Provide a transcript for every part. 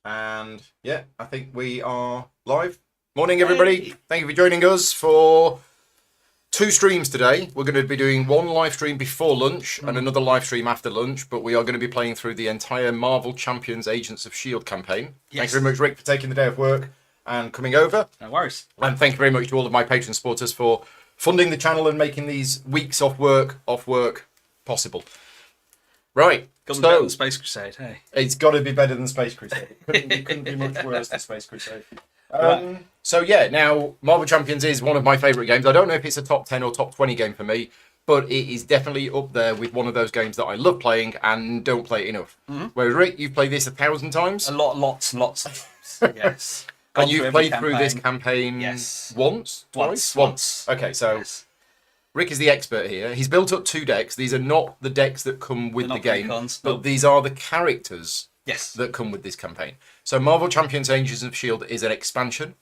And yeah, I think we are live. Morning, everybody. Hey. Thank you for joining us for 2 streams today. We're going to be doing one live stream before lunch and another live stream after lunch, but we are going to be playing through the entire Marvel Champions Agents of S.H.I.E.L.D. campaign. Yes. Thanks very much, Rick, for taking the day off work and coming over. No worries. And thank you very much to all of my patron supporters for funding the channel and making these weeks off work possible. Right. Got to be better than Space Crusade, hey? It's got to be better than Space Crusade. It couldn't be much worse than Space Crusade. So yeah, now Marvel Champions is one of my favourite games. I don't know if it's a top 10 or top 20 game for me, but it is definitely up there with one of those games that I love playing and don't play it enough. Whereas Rick, you've played this 1,000 times? Lots of times. Yes. And you've played through this campaign once? Once. Okay, so Rick is the expert here. He's built up 2 decks. These are not the decks that come with the game, but these are the characters that come with this campaign. So Marvel Champions Agents of S.H.I.E.L.D. is an expansion.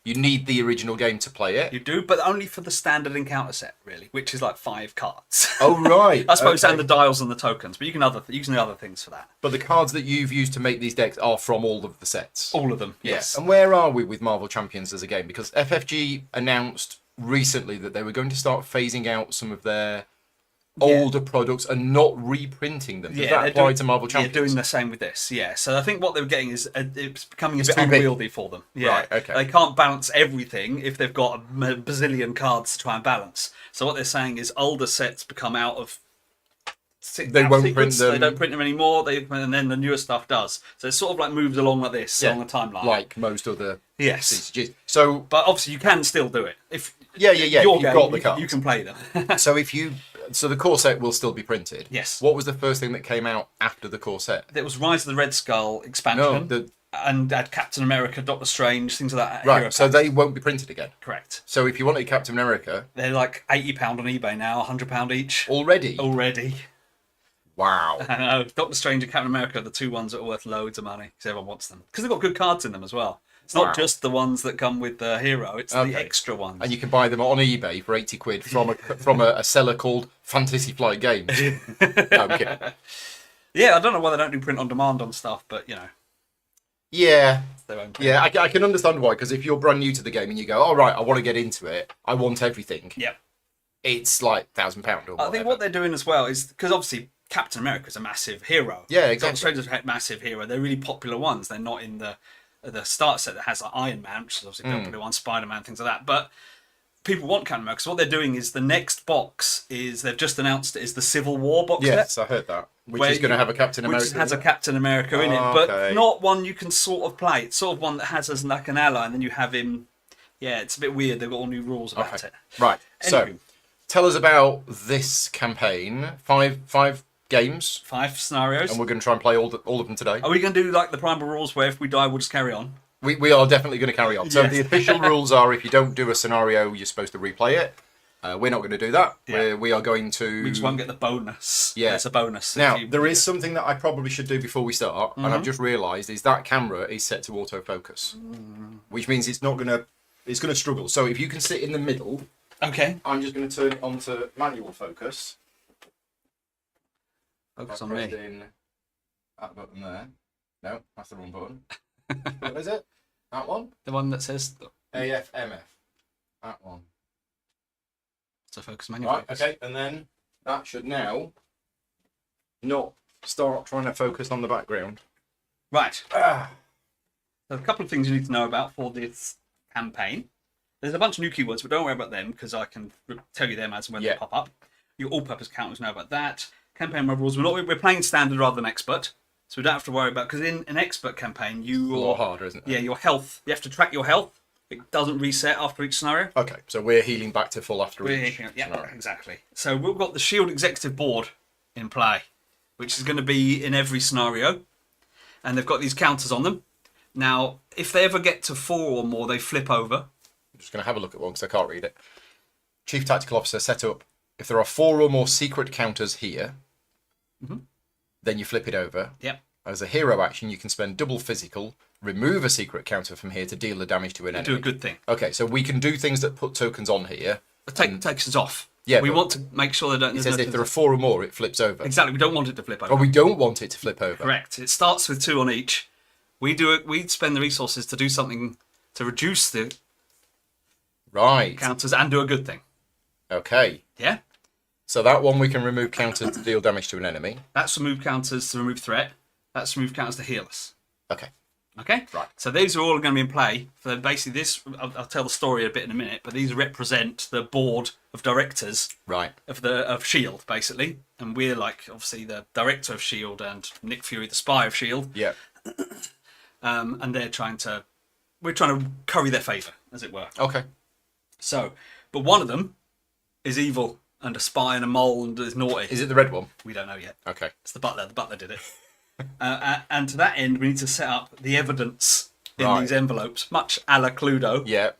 You need the original game to play it. You do, but only for the standard encounter set, really, which is like 5 cards. Oh, right. I suppose, and the dials and the tokens, but you can use the other things for that. But the cards that you've used to make these decks are from all of the sets? All of them, yes. Yeah. And where are we with Marvel Champions as a game? Because FFG announced recently that they were going to start phasing out some of their older products and not reprinting them. Does that apply to Marvel Champions? Yeah, doing the same with this, yeah. So I think what they were getting is it's becoming a bit unwieldy for them. Yeah. Right, okay. They can't balance everything if they've got a bazillion cards to try and balance. So what they're saying is older sets become out of they won't print them. They don't print them anymore, and then the newer stuff does. So it sort of like moves along like this along the timeline. Like most other CCGs. So, but obviously you can still do it. If you've got the cards. You can play them. So the core set will still be printed. Yes. What was the first thing that came out after the core set? It was Rise of the Red Skull expansion. And had Captain America, Doctor Strange, things like that. Right, so they won't be printed again. Correct. So if you wanted Captain America, they're like £80 on eBay now, £100 each. Already. Wow. I know. Doctor Strange and Captain America are the 2 ones that are worth loads of money because everyone wants them. Because they've got good cards in them as well. It's not just the ones that come with the hero; it's the extra ones. And you can buy them on eBay for 80 quid from a seller called Fantasy Flight Games. No, I'm kidding. Yeah, I don't know why they don't do print on demand on stuff, but you know. Yeah. I can understand why. Because if you're brand new to the game and you go, "All right, I want to get into it. I want everything." Yep. It's like £1,000 or whatever. I think what they're doing as well is because obviously Captain America's a massive hero. Yeah, exactly. Doctor Strange's a massive hero. They're really popular ones. They're not in the start set that has like Iron Man, which is obviously a popular one, Spider-Man, things like that. But people want Captain America. So what they're doing is the next box is they've just announced it is the Civil War box set. Yes, I heard that. Which is going to have a Captain America. Which has a Captain America in it, but not one you can sort of play. It's sort of one that has as like an ally, and then you have him. Yeah, it's a bit weird. They've got all new rules about it. Right. Anyway. So tell us about this campaign. Five games, 5 scenarios, and we're going to try and play all of them today. Are we going to do like the primal rules where if we die we'll just carry on? We are definitely going to carry on. So the official rules are if you don't do a scenario you're supposed to replay it. We're not going to do that. We are going to... We just won't get the bonus. Yeah. It's a bonus. Now, there is something that I probably should do before we start, and I've just realised, is that camera is set to autofocus, which means it's going to struggle. So if you can sit in the middle, okay, I'm just going to turn it on to manual focus. Focus on me. In that button there. No, that's the wrong button. What is it? That one? The one that says AFMF. That one. So focus manual. Right, okay, and then that should now not start trying to focus on the background. Right. So a couple of things you need to know about for this campaign. There's a bunch of new keywords, but don't worry about them because I can tell you them as and when they pop up. Your all-purpose counters know about that. Campaign rules. We're playing standard rather than expert, so we don't have to worry about, because in an expert campaign it's a lot harder, isn't it? Yeah, your health. You have to track your health. It doesn't reset after each scenario. Okay, so we're healing back to full after each. Yeah, exactly. So we've got the S.H.I.E.L.D. executive board in play, which is going to be in every scenario, and they've got these counters on them. Now, if they ever get to 4 or more, they flip over. I'm just going to have a look at one because I can't read it. Chief Tactical Officer set up. If there are 4 or more secret counters here, then you flip it over. Yep. As a hero action, you can spend double physical, remove a secret counter from here to deal the damage to an enemy. Do a good thing. Okay, so we can do things that put tokens on here. Take tokens off. Yeah, we want to make sure they don't. It says if there are 4 or more, it flips over. Exactly, we don't want it to flip over. Oh, we don't want it to flip over. Correct. It starts with 2 on each. We spend the resources to do something to reduce the Right. counters and do a good thing. Okay. Yeah? So that one we can remove counters to deal damage to an enemy. That's remove counters to remove threat. That's remove counters to heal us. Okay. Okay? Right. So these are all going to be in play. For basically this, I'll tell the story a bit in a minute, but these represent the board of directors Right. of Shield, basically. And we're like, obviously, the director of Shield and Nick Fury, the spy of Shield. Yeah. And we're trying to curry their favour, as it were. Okay. So, but one of them is evil and a spy and a mole and is naughty. Is it the red one? We don't know yet. Okay. It's the butler. The butler did it. And to that end, we need to set up the evidence in Right. these envelopes, much a la Cluedo. Yeah.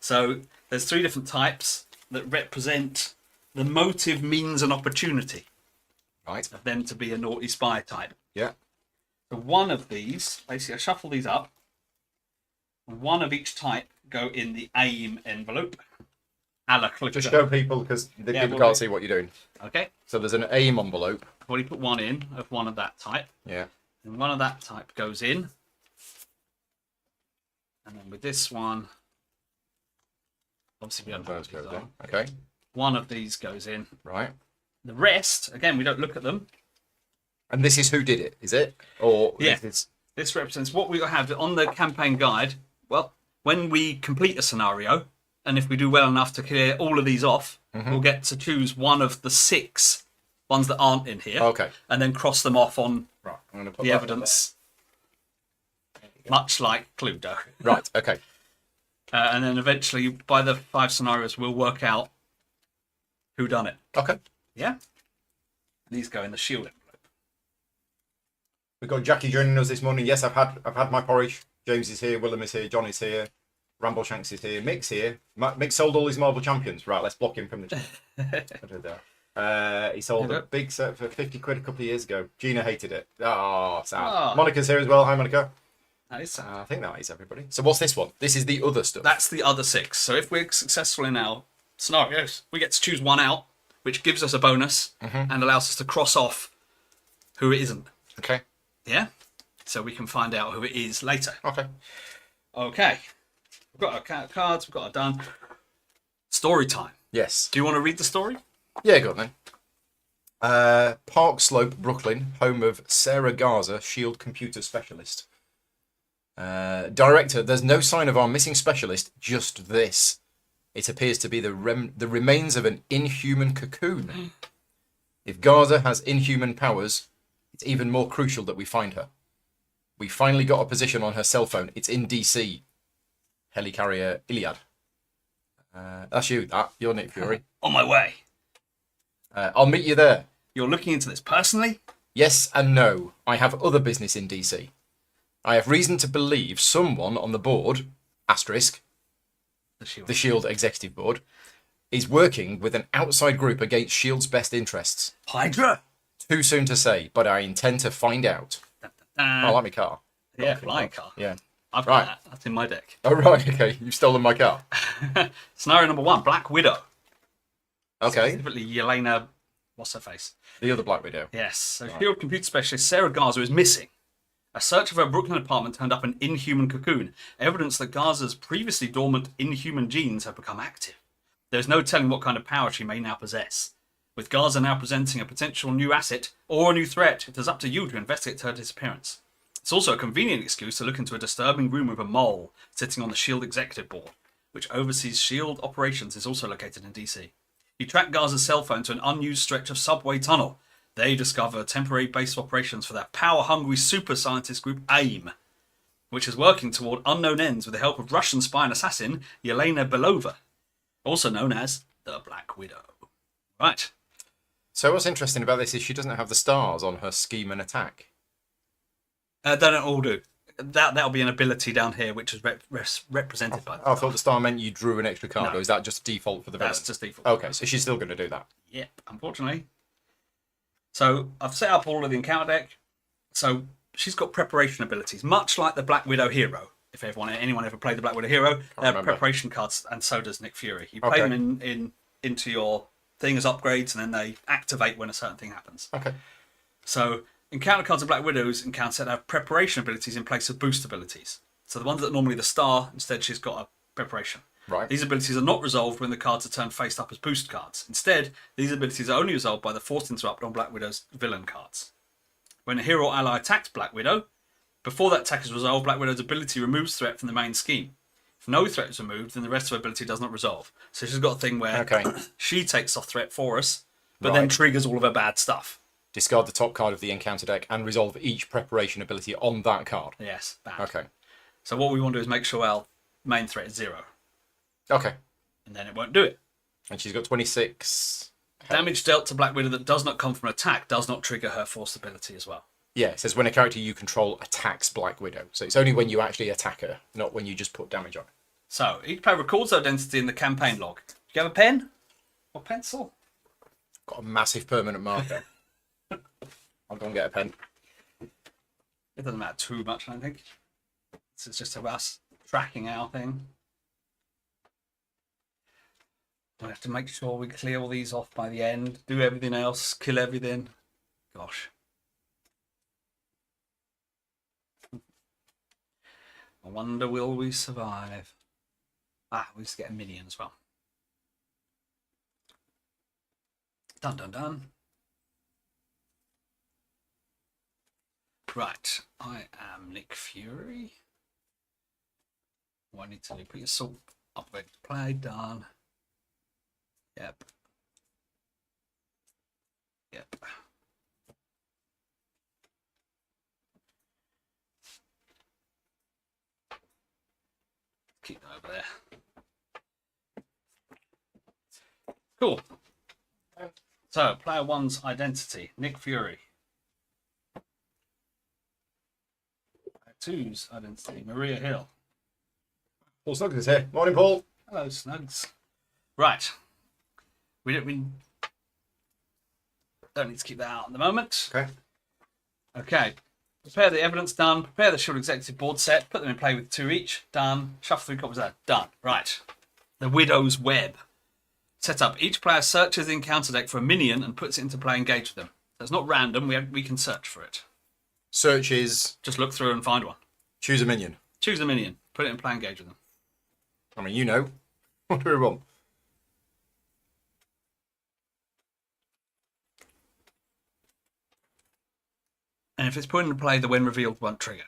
So there's 3 different types that represent the motive, means, and opportunity Right. of them to be a naughty spy type. Yeah. So one of these, basically, I shuffle these up. And one of each type go in the aim envelope, a la Cluedo. Just show people because people can't see what you're doing. Okay. So there's an aim envelope. I've already put one in of one of that type. Yeah. And one of that type goes in. And then with this one, obviously we don't know Those what go these are. down. Okay. One of these goes in. Right. The rest, again, we don't look at them. And this is who did it, is it? Or Yeah. It's... This represents what we have on the campaign guide. Well, when we complete a scenario, and if we do well enough to clear all of these off, we'll get to choose one of the 6 ones that aren't in here. Okay. And then cross them off on Right. I'm going to put the that evidence. Much like Cluedo. there. Right. Okay. And then eventually, by the 5 scenarios, we'll work out who done it. Okay. Yeah? And these go in the shield envelope. We've got Jackie joining us this morning. Yes, I've had my porridge. James is here. Willem is here. John is here. Rambleshanks is here. Mick's here. Mick sold all his Marvel Champions. Right, let's block him from the chat. He sold a big set for 50 quid a couple of years ago. Gina hated it. Oh, sad. Oh. Monica's here as well. Hi, Monica. That is sad. I think that is everybody. So what's this one? This is the other stuff. That's the other 6. So if we're successful in our scenarios, we get to choose one out, which gives us a bonus and allows us to cross off who it isn't. Okay. Yeah? So we can find out who it is later. Okay. Okay. We've got our cards, we've got our done. Story time. Yes. Do you want to read the story? Yeah, go on then. Park Slope, Brooklyn, home of Sarah Garza, Shield computer specialist. Director, there's no sign of our missing specialist, just this. It appears to be the remains of an inhuman cocoon. If Garza has inhuman powers, it's even more crucial that we find her. We finally got a position on her cell phone. It's in DC. Helicarrier Iliad. That's you, that. You're Nick Fury. On my way. I'll meet you there. You're looking into this personally? Yes and no. I have other business in DC. I have reason to believe someone on the board, asterisk, the Shield Executive Board, is working with an outside group against Shield's best interests. Hydra! Too soon to say, but I intend to find out. I like my car. Yeah, flying car. Yeah. I've got Right. that. That's in my deck. Oh, right, okay. You've stolen my car. Scenario number 1, Black Widow. Okay. Specifically, Yelena, what's her face? The other Black Widow. Yes. So Shield computer specialist Sarah Garza is missing. A search of her Brooklyn apartment turned up an inhuman cocoon, evidence that Garza's previously dormant inhuman genes have become active. There's no telling what kind of power she may now possess. With Garza now presenting a potential new asset or a new threat, it is up to you to investigate her disappearance. It's also a convenient excuse to look into a disturbing room with a mole sitting on the SHIELD executive board, which oversees SHIELD operations, is also located in DC. You track Garza's cell phone to an unused stretch of subway tunnel. There you discover temporary base of operations for that power-hungry super scientist group AIM, which is working toward unknown ends with the help of Russian spy and assassin Yelena Belova, also known as the Black Widow. Right. So what's interesting about this is she doesn't have the stars on her scheme and attack. They don't all do. That'll be an ability down here, which is represented by. I thought the star meant you drew an extra card, No. or is that just default for the villain? That's just default. Okay, so she's still going to do that. Yep, unfortunately. So I've set up all of the encounter deck. So she's got preparation abilities, much like the Black Widow hero. If anyone ever played the Black Widow hero, they have remember. preparation cards, and so does Nick Fury. You play them into your thing as upgrades, and then they activate when a certain thing happens. Okay. So encounter cards of Black Widow's encounter have preparation abilities in place of boost abilities. So the ones that are normally the star, instead she's got a preparation. Right. These abilities are not resolved when the cards are turned faced up as boost cards. Instead, these abilities are only resolved by the Forced Interrupt on Black Widow's villain cards. When a hero or ally attacks Black Widow, before that attack is resolved, Black Widow's ability removes threat from the main scheme. If no threat is removed, then the rest of her ability does not resolve. So she's got a thing where she takes off threat for us, but then triggers all of her bad stuff. Discard the top card of the encounter deck and resolve each preparation ability on that card. Yes, bad. Okay. So what we want to do is make sure our main threat is 0. Okay. And then it won't do it. And she's got 26... Damage dealt to Black Widow that does not come from an attack does not trigger her force ability as well. Yeah, it says when a character you control attacks Black Widow. So it's only when you actually attack her, not when you just put damage on her. So each player records their identity in the campaign log. Do you have a pen or pencil? Got a massive permanent marker. I'll go and get a pen. It doesn't matter too much, I don't think. This is just about us tracking our thing. We have to make sure we clear all these off by the end, do everything else, kill everything. Gosh. I wonder, will we survive? Ah, we just get a minion as well. Dun dun dun. Right, I am Nick Fury. What I need to do, put your salt up there, play, done. Yep. Yep. Keep them over there. Cool. So, player one's identity, Nick Fury. Player two's identity, Maria Hill. Paul Snuggles is here. Morning, Paul. Hello, Snugs. Right. We don't need to keep that out at the moment. Okay. Okay. Prepare the evidence, done. Prepare the Shield Executive Board set. Put them in play with 2 each. Done. Shuffle 3 copies there. Done. Right. The Widow's Web. Set up. Each player searches the encounter deck for a minion and puts it into play, engage with them. So it's not random. We can search for it. Search is... Just look through and find one. Choose a minion. Choose a minion. Put it in play, engage with them. I mean, you know. What do we want? And if it's put into play, the when revealed won't trigger.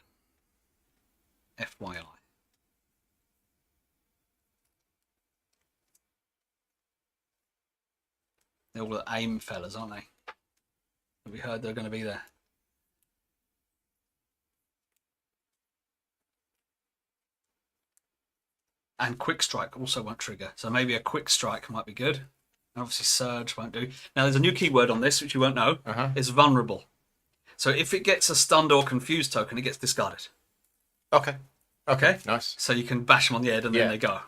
FYI. They're all the AIM fellas, aren't they? We heard they're going to be there. And quick strike also won't trigger. So maybe a quick strike might be good. And obviously surge won't do. Now there's a new keyword on this, which you won't know. It's vulnerable. So if it gets a stunned or confused token, it gets discarded. Okay. Okay, nice. So you can bash them on the head and then they go.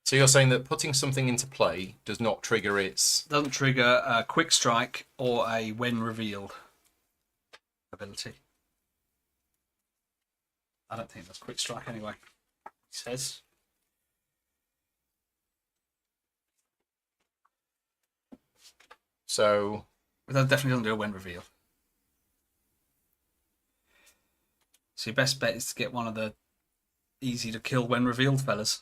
So you're saying that putting something into play does not trigger its... Doesn't trigger a quick strike or a when revealed ability. I don't think that's quick strike anyway. He says. So... But that definitely doesn't do a when reveal. So your best bet is to get one of the easy to kill when revealed fellas.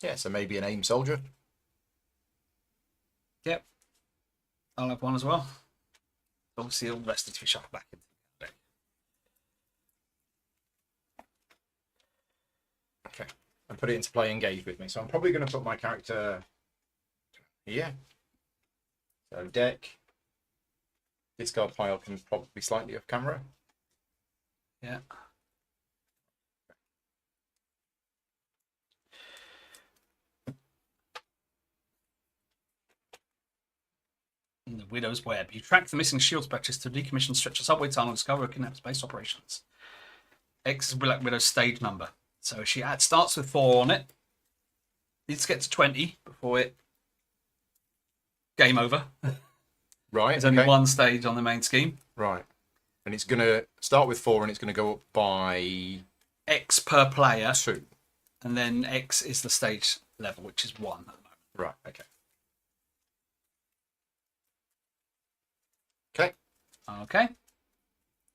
Yeah, so maybe an AIM soldier. Yep. I'll have one as well. Obviously all the rest need to be shuffled back into the deck. Okay. And put it into play, engage with me. So I'm probably going to put my character here. So deck. Discard pile can probably be slightly off camera. Yeah. In the Widow's Web, you track the missing shield specialist to decommission, stretch a subway tunnel, and discover a kidnapped space operations. X is Black Widow's stage number. So she starts with 4 on it. Needs to get to 20 before it... Game over. Right. There's only one stage on the main scheme. Right. And it's going to start with 4 and it's going to go up by... X per player. 2. And then X is the stage level, which is 1 at the moment. Right, okay. Okay. Okay.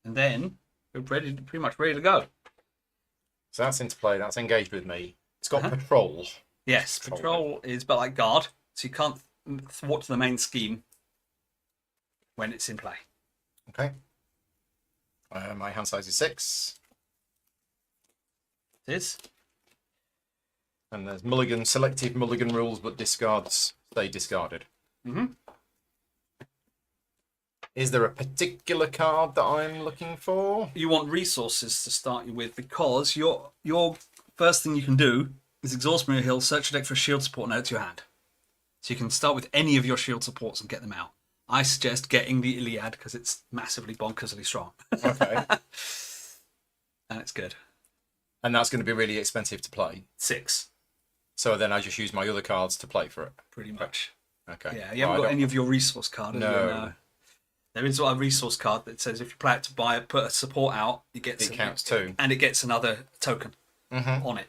And then we're pretty much ready to go. So that's into play. That's engaged with me. It's got patrol. Yes, patrol is but like guard, so you can't thwart the main scheme when it's in play. Okay. My hand size is 6. It is. And there's selective mulligan rules, but discards stay discarded. Mm-hmm. Is there a particular card that I'm looking for? You want resources to start you with because your first thing you can do is exhaust Maria Hill, search your deck for a shield support and add it to your hand. So you can start with any of your shield supports and get them out. I suggest getting the Iliad because it's massively bonkersly strong. Okay. And it's good. And that's going to be really expensive to play. 6. So then I just use my other cards to play for it. Pretty much. Okay. Yeah, you haven't got any of your resource card, have you? No. There is a resource card that says if you play it to buy it, put a support out, it counts too. And it gets another token on it.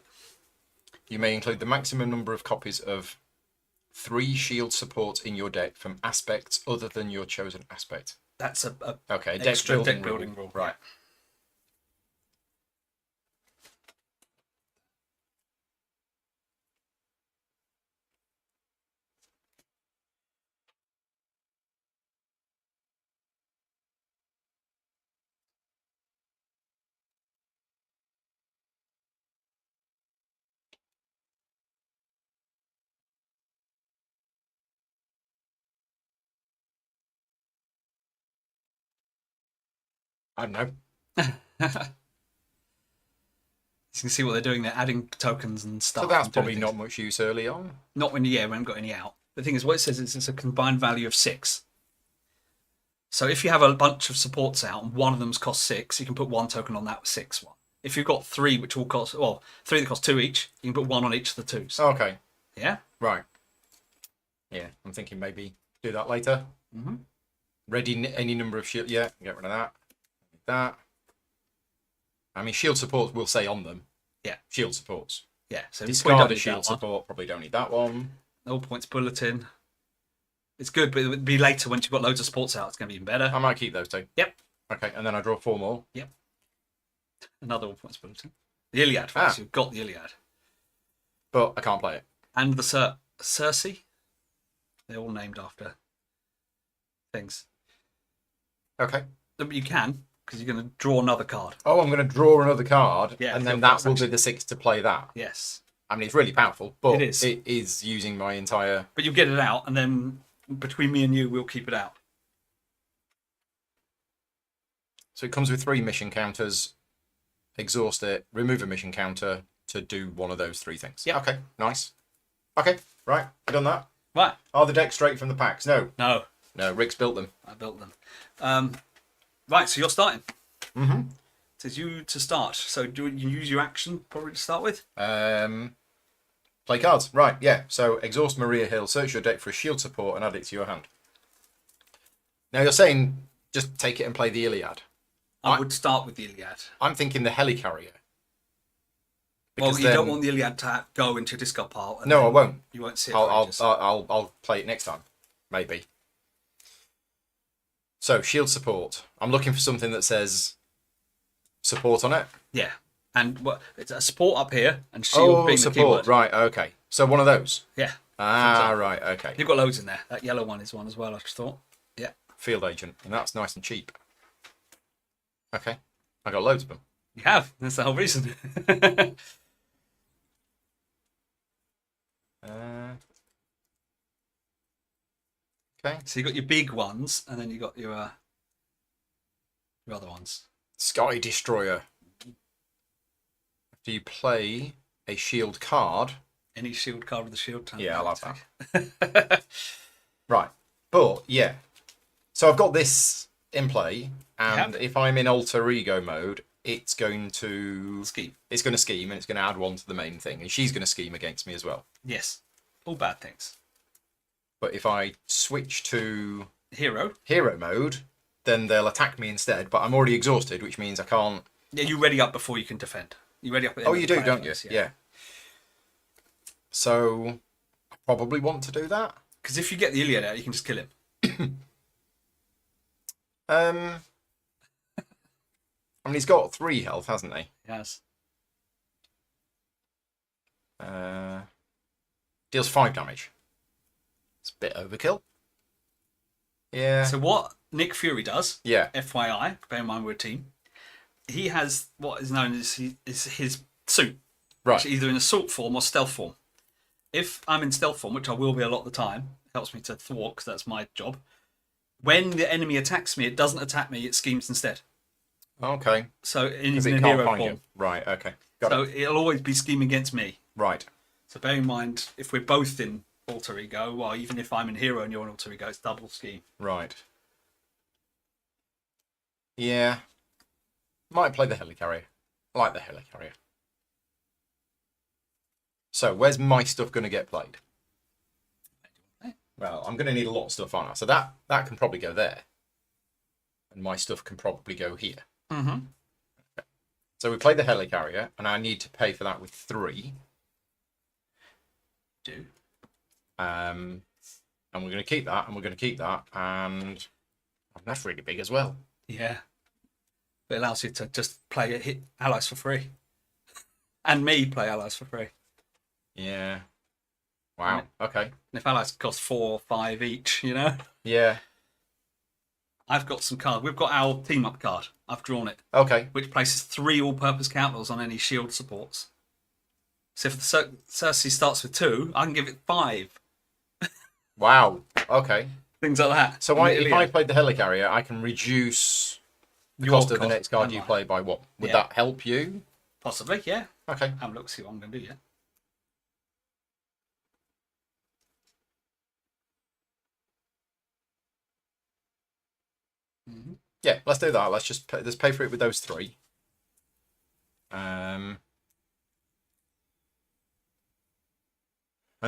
You may include the maximum number of copies of 3 shield supports in your deck from aspects other than your chosen aspect. That's a okay, extra deck building rule. Right. I don't know. You can see what they're doing. They're adding tokens and stuff. So that's and doing probably things. not much use early on. Not when we haven't got any out. The thing is, what it says is it's a combined value of 6. So if you have a bunch of supports out and one of them's cost 6, you can put 1 token on that 6 one. If you've got 3 which all cost 3 that cost 2 each, you can put 1 on each of the 2s. Okay. Yeah. Right. Yeah, I'm thinking maybe do that later. Mm-hmm. Ready any number of shield. Yeah, get rid of that. That. I mean, shield supports will say on them. Yeah. Shield supports. Yeah. So Discard a shield support. Probably don't need that one. No points bulletin. It's good, but it would be later once you've got loads of sports out. It's going to be even better. I might keep those 2. Yep. Okay, and then I draw 4 more. Yep. Another 1 points bulletin. The Iliad, first. You've got the Iliad. But I can't play it. And the Circe. They're all named after things. Okay. But you can, because you're going to draw another card. Oh, I'm going to draw another card, Yeah, and then that will be the 6 to play that. Yes. I mean, it's really powerful, but It is using my entire... But you'll get it out, and then between me and you, we'll keep it out. So it comes with 3 mission counters. Exhaust it, remove a mission counter to do one of those 3 things. Yeah. Okay, nice. Okay, right, you done that? Right. Are the decks straight from the packs? No. No. No, Rick's built them. I built them. Right, so you're starting. Mm-hmm. It says you to start. So do you use your action probably to start with? Play cards. Right, yeah. So exhaust Maria Hill, search your deck for a shield support and add it to your hand. Now you're saying just take it and play the Iliad. I would start with the Iliad. I'm thinking the Helicarrier. Well, Because you don't want the Iliad to go into your discard pile. And No, I won't. You won't see it. for ages. I'll play it next time, maybe. So shield support. I'm looking for something that says support on it. Yeah, and it's a support up here and shield being support. the keyword. Right. Okay. So one of those. Yeah. Right. Okay. You've got loads in there. That yellow one is one as well. I just thought. Yeah. Field agent, and that's nice and cheap. Okay. I got loads of them. You have. That's the whole reason. Okay. So you got your big ones, and then you got your other ones. Sky Destroyer. After you play a shield card. Any shield card with a shield tank. Yeah, I'll have that. Right. But, yeah. So I've got this in play, and if I'm in alter ego mode, it's going to scheme. It's going to scheme, and it's going to add 1 to the main thing, and she's going to scheme against me as well. Yes. All bad things. But if I switch to hero mode, then they'll attack me instead, but I'm already exhausted, which means I can't... Yeah, you ready up before you can defend. You ready up at the Oh, end you of the do, play don't you? phase, Yeah. So, I probably want to do that. Because if you get the Iliad out, you can just kill him. I mean, he's got 3 health, hasn't he? Yes. Deals 5 damage. It's a bit overkill. Yeah. So what Nick Fury does, Yeah. FYI, bear in mind we're a team, he has what is known as his suit. Right. Which is either in assault form or stealth form. If I'm in stealth form, which I will be a lot of the time, it helps me to thwart because that's my job. When the enemy attacks me, it doesn't attack me, it schemes instead. Okay. So Because in it a can't hero find form. you. Right, okay. Got So it. it'll always be scheming against me. Right. So bear in mind, if we're both in alter ego, well, even if I'm in hero and you're in alter ego, it's double scheme. Right. Yeah. Might play the helicarrier. I like the helicarrier. So, where's my stuff going to get played? Well, I'm going to need a lot of stuff, aren't I? So that can probably go there. And my stuff can probably go here. Mm-hmm. Okay. So we play the helicarrier, and I need to pay for that with 3. Do. And we're going to keep that, and we're going to keep that, and that's really big as well. Yeah. It allows you to just play hit allies for free. And me play allies for free. Yeah. Wow. Okay. And if allies cost 4 or 5 each, you know? Yeah. I've got some cards. We've got our team up card. I've drawn it. Okay. Which places 3 all-purpose counters on any shield supports. So if the Cersei starts with 2, I can give it 5. Wow. Okay. Things like that. So if I played the helicarrier, I can reduce the cost of the next card you play by what? Would that help you? Possibly, yeah. Okay. Have a look, see what I'm going to do yet. Mm-hmm. Yeah, let's do that. Let's pay for it with those 3. And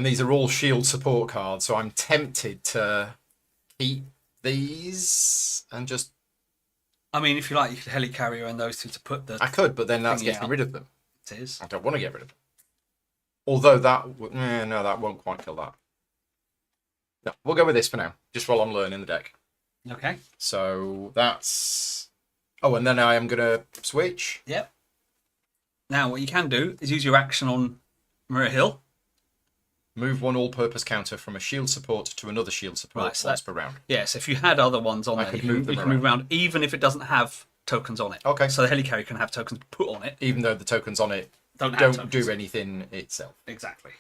these are all shield support cards, so I'm tempted to keep these and just. I mean, if you like, you could helicarrier and those 2 to put the. I could, but then that's getting out. rid of them. It is. I don't want to get rid of them. Although no, that won't quite kill that. No, we'll go with this for now, just while I'm learning the deck. Okay. So that's. Oh, and then I am going to switch. Yep. Now, what you can do is use your action on Maria Hill. Move 1 all-purpose counter from a shield support to another shield support Right, so once per round. Yes, if you had other ones on I there, could you move can them move around, even if it doesn't have tokens on it. Okay. So the helicarrier can have tokens put on it. Even though the tokens on it Don't do anything itself. Exactly.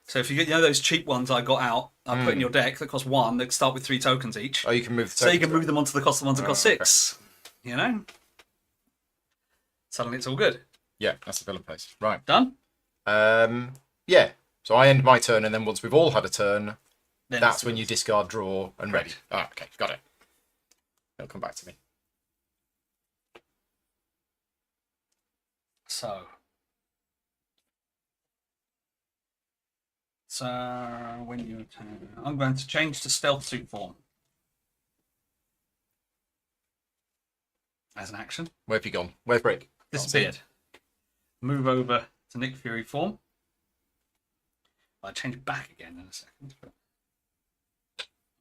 So if you get those cheap ones I got out, I put in your deck that cost 1, that start with 3 tokens each. Oh, you can move the tokens. So you can move them onto the cost of the ones that cost 6. Okay. You know? Suddenly it's all good. Yeah, that's the villain place. Right. Done? Yeah. So I end my turn, and then once we've all had a turn, Then that's when you discard, draw, and ready. Correct. Ah, okay, got it. It'll come back to me. So when you turn, I'm going to change to stealth suit form as an action. Where have you gone? Where's Brick? Disappeared. Move over to Nick Fury form. I'll change it back again in a second. But...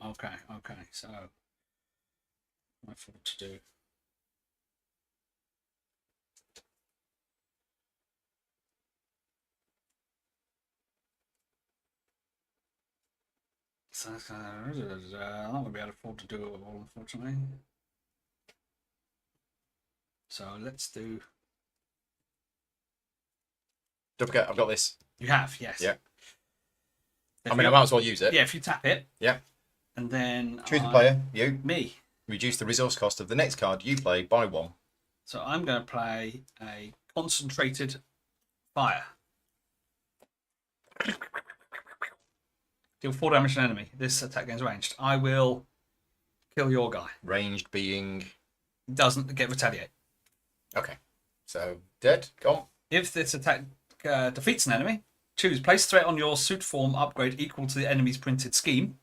Okay. So what I thought to do. So that's kind of, I'm not going to be able to afford to do it all, unfortunately. So let's do. Don't forget, I've got this. You have, yes. Yeah. I mean, I might as well use it. Yeah, if you tap it. Yeah. And then. Choose the player. You. Me. Reduce the resource cost of the next card you play by 1. So I'm going to play a concentrated fire. Deal 4 damage to an enemy. This attack gains ranged. I will kill your guy. Ranged being. Doesn't get retaliate. Okay. So, dead. Gone. If this attack defeats an enemy, choose place threat on your suit form upgrade equal to the enemy's printed scheme,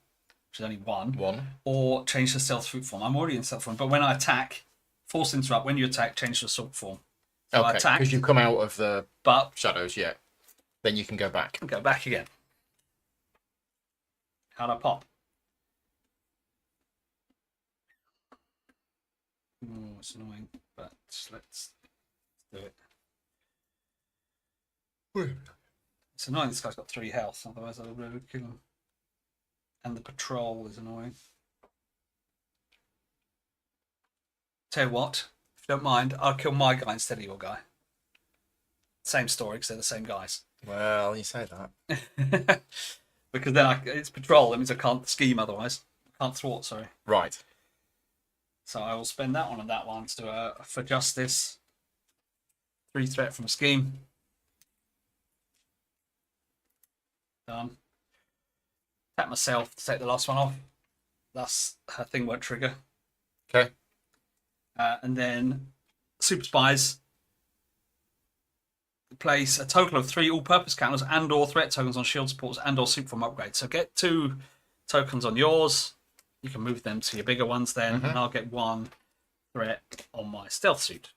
which is only 1. 1. Or change to stealth suit form. I'm already in stealth form, but when I attack, force interrupt. When you attack, change to assault form. So Okay, I attack, because you've come out of the but shadows, yeah. Then you can go back. go back again. How'd I pop? Oh, it's annoying, but let's do it. It's annoying this guy's got 3 health, otherwise I would kill him. And the patrol is annoying. Tell you what, if you don't mind, I'll kill my guy instead of your guy. Same story, because they're the same guys. Well, you say that. Because then it's patrol, that means I can't scheme otherwise. I can't thwart, sorry. Right. So I will spend that one and that one to do for justice. 3 threat from a scheme. Done. Tap myself to take the last one off. Thus, her thing won't trigger. Okay. And then super spies place a total of 3 all-purpose counters and/or threat tokens on shield supports and/or super form upgrades. So get 2 tokens on yours. You can move them to your bigger ones then, and I'll get 1 threat on my stealth suit.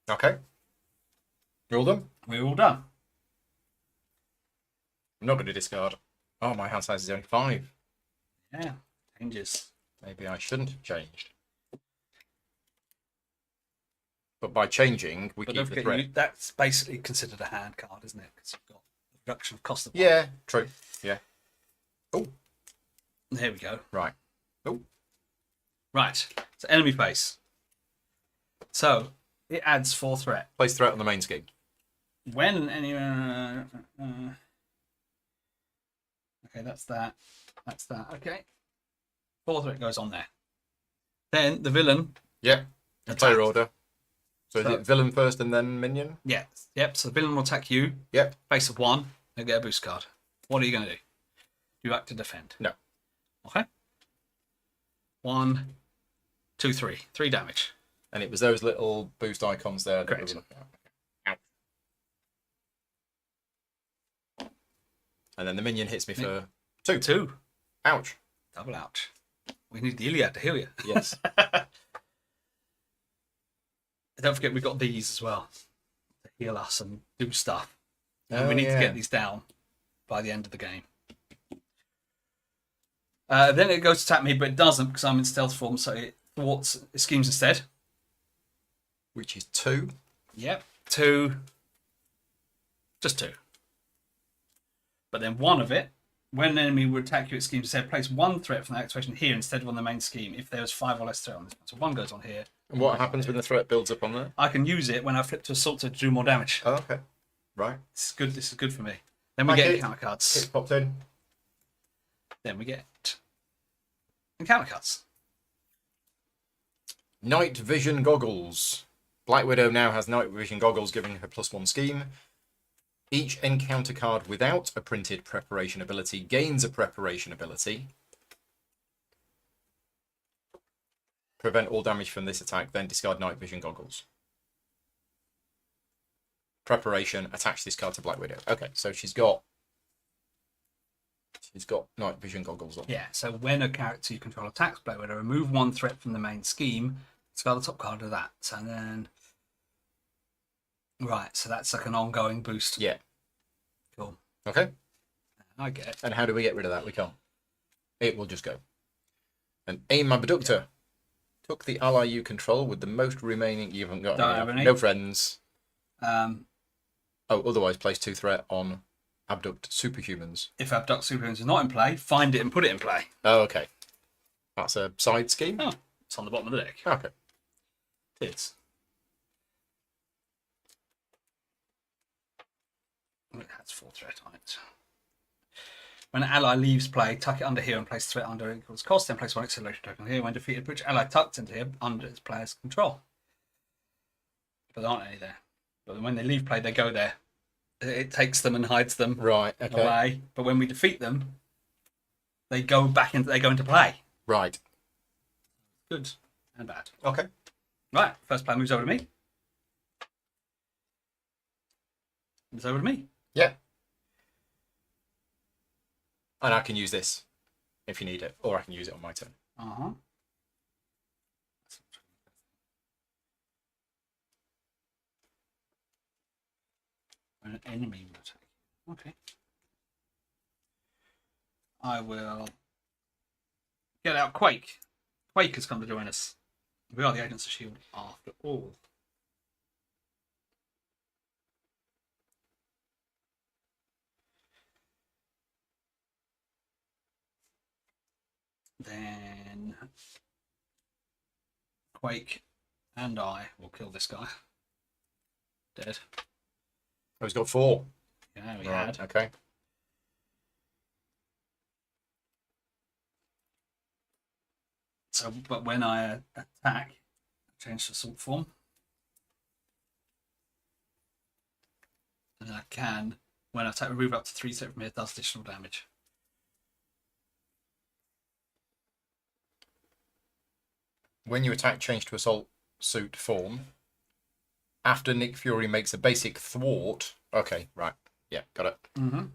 Okay. You're all done? We're all done. I'm not going to discard. Oh, my hand size is only 5. Yeah, changes. Maybe I shouldn't have changed. But by changing, we keep the threat. That's basically considered a hand card, isn't it? Because you've got the reduction of cost of Yeah, true. Yeah. Oh. There we go. Right. Oh. Right. So enemy face. So it adds 4 threat. Place threat on the main scheme. When any okay, that's that. That's that. Okay. 4 threat goes on there. Then the villain. Yep. Attacks. Player order. So is it villain first and then minion? Yeah. Yep. So the villain will attack you. Yep. Face of 1. They get a boost card. What are you going to do? Do you act to defend? No. Okay. 1, 2, 3. 3 damage. And it was those little boost icons there that we were Correct. looking at. Ouch. And then the minion hits me for 2. 2. Ouch. Double ouch. We need the Iliad to heal you. Yes. Don't forget we've got these as well to heal us and do stuff. And Oh, we need yeah. to get these down by the end of the game. Then it goes to attack me, but it doesn't because I'm in stealth form, so it thwarts schemes instead. Which is 2. Yep. 2. Just 2. But then 1 of it, when an enemy would attack you, it schemes instead, place 1 threat from the activation here instead of on the main scheme if there was 5 or less threat on this one. So 1 goes on here. And what happens when the threat builds up on there? I can use it when I flip to assault to do more damage. Oh, okay. Right. This is good. This is good for me. Then we get encounter cards. It popped in. Then we get encounter cards. Night vision goggles. Black Widow now has night vision goggles, giving her +1 scheme. Each encounter card without a printed preparation ability gains a preparation ability. Prevent all damage from this attack, then discard night vision goggles. Preparation, attach this card to Black Widow. Okay, so she's got night vision goggles on. Yeah, so when a character you control attacks Black Widow, remove 1 threat from the main scheme, discard the top card of that. So then... Right, so that's like an ongoing boost. Yeah. Cool. Okay. I get it. And how do we get rid of that? We can't. It will just go. And aim abductor. Took the ally you control with the most remaining. You haven't got Don't have any. no friends. Um, Otherwise place 2 threat on abduct superhumans. if Abduct Superhumans is not in play, find it and put it in play. Oh, okay. That's a side scheme. Oh, it's on the bottom of the deck. Okay. It is. It has 4 threat on it. When an ally leaves play, tuck it under here and place threat under equals cost, then place 1 acceleration token here. When defeated, put your ally tucked into here under its player's control. But there aren't any there. But when they leave play, they go there. It takes them and hides them Right. Okay. away. But when we defeat them, they go into play. Right. Good and bad. Okay. Right, first player moves over to me. Moves over to me. Yeah. And I can use this if you need it, or I can use it on my turn. Uh-huh. When an enemy will attack you. Okay. I will get out Quake. Quake has come to join us. We are the Agents of S.H.I.E.L.D. after all. Then Quake and I will kill this guy. Dead. Oh, he's got 4. Yeah, we Right, had. okay. So, but when I attack, I change to assault form. And I can, when I attack, remove up to 3 set from here, it does additional damage. When you attack, change to assault suit form. After Nick Fury makes a basic thwart. Okay, right. Yeah, got it. Mm-hmm.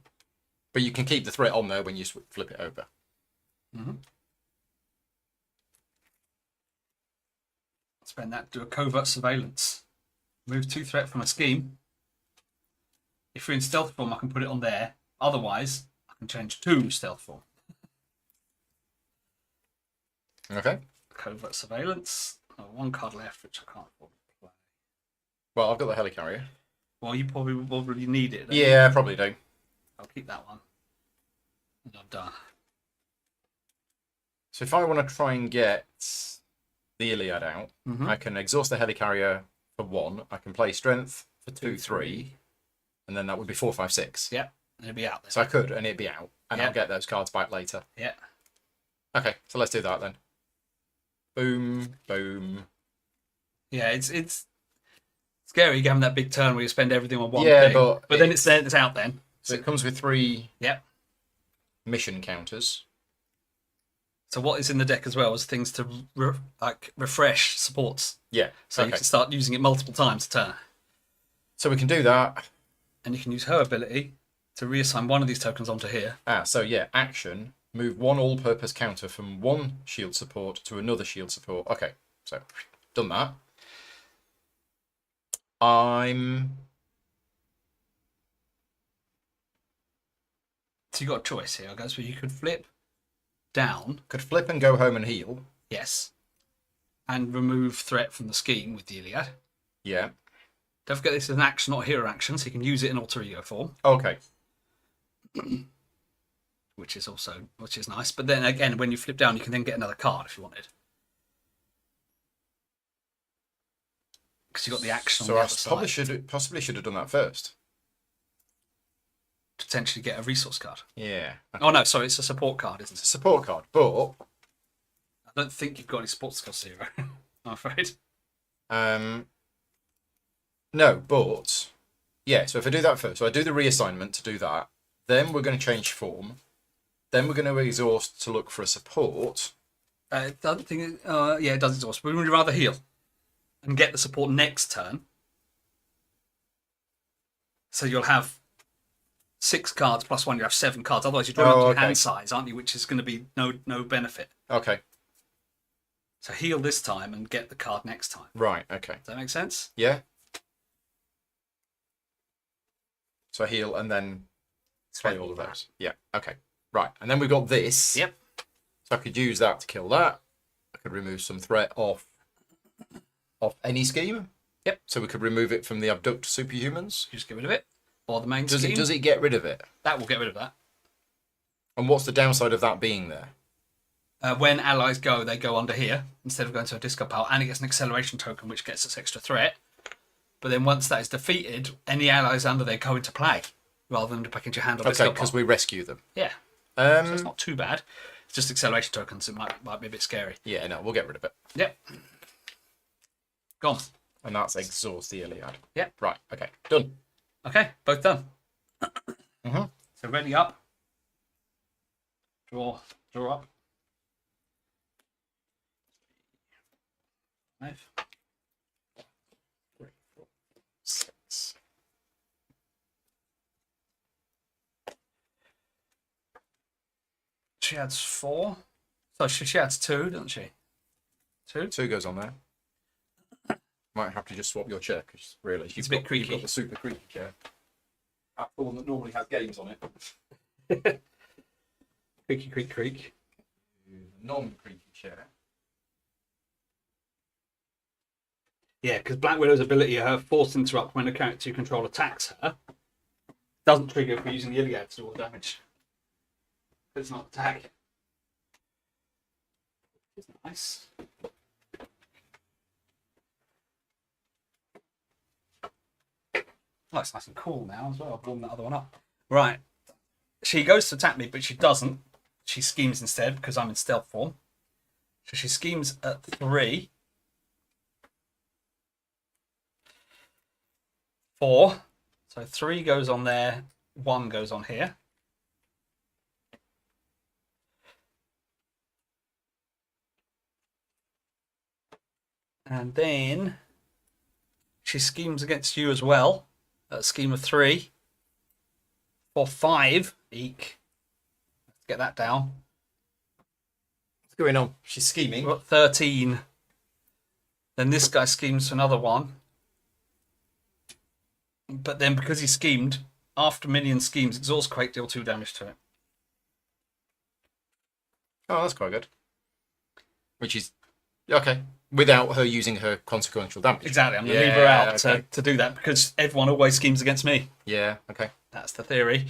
But you can keep the threat on there when you flip it over. Mm-hmm. Spend that to do a covert surveillance. Move 2 threat from a scheme. If you're in stealth form, I can put it on there. Otherwise, I can change to stealth form. Okay. Covert surveillance. Oh, 1 card left, which I can't afford to play. Well, I've got the helicarrier. Well, you probably will already need it. Don't you? Yeah, probably do. I'll keep that one. And I'm done. So if I want to try and get the Iliad out, Mm-hmm. I can exhaust the helicarrier for 1. I can play strength for 2, 3. And then that would be 4, 5, 6. Yeah, and it'll be out there. So I could, and it'd be out. And Yeah. I'll get those cards back later. Yeah. Okay, so let's do that then. Boom, boom. Yeah, it's scary having that big turn where you spend everything on one Yeah, thing. but then it's out then. So it comes with 3 Yep. mission counters. So what is in the deck as well is things to refresh supports. Yeah. So you can start using it multiple times a turn. So we can do that. And you can use her ability to reassign one of these tokens onto here. So yeah, action. Move 1 all-purpose counter from 1 shield support to another shield support. Okay, so done that. So you've got a choice here, I guess, where you could flip down. Could flip and go home and heal. Yes. And remove threat from the scheme with the Iliad. Yeah. Don't forget this is an action, not a hero action, so you can use it in alter ego form. Okay. Which is nice. But then again, when you flip down, you can then get another card if you wanted. Because you got the action So on the I other side. possibly should have done that first. Potentially get a resource card. Yeah. Oh no, sorry, it's a support card, isn't It's it? a support card, but I don't think you've got any support skills zero. I'm afraid. no, but yeah. So if I do that first, so I do the reassignment to do that. Then we're going to change form. Then we're going to exhaust to look for a support. It doesn't think. Yeah, it does exhaust. But we would rather heal and get the support next turn. So you'll have 6 cards plus 1. You have 7 cards. Otherwise, you're drawing up your hand size, aren't you? Which is going to be no benefit. Okay. So heal this time and get the card next time. Right. Okay. Does that make sense? Yeah. So I heal and then play all of those. Yeah. Okay. Right. And then we've got this. Yep. So I could use that to kill that. I could remove some threat off any scheme. Yep. So we could remove it from the abduct superhumans. You just get rid of it. Or the main Does scheme. it get rid of it? That will get rid of that. And what's the downside of that being there? When allies go, they go under here instead of going to a discard pile, and it gets an acceleration token which gets us extra threat. But then once that is defeated, any allies under there go into play rather than back into your hand or discard Okay, because pile. we rescue them. Yeah. So it's not too bad. It's just acceleration tokens. It might be a bit scary. Yeah, no, we'll get rid of it. Yep. Gone. And that's exhaust the Iliad. Yep. Right, okay. Done. Okay, both done. Mm-hmm. So ready up. Draw up. 5. 3, 4, 6. She adds 4. So she adds 2, doesn't she? 2? 2 goes on there. Might have to just swap your chair because really It's a bit creaky. You've got the super creaky chair. That's the one that normally has games on it. Creaky. Non-creaky chair. Yeah, because Black Widow's ability, her force interrupt when a character you control attacks her, doesn't trigger for using the Iliad to do all the damage. It's not attack. It's nice. Oh, it's nice and cool now as well. I've warmed that other one up. Right. She goes to attack me, but she doesn't. She schemes instead because I'm in stealth form. So she schemes at 3. 4. So 3 goes on there. 1 goes on here. And then she schemes against you as well. A scheme of 3. For 5. Eek. Let's get that down. What's going on? She's scheming. We've got 13. Then this guy schemes for another 1. But then because he schemed, after minion schemes, exhaust quake, deal 2 damage to it. Oh, that's quite good. Which is okay. Without her using her consequential damage. Exactly. I'm going to leave her out to do that because everyone always schemes against me. Yeah, okay. That's the theory.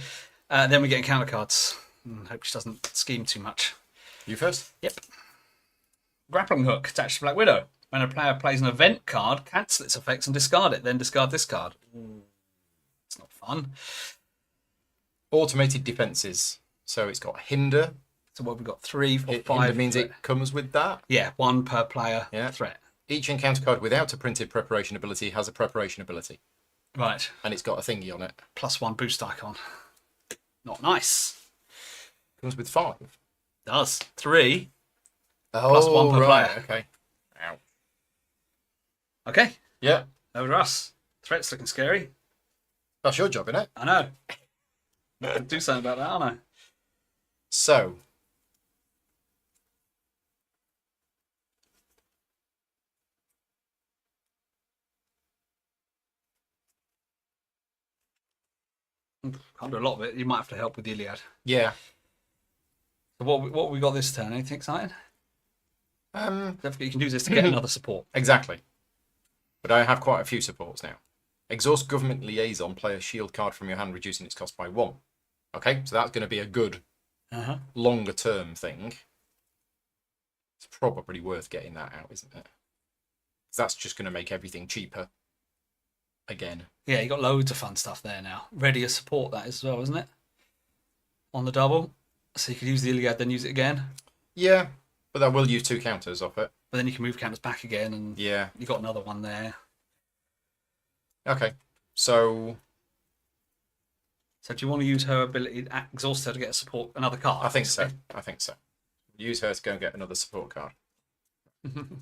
Then we get counter cards. Hope she doesn't scheme too much. You first? Yep. Grappling hook attached to Black Widow. When a player plays an event card, cancel its effects and discard it. Then discard this card. It's not fun. Automated defences. So it's got hinder. So what we've got 3, 4, 5. Hinder means it comes with that. Yeah, 1 per player Yeah. threat. Each encounter card without a printed preparation ability has a preparation ability. Right. And it's got a thingy on it. +1 boost icon. Not nice. Comes with 5. Does. 3. Oh, +1 per right. player. Okay. Ow. Okay. Yeah. Over to us. Threat's looking scary. That's your job, isn't it? I know. I can do something about that, aren't I? So. Can't do a lot of it. You might have to help with the Iliad. Yeah. So what we got this turn? Anything exciting? Don't forget you can use this to get another support. Exactly. But I have quite a few supports now. Exhaust Government Liaison, play a shield card from your hand, reducing its cost by 1. Okay, so that's going to be a good longer term thing. It's probably worth getting that out, isn't it? 'Cause that's just going to make everything cheaper. Again. Yeah, you got loads of fun stuff there now. Ready to support that as well, isn't it? On the double. So you could use the Iliad, then use it again. Yeah, but that will use 2 counters off it. But then you can move counters back again, and Yeah. you got another one there. Okay, so So do you want to use her ability, exhaust her to get a support, another card? I think so. I think so. Use her to go and get another support card.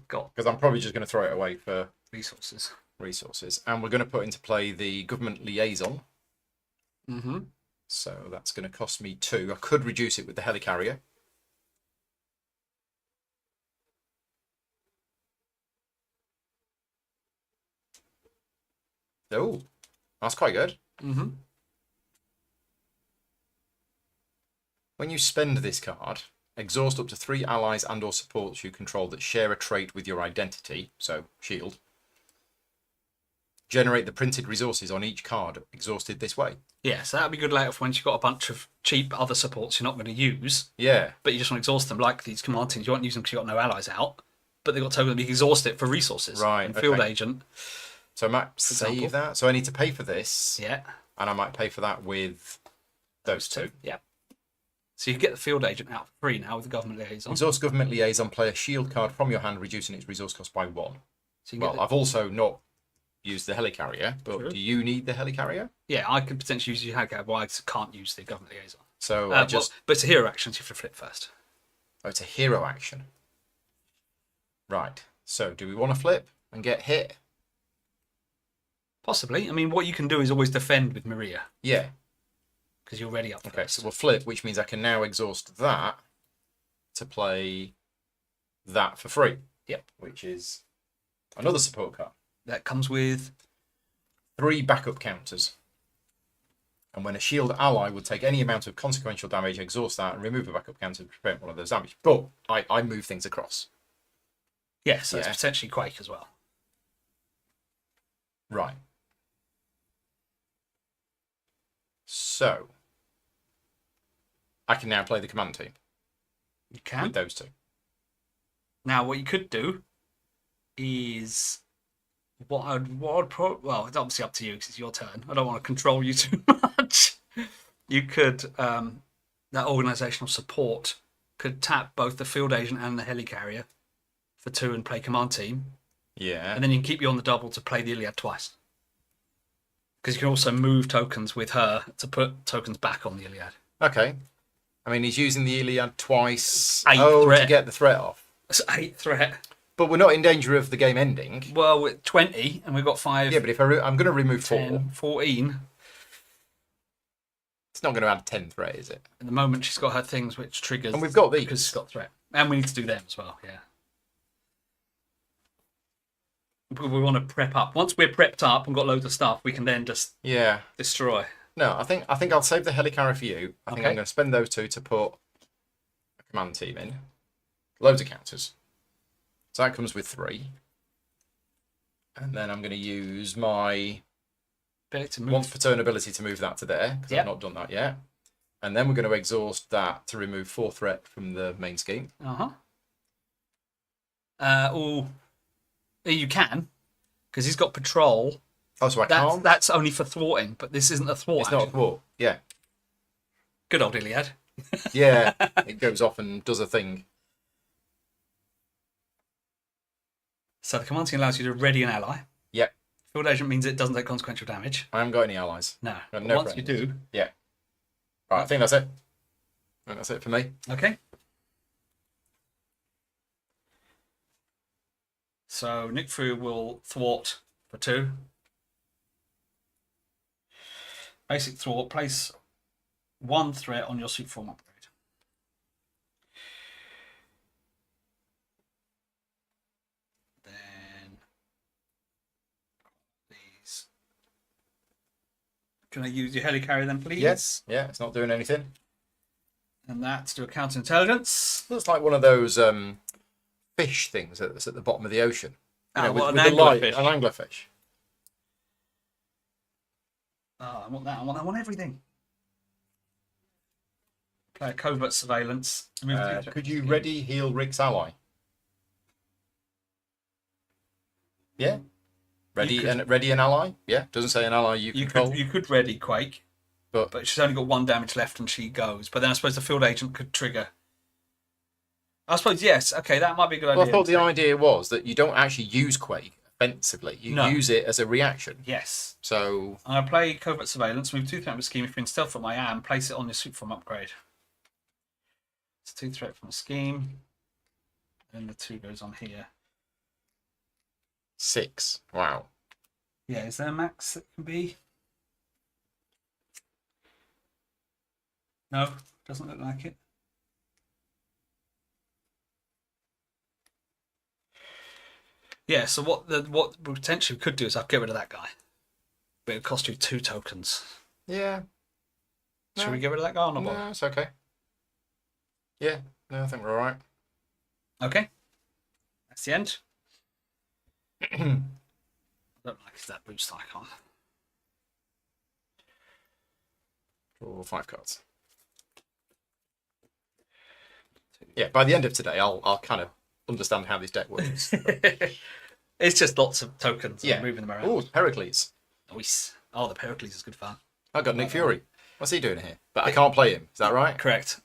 Got Because I'm probably just going to throw it away for resources. resources. And we're going to put into play the Government Liaison. Mm-hmm. So that's going to cost me 2. I could reduce it with the helicarrier. Oh, that's quite good. Mm-hmm. When you spend this card, exhaust up to 3 allies and or supports you control that share a trait with your identity, so shield. Generate the printed resources on each card exhausted this way. Yeah, so that'd be good later for when you've got a bunch of cheap other supports you're not going to use, Yeah. but you just want to exhaust them, like these command teams. You won't use them because you've got no allies out, but they've got totally exhaust it for resources. Right, And field okay. agent. So I might example. save that. So I need to pay for this. Yeah. And I might pay for that with those 2. Yeah. So you can get the field agent out for free now with the government liaison. Exhaust Government Liaison, play a shield card from your hand, reducing its resource cost by 1. So you can Well, get I've also not used the helicarrier, but True. do you need the helicarrier? yeah, I could potentially use your handcard, but I can't use the government liaison. So I just... but it's a hero action, so you have to flip first. Oh, it's a hero action. Right. So do we want to flip and get hit? Possibly. I mean, what you can do is always defend with Maria, Yeah. because you're already up Okay, first. so we'll flip, which means I can now exhaust that to play that for free. Yep. Which is another support card. That comes with 3 backup counters. And when a shield ally would take any amount of consequential damage, exhaust that and remove a backup counter to prevent one of those damage. But I move things across. yeah, so it's Yeah. potentially Quake as well. Right. So I can now play the command team You can. with those two. Now, what you could do is well, it's obviously up to you because it's your turn. I don't want to control you too much. You could that organisational support could tap both the field agent and the helicarrier for 2 and play command team, Yeah. and then you can keep you on the double to play the Iliad twice. Because you can also move tokens with her to put tokens back on the Iliad. Okay. I mean, he's using the Iliad twice. 8 to threat. get the threat off. That's 8 threat. But we're not in danger of the game ending. Well, with 20, and we've got 5. Yeah, but if I'm going to remove 10, 4, 14. it's not going to add 10 threat, is it? At the moment, she's got her things which triggers. And we've got these. Because she's got threat. And we need to do them as well, yeah. We want to prep up. Once we're prepped up and got loads of stuff, we can then just destroy. No, I think I'll save the helicarrier for you. I think I'm going to spend those 2 to put a command team in. Loads of counters. So that comes with 3. And then I'm going to use my once per turn ability to move that to there, because I've not done that yet. And then we're going to exhaust that to remove 4 threat from the main scheme. Or you can, because he's got patrol. Oh, so I can't? That's only for thwarting, but this isn't a thwart. It's not a thwart, yeah. Good old Iliad. Yeah, it goes off and does a thing. So the command team allows you to ready an ally. Yep. Field agent means it doesn't take consequential damage. I haven't got any allies. No. But But once you do. Yeah. Right, I think that's it. I think that's it for me. Okay. So Nick Fu will thwart for 2. Basic thwart. Place 1 threat on your suit form upgrade. Then these. Can I use your helicarrier then, please? Yes. Yeah, it's not doing anything. And that's to a counterintelligence. Looks like one of those fish things that's at the bottom of the ocean. You know, what, with an the light, anglerfish? an anglerfish. Oh, I want that. I want everything. Play a covert surveillance. Could you ready heal Rick's ally? Yeah. Ready an ally? Yeah. Doesn't say an ally you control. You could ready Quake, but she's only got 1 damage left and she goes. But then I suppose the field agent could trigger. I suppose yes. Okay, that might be a good idea. Well, I thought the idea was that you don't actually use Quake offensively. You use it as a reaction. Yes. So I'm gonna play covert surveillance. Move 2 threat from a scheme. If you're in stealth from I am, place it on your suit form upgrade. It's 2 threat from a scheme. And the 2 goes on here. 6. Wow. Yeah, is there a max that can be? No, doesn't look like it. Yeah, so what potentially we could do is I'd get rid of that guy. But it would cost you 2 tokens. Yeah. Should we get rid of that guy or not? No, it's okay. Yeah, no, I think we're all right. Okay. That's the end. I don't like that boost icon. Draw 5 cards. Yeah, by the end of today, I'll kind of understand how this deck works. It's just lots of tokens and Yeah. moving them around. Oh, Pericles. Nice. Oh, the Pericles is good fun. I've got Nick Fury. What's he doing here? But I can't play him. Is that right? Correct.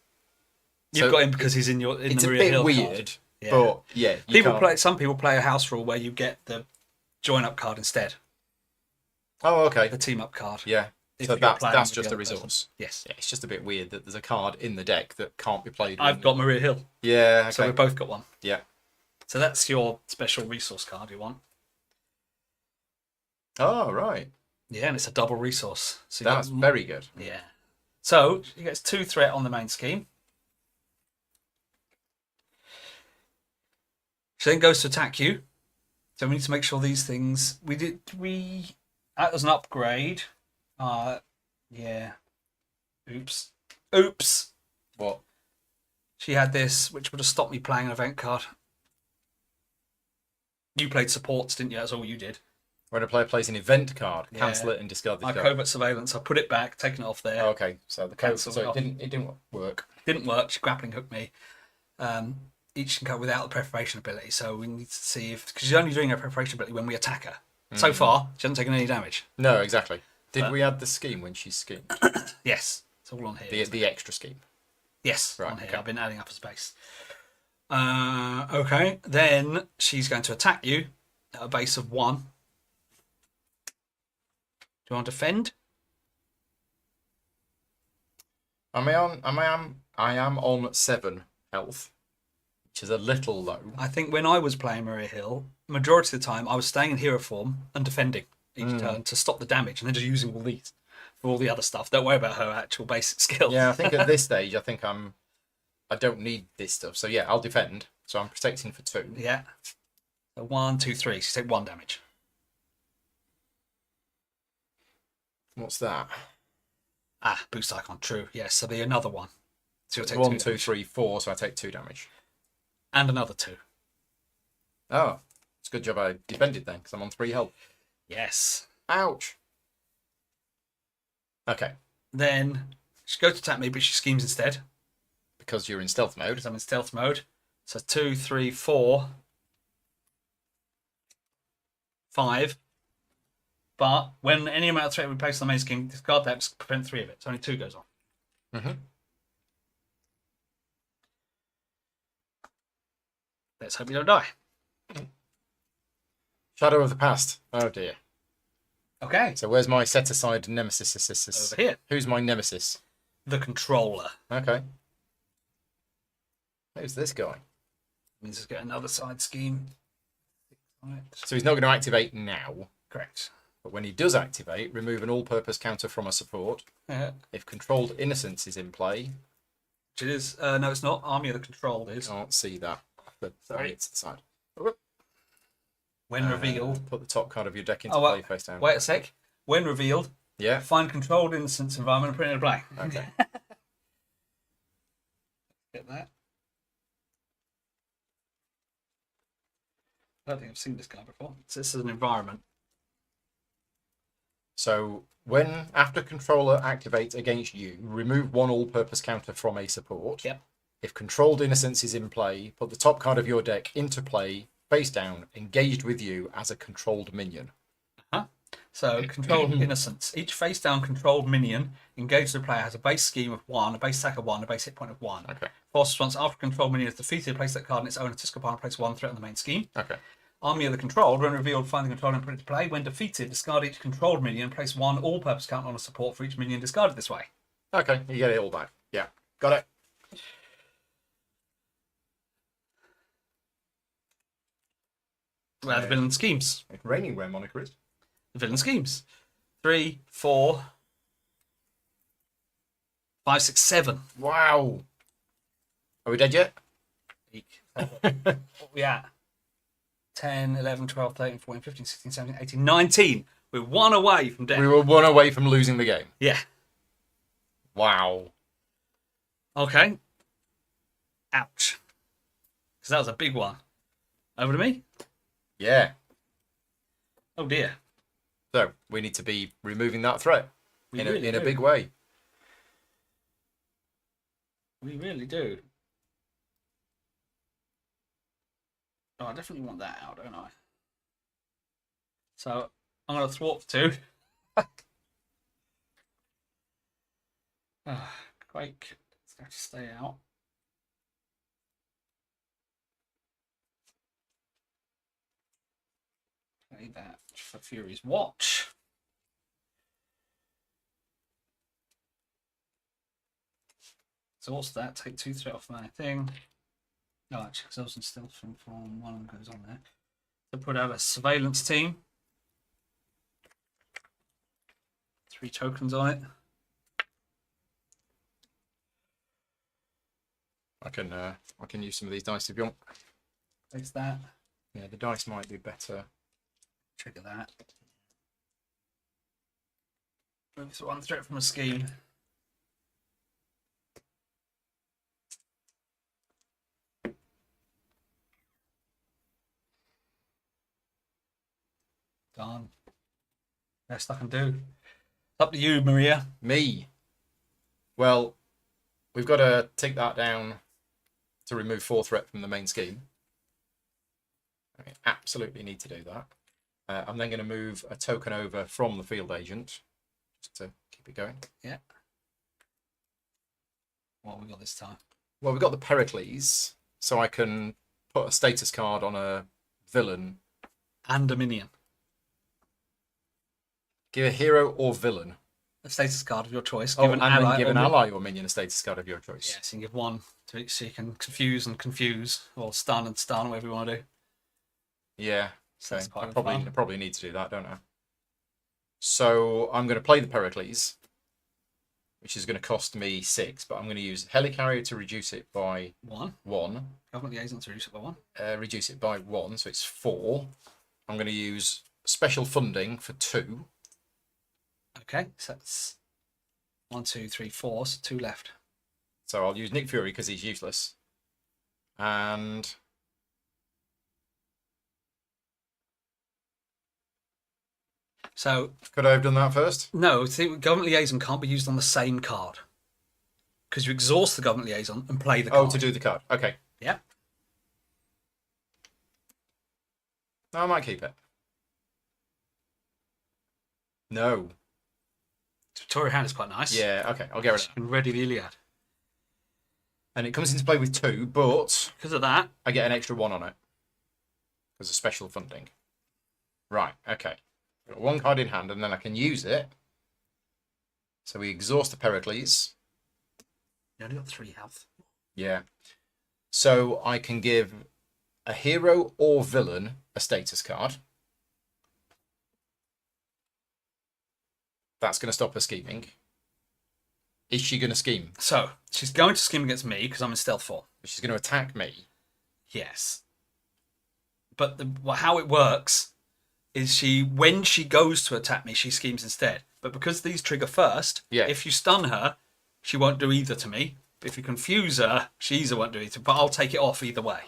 So You've got him because he's in It's the a Maria bit Hill weird, card. Yeah. but yeah. you can't- Some people play a house rule where you get the join up card instead, Oh, okay. the team up card. Yeah. If So you're that's playing with just the a other person. resource. Yes. Yeah, it's just a bit weird that there's a card in the deck that can't be played. I've got Maria Hill, Yeah. Okay. so we've both got one. Yeah. So that's your special resource card you want. Oh, right. Yeah, and it's a double resource. So That's very good. Yeah. So he gets 2 threat on the main scheme. She then goes to attack you. So we need to make sure these things that was an upgrade. Yeah. Oops. What? She had this, which would have stopped me playing an event card. You played supports, didn't you? That's all you did. When a player plays an event card, cancel Yeah. it and discard the My card. covert surveillance, I put it back, taken it off there. Oh, okay, so the code, Cancel so it off. it didn't work. Didn't work. She grappling hooked me. Each can go without the preparation ability, so we need to see if because she's only doing her preparation ability when we attack her. So far, she hasn't taken any damage. No, exactly. Did we add the scheme when she's schemed? Yes, it's all on here. The extra scheme. Yes, Right, on here. okay. I've been adding up a space. Okay, then she's going to attack you at a base of 1. Do you want to defend? I am on 7 health, which is a little low. I think when I was playing Maria Hill, majority of the time I was staying in hero form and defending each turn to stop the damage, and then just using all these for all the other stuff. Don't worry about her actual basic skill. Yeah, I think at this stage, I don't need this stuff. So yeah, I'll defend. So I'm protecting for 2. Yeah. So 1, 2, 3. So you take 1 damage. What's that? Boost icon. True. Yes. So there'll be another 1. So you'll take 1, 2 2, damage. 3, 4. So I take 2 damage. And another 2. Oh, it's a good job I defended then, because I'm on 3 health. Yes. Ouch. Okay, Then she goes to attack me, but she schemes instead. because you're in stealth mode. Because I'm in stealth mode. So 2, 3, 4, 5. But when any amount of threat we place on the main scheme, discard that to prevent 3 of it. So only 2 goes on. Mm-hmm. Let's hope you don't die. Shadow of the past. Oh dear. Okay. So where's my set aside nemesis? Over here. Who's my nemesis? The controller. Okay. Who's this guy? Means let's get another side scheme. Right. So he's not going to activate now, Correct. but when he does activate, remove an all-purpose counter from a support. If controlled innocence is in play, Which it is. No, it's not. Army of the Controlled is. can't see that. But Sorry. it's the side. When revealed. Put the top card of your deck into Oh, play face down. wait a sec. When revealed, Yeah. find controlled innocence environment and put it in a blank. Okay. Get that. I don't think I've seen this guy before. So this is an environment. So when after controller activates against you, remove 1 all-purpose counter from a support. Yep. If controlled innocence is in play, put the top card of your deck into play, face down, engaged with you as a controlled minion. So controlled innocence. Each face down controlled minion engaged with the player has a base scheme of 1, a base attack of 1, a base hit point of 1. Okay. Force response after controlled minion is defeated, place that card in its own discard pile and place 1 threat on the main scheme. Okay. Army of the Controlled, when revealed, find the controller and put it to play. When defeated, discard each controlled minion, place 1 all-purpose counter on a support for each minion discarded this way. Okay. You get it all back. Yeah. Got it. Well, the villain schemes. Raining where moniker is. The villain schemes. 3, 4, 5, 6, 7. Wow. Are we dead yet? What we at? 10, 11, 12, 13, 14, 15, 16, 17, 18, 19. We're 1 away from death. We were 1 away from losing the game. Yeah. Wow. Okay. Ouch. Because that was a big one. Over to me. Yeah. Oh dear. So we need to be removing that threat We in really a do. big way. We really do. Oh, I definitely want that out, don't I? So I'm going to thwart for 2. Quake. It's going to stay out. Play that for Fury's Watch. Exhaust that. Take 2 threat off my thing. No, actually, because I was in stealth from form 1 goes on there. So put out a surveillance team. 3 tokens on it. I can use some of these dice if you want. Takes that. Yeah, the dice might be better. Trigger that. Moves 1 threat from a scheme. Done. Best I can do. It's up to you, Maria. Me. Well, we've got to take that down to remove 4 threat from the main scheme. I absolutely need to do that. I'm then going to move a token over from the field agent just to keep it going. Yeah. What have we got this time? Well, we've got the Pericles, so I can put a status card on a villain. And a minion. Give a hero or villain. A status card of your choice. Give an ally or minion a status card of your choice. Yes, you can give one so you can confuse, or stun and stun, whatever you want to do. Yeah. So that's quite I probably need to do that, don't I? So I'm going to play the Pericles, which is going to cost me 6, but I'm going to use Helicarrier to reduce it by 1. Government liaison to reduce it by 1. Reduce it by 1, so it's 4. I'm going to use special funding for 2. Okay, so that's 1, 2, 3, 4, so 2 left. So I'll use Nick Fury because he's useless. And so could I have done that first? no, see, government liaison can't be used on the same card because you exhaust the government liaison and play the card. Oh, to do the card. Okay. Yeah. No, I might keep it. No. Victoria Hand is quite nice. Yeah, okay, I'll get rid of You can ready the Iliad. And it comes into play with 2, but Because of that, I get an extra 1 on it. Because of special funding. Right, okay. Got 1 card in hand, and then I can use it. So we exhaust the Pericles. you only got 3 health. Yeah. So I can give a hero or villain a status card. That's going to stop her scheming. Is she going to scheme? So she's going to scheme against me because I'm in stealth 4. She's going to attack me. Yes. But how it works is when she goes to attack me, she schemes instead. But because these trigger first, Yeah. if you stun her, she won't do either to me. But if you confuse her, she either won't do either. But I'll take it off either way.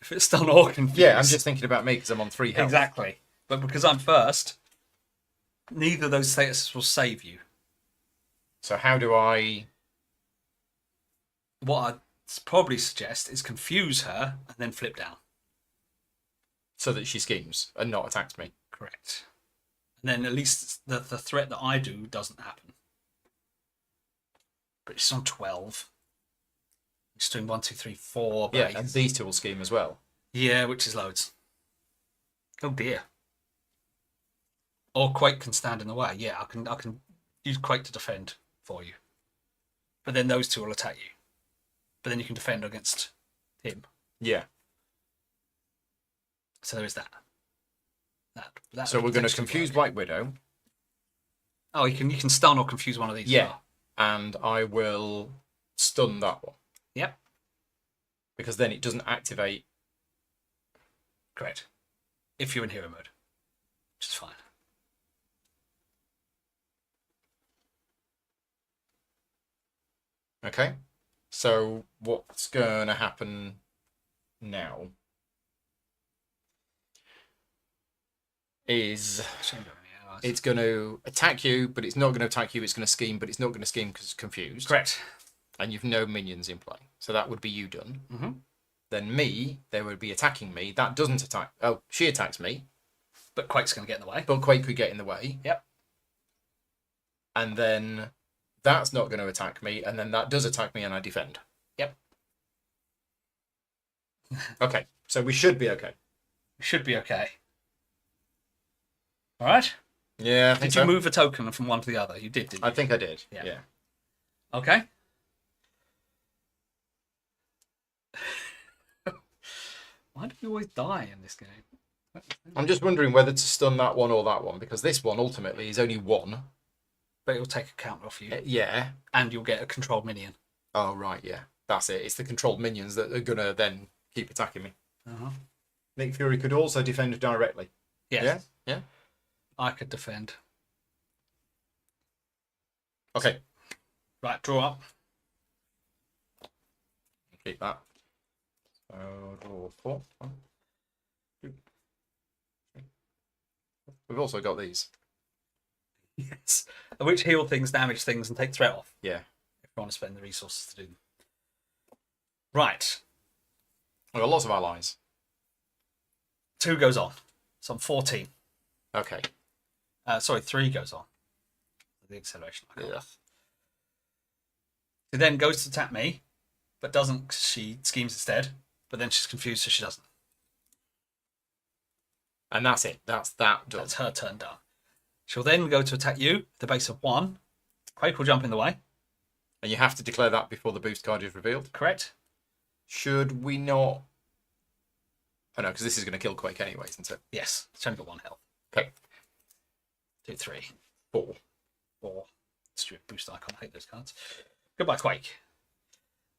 If it's stun or confused. Yeah, I'm just thinking about me because I'm on 3 health. Exactly. But because I'm first, neither of those statuses will save you. So how do I... What I'd probably suggest is confuse her and then flip down. So that she schemes and not attacks me. Correct. And then at least the threat that I do doesn't happen. But it's on 12. It's doing 1, 2, 3, 4. But Yeah, and these 2 will scheme as well. yeah, which is loads. Oh dear. Or Quake can stand in the way. Yeah, I can use Quake to defend for you. But then those 2 will attack you. But then you can defend against him. Yeah. So there is that. That So we're going to potentially confuse work. White Widow. Oh, you can stun or confuse one of these. Yeah. As well. And I will stun that one. Yep. Because then it doesn't activate. Correct. If you're in hero mode. Which is fine. Okay. So what's going to happen now is it's going to attack you, but it's not going to attack you. It's going to scheme, but it's not going to scheme because it's confused. Correct. And you've no minions in play. So that would be you done. Mm-hmm. Then me, they would be attacking me. That doesn't attack. Oh, she attacks me. But Quake's going to get in the way. But Quake could get in the way. Yep. And then that's not going to attack me. And then that does attack me and I defend. Yep. Okay. So we should be okay. Should be okay. All right. Yeah, I think Did you so. move a token from one to the other? You did, didn't you? I think I did. Yeah. Yeah. Okay. Why do we always die in this game? I'm just wondering whether to stun that one or that one, because this one ultimately is only 1. But it'll take a count off you. Yeah. And you'll get a controlled minion. Oh, right, yeah. That's it. It's the controlled minions that are going to then keep attacking me. Uh-huh. Nick Fury could also defend directly. Yes. Yeah? Yeah. I could defend. Okay. Right, draw up. Keep that. So, draw 4. 1, 2, 3. We've also got these. Yes. Which heal things, damage things, and take threat off. Yeah. If you want to spend the resources to do them. Right. We've got lots of allies. 2 goes on. So I'm 14. Okay. Sorry, 3 goes on. The acceleration. Yeah. She then goes to attack me, but doesn't. She schemes instead. But then she's confused, so she doesn't. And that's it. That's that done. That's her turn done. She'll then go to attack you, the base of 1. Quake will jump in the way. And you have to declare that before the boost card is revealed. Correct. Should we not? Oh no, because this is going to kill Quake anyway, isn't it? Yes, it's only got 1 health. Okay. 2, 3, 4. 4. Stupid boost icon. I hate those cards. Goodbye, Quake.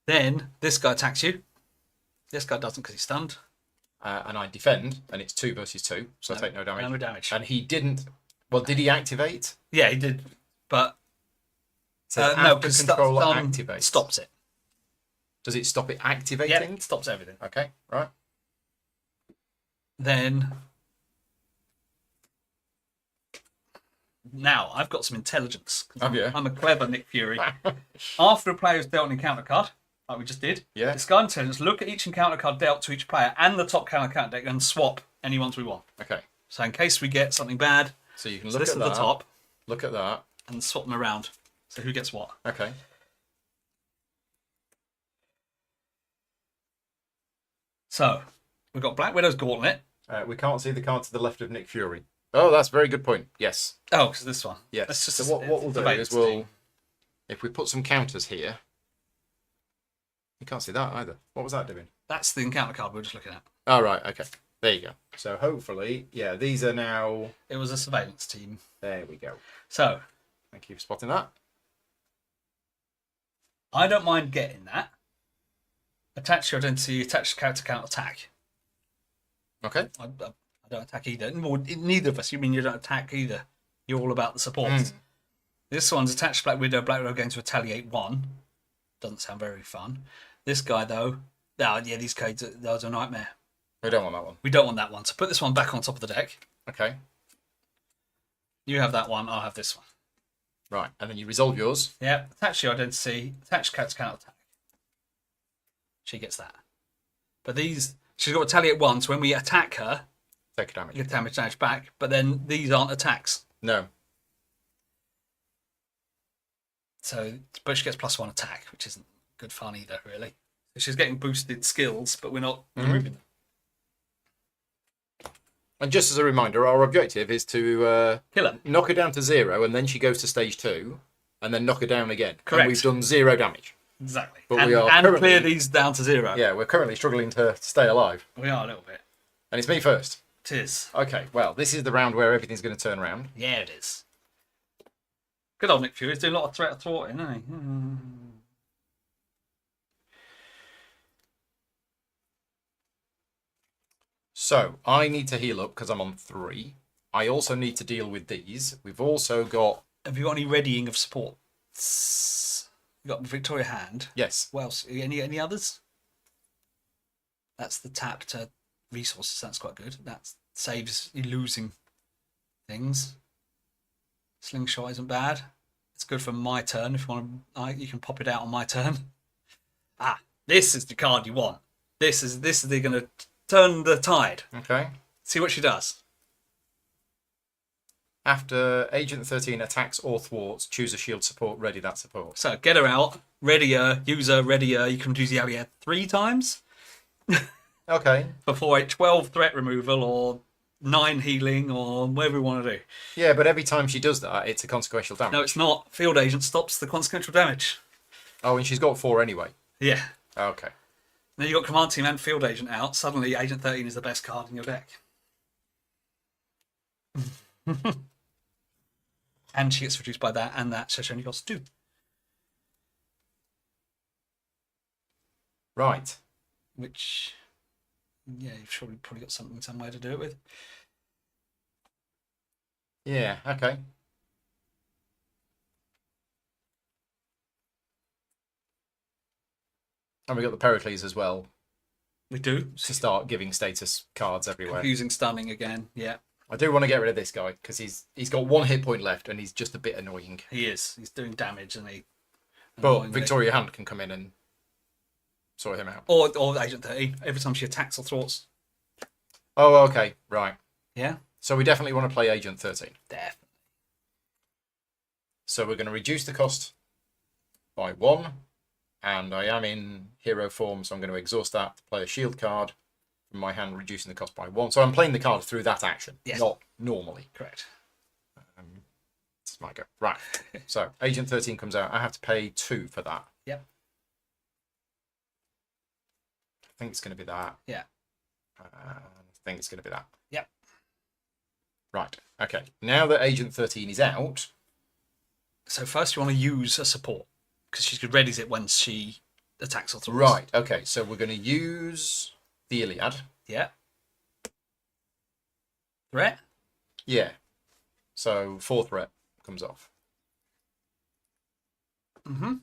Then this guy attacks you. This guy doesn't because he's stunned. And I defend, and it's 2 versus 2, so I take no damage. No damage. And he didn't. Well, did he activate? Yeah, he did, but So no, after because controller stun activates. stops it. Does it stop it activating? Yeah, it stops everything. Okay, right. Then now I've got some intelligence. Have you? I'm a clever Nick Fury. After a player's dealt an encounter card, like we just did, Yeah. discard intelligence, look at each encounter card dealt to each player and the top counter deck and swap any ones we want. Okay. So in case we get something bad, So you can so look this at is that. the top Look at that. and swap them around. So who gets what? Okay. So we've got Black Widow's Gauntlet. We can't see the card to the left of Nick Fury. Oh, that's a very good point. Yes. Oh, because this one. Yes. That's just So what we'll do surveillance is team. if we put some counters here, you can't see that either. What was that doing? That's the encounter card we were just looking at. Oh, right. Okay. There you go. So hopefully, yeah, these are now. It was a surveillance team. There we go. So Thank you for spotting that. I don't mind getting that. Attach your identity, attach character count attack. Okay. I don't attack either. Well, neither of us. You mean you don't attack either? You're all about the support. This one's attached to Black Widow. Black Widow going to retaliate 1. Doesn't sound very fun. This guy though, oh yeah, these cards those are a nightmare. We don't want that one. We don't want that one. So put this one back on top of the deck. Okay. You have that one. I'll have this one. Right. And then you resolve yours. Yeah. Attach your identity. Attach character count attack. She gets that. But these, she's got retaliate 1. So when we attack her, Take a damage. you get damage back. But then these aren't attacks. No. So, but she gets +1 attack, which isn't good fun either, really. So she's getting boosted skills, but we're not removing them. And just as a reminder, our objective is to Kill her. knock her down to 0, and then she goes to stage 2, and then knock her down again. Correct. And we've done 0 damage. Exactly. But and we are and currently- clear these down to 0. Yeah, we're currently struggling to stay alive. We are a little bit. And it's me first. It is. Okay, well, this is the round where everything's going to turn around. Yeah, it is. Good old Nick Fury. He's doing a lot of threat thwarting, isn't he? So, I need to heal up because I'm on 3. I also need to deal with these. We've also got... Have you got any readying of support? You got Victoria Hand. Yes. What else? Any others? That's the tap to resources. That's quite good. That saves you losing things. Slingshot isn't bad. It's good for my turn. If you want to, you can pop it out on my turn. Ah, this is the card you want. This is they're going to turn the tide. Okay. See what she does. After Agent 13 attacks or thwarts, choose a shield support, ready that support. So get her out, ready her, use her, ready her. You can use the area 3 times Okay. before a 12 threat removal or 9 healing or whatever we want to do. Yeah, but every time she does that, it's a consequential damage. No, it's not. Field Agent stops the consequential damage. Oh, and she's got 4 anyway. Yeah. Okay. Then you got Command Team and Field Agent out. Suddenly, Agent 13 is the best card in your deck. And she gets reduced by that and that, so she only costs 2. Right. Which, yeah, you've probably got some way to do it with. Yeah, okay. And we got the Pericles as well We do. to start giving status cards everywhere. Confusing stunning again, yeah. I do want to get rid of this guy because he's got 1 hit point left and he's just a bit annoying. He is. He's doing damage, and But Victoria Hand can come in and sort him out. Or Agent 13. Every time she attacks or thwarts. Oh, okay, right. Yeah. So we definitely want to play Agent 13. Definitely. So we're going to reduce the cost by 1, and I am in hero form, so I'm going to exhaust that to play a shield card from my hand, reducing the cost by 1. So I'm playing the card through that action, not normally. Correct. This might go. Right. So Agent 13 comes out. I have to pay 2 for that. Yep. I think it's going to be that. Yeah. I think it's going to be that. Yep. Right. Okay. Now that Agent 13 is out. So first you want to use a support, because she readies it when she attacks or thwarts. Right. Okay. So we're going to use the Iliad. Yeah. Threat? Yeah. So 4 threat comes off. Mm-hmm.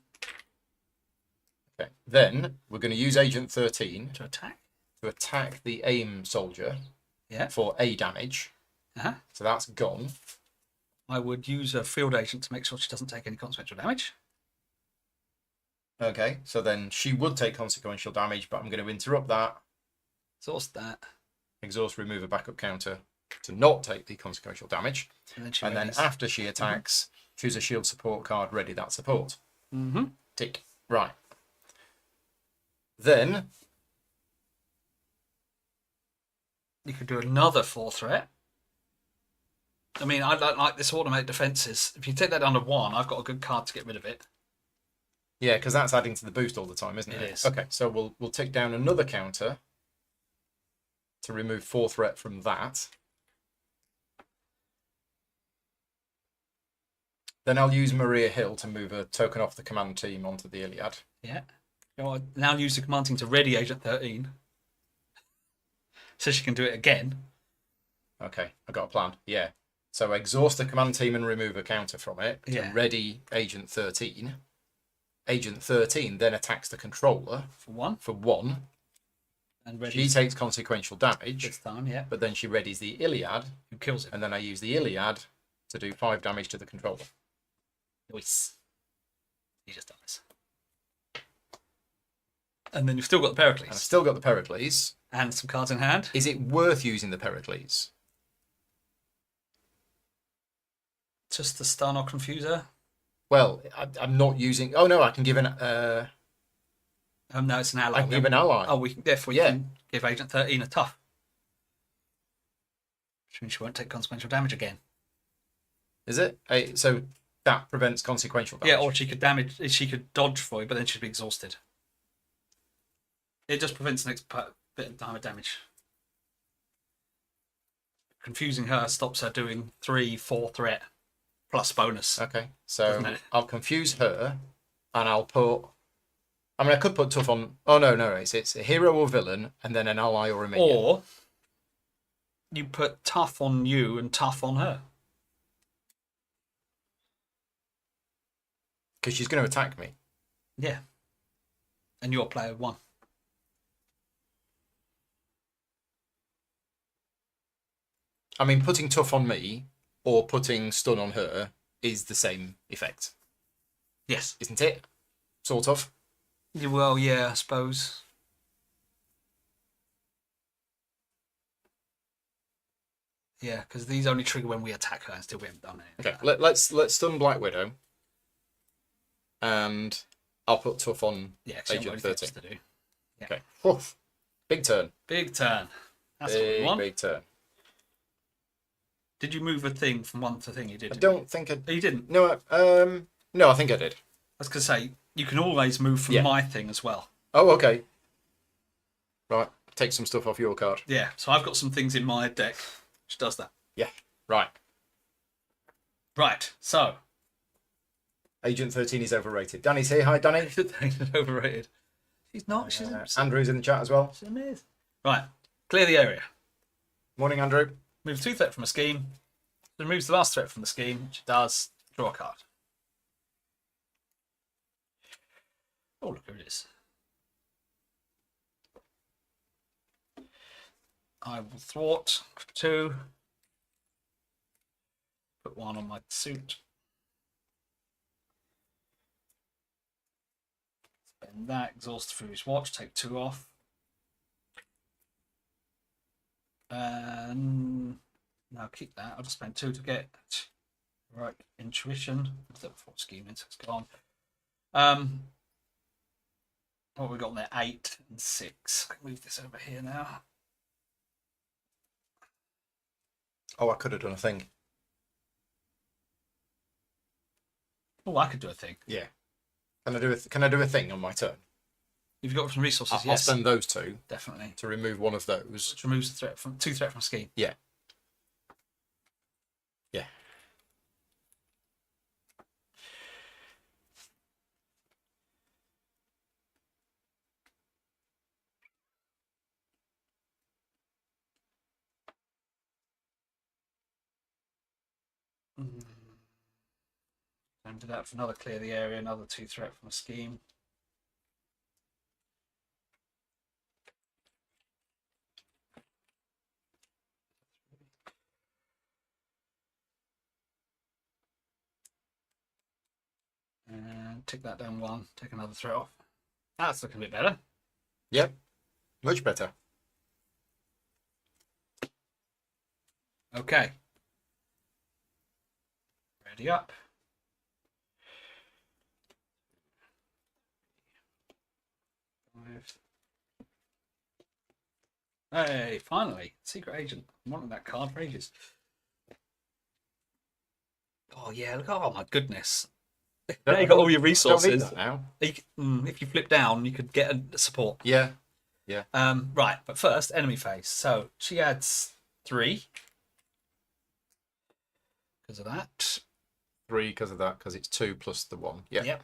Okay. Then we're going to use Agent 13 To attack? to attack the aim soldier for A damage. Uh-huh. So that's gone. I would use a field agent to make sure she doesn't take any consequential damage. Okay. So then she would take consequential damage, but I'm going to interrupt that. Exhaust that. Exhaust, remove a backup counter to not take the consequential damage. And then after she attacks, choose a shield support card, ready that support. Mm-hmm. Tick. Right. Then you could do another 4 threat. I mean, I don't like this automated defences. If you take that down to 1, I've got a good card to get rid of it. yeah, because that's adding to the boost all the time, isn't it? It is. Okay, so we'll take down another counter to remove 4 threat from that. Then I'll use Maria Hill to move a token off the command team onto the Iliad. Yeah. I'll now use the command team to ready Agent 13. So she can do it again. Okay, I got a plan. Yeah. So exhaust the command team and remove a counter from it to ready Agent 13. Agent 13 then attacks the controller For 1. for 1. And She takes consequential damage. this time, yeah. But then she readies the Iliad, Who kills him. and then I use the Iliad to do 5 damage to the controller. Nice. You just done this. And then you've still got the Pericles. And I've still got the Pericles. And some cards in hand. Is it worth using the Pericles? Just the stun or confuse her. Well, I'm not using... Oh, no, I can give an... No, it's an ally. I can give an ally. Oh, therefore you can give Agent 13 a tough. Which means she won't take consequential damage again. Is it? So that prevents consequential damage? Yeah, or she could dodge for you, but then she'd be exhausted. It just prevents the next bit of time of damage. Confusing her stops her doing 3-4 threat plus bonus. Okay, so I'll confuse her, and I'll put... I mean, I could put tough on... Oh, no, it's a hero or villain, and then an ally or a minion. Or you put tough on you and tough on her. Because she's going to attack me. Yeah. And you're player 1. I mean, putting tough on me or putting stun on her is the same effect. Yes. Isn't it? Sort of. Well, yeah, I suppose. Yeah, because these only trigger when we attack her and still we haven't done it. Okay, let's stun Black Widow. And I'll put tough on Agent 13. To do. Yeah. Okay. Woof. Big turn. Big turn. That's what we want. Big turn. Did you move a thing from one to thing? You did. I don't think I... You didn't. No, no, I think I did. I was going to say, you can always move from my thing as well. Oh, okay. Right, take some stuff off your card. Yeah, so I've got some things in my deck which does that. Yeah, right. Right, so. Agent 13 is overrated. Danny's here. Hi, Danny. Overrated. She's not. She's Andrew's in the chat as well. She is. Right, clear the area. Morning, Andrew. Move 2 threat from a scheme. Removes the last threat from the scheme, which does draw a card. Oh, look who it is. I will thwart for 2. Put one on my suit. Spend that. Exhaust through his watch. Take 2 off. And now keep that. I'll just spend 2 to get right intuition. What's that before scheming? So it's gone. What have we got on there? 8 and 6. I can move this over here now. Oh, I could have done a thing. Oh, I could do a thing. Yeah. Can I do a thing on my turn? You've got some resources. I'll Yes, spend those 2 definitely. to remove one of those. Which removes the threat from 2 threat from scheme. Yeah. Yeah. And do that for another clear the area, another 2 threat from a scheme. And tick that down 1, take another threat off. That's looking a bit better. Yep. Much better. Okay. Ready up. Hey, finally. Secret agent. I'm wanting that card for ages. Oh, yeah. Look. Oh, my goodness. Now you got all your Don't need resources. that now. If you flip down, you could get a support. Yeah. Right, but first, enemy phase. So she adds 3 because of that. 3 because of that, because it's 2 plus the 1. Yeah. Yep.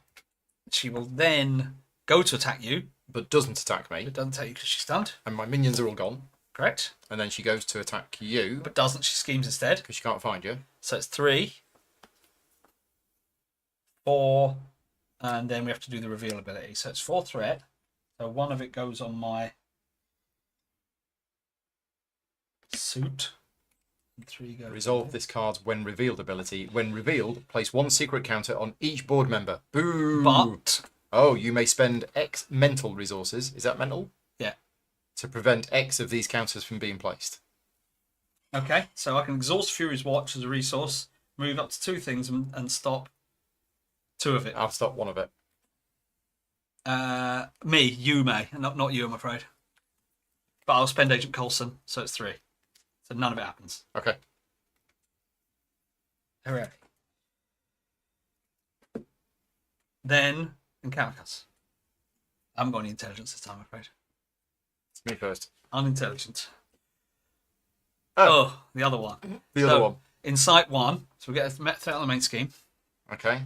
She will then go to attack you. But doesn't attack me. It doesn't attack you because she's stunned. And my minions are all gone. Correct. And then she goes to attack you. But doesn't. She schemes instead. Because she can't find you. So it's 3, 4, and then we have to do the reveal ability. So it's 4 threat. So 1 of it goes on my suit. And 3 goes. Resolve this card's when revealed ability. When revealed, place 1 secret counter on each board member. Boo! But Oh, you may spend X mental resources. Is that mental? yeah. To prevent X of these counters from being placed. Okay, so I can exhaust Fury's Watch as a resource, move up to 2 things, and stop 2 of it. I'll stop 1 of it. You may, not you, I'm afraid. But I'll spend Agent Coulson, so it's 3. So none of it happens. Okay. Hooray. Then encounter us. I haven't got any intelligence this time, I'm afraid. It's me first. Unintelligent. Oh, The other one. the other one. Insight 1, so we get a threat on the main scheme. Okay.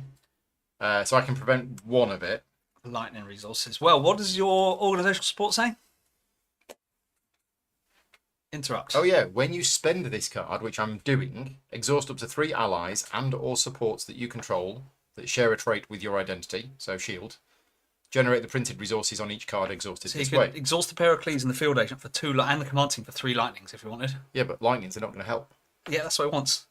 So I can prevent 1 of it. Lightning resources. Well, what does your organizational support say? Interrupt. Oh yeah, when you spend this card, which I'm doing, exhaust up to 3 allies and or supports that you control that share a trait with your identity, so shield. Generate the printed resources on each card exhausted So this you way. could exhaust the Pericles and the field agent for 2 and the command team for 3 lightnings if you wanted. Yeah, but lightnings are not going to help. Yeah, that's what it wants.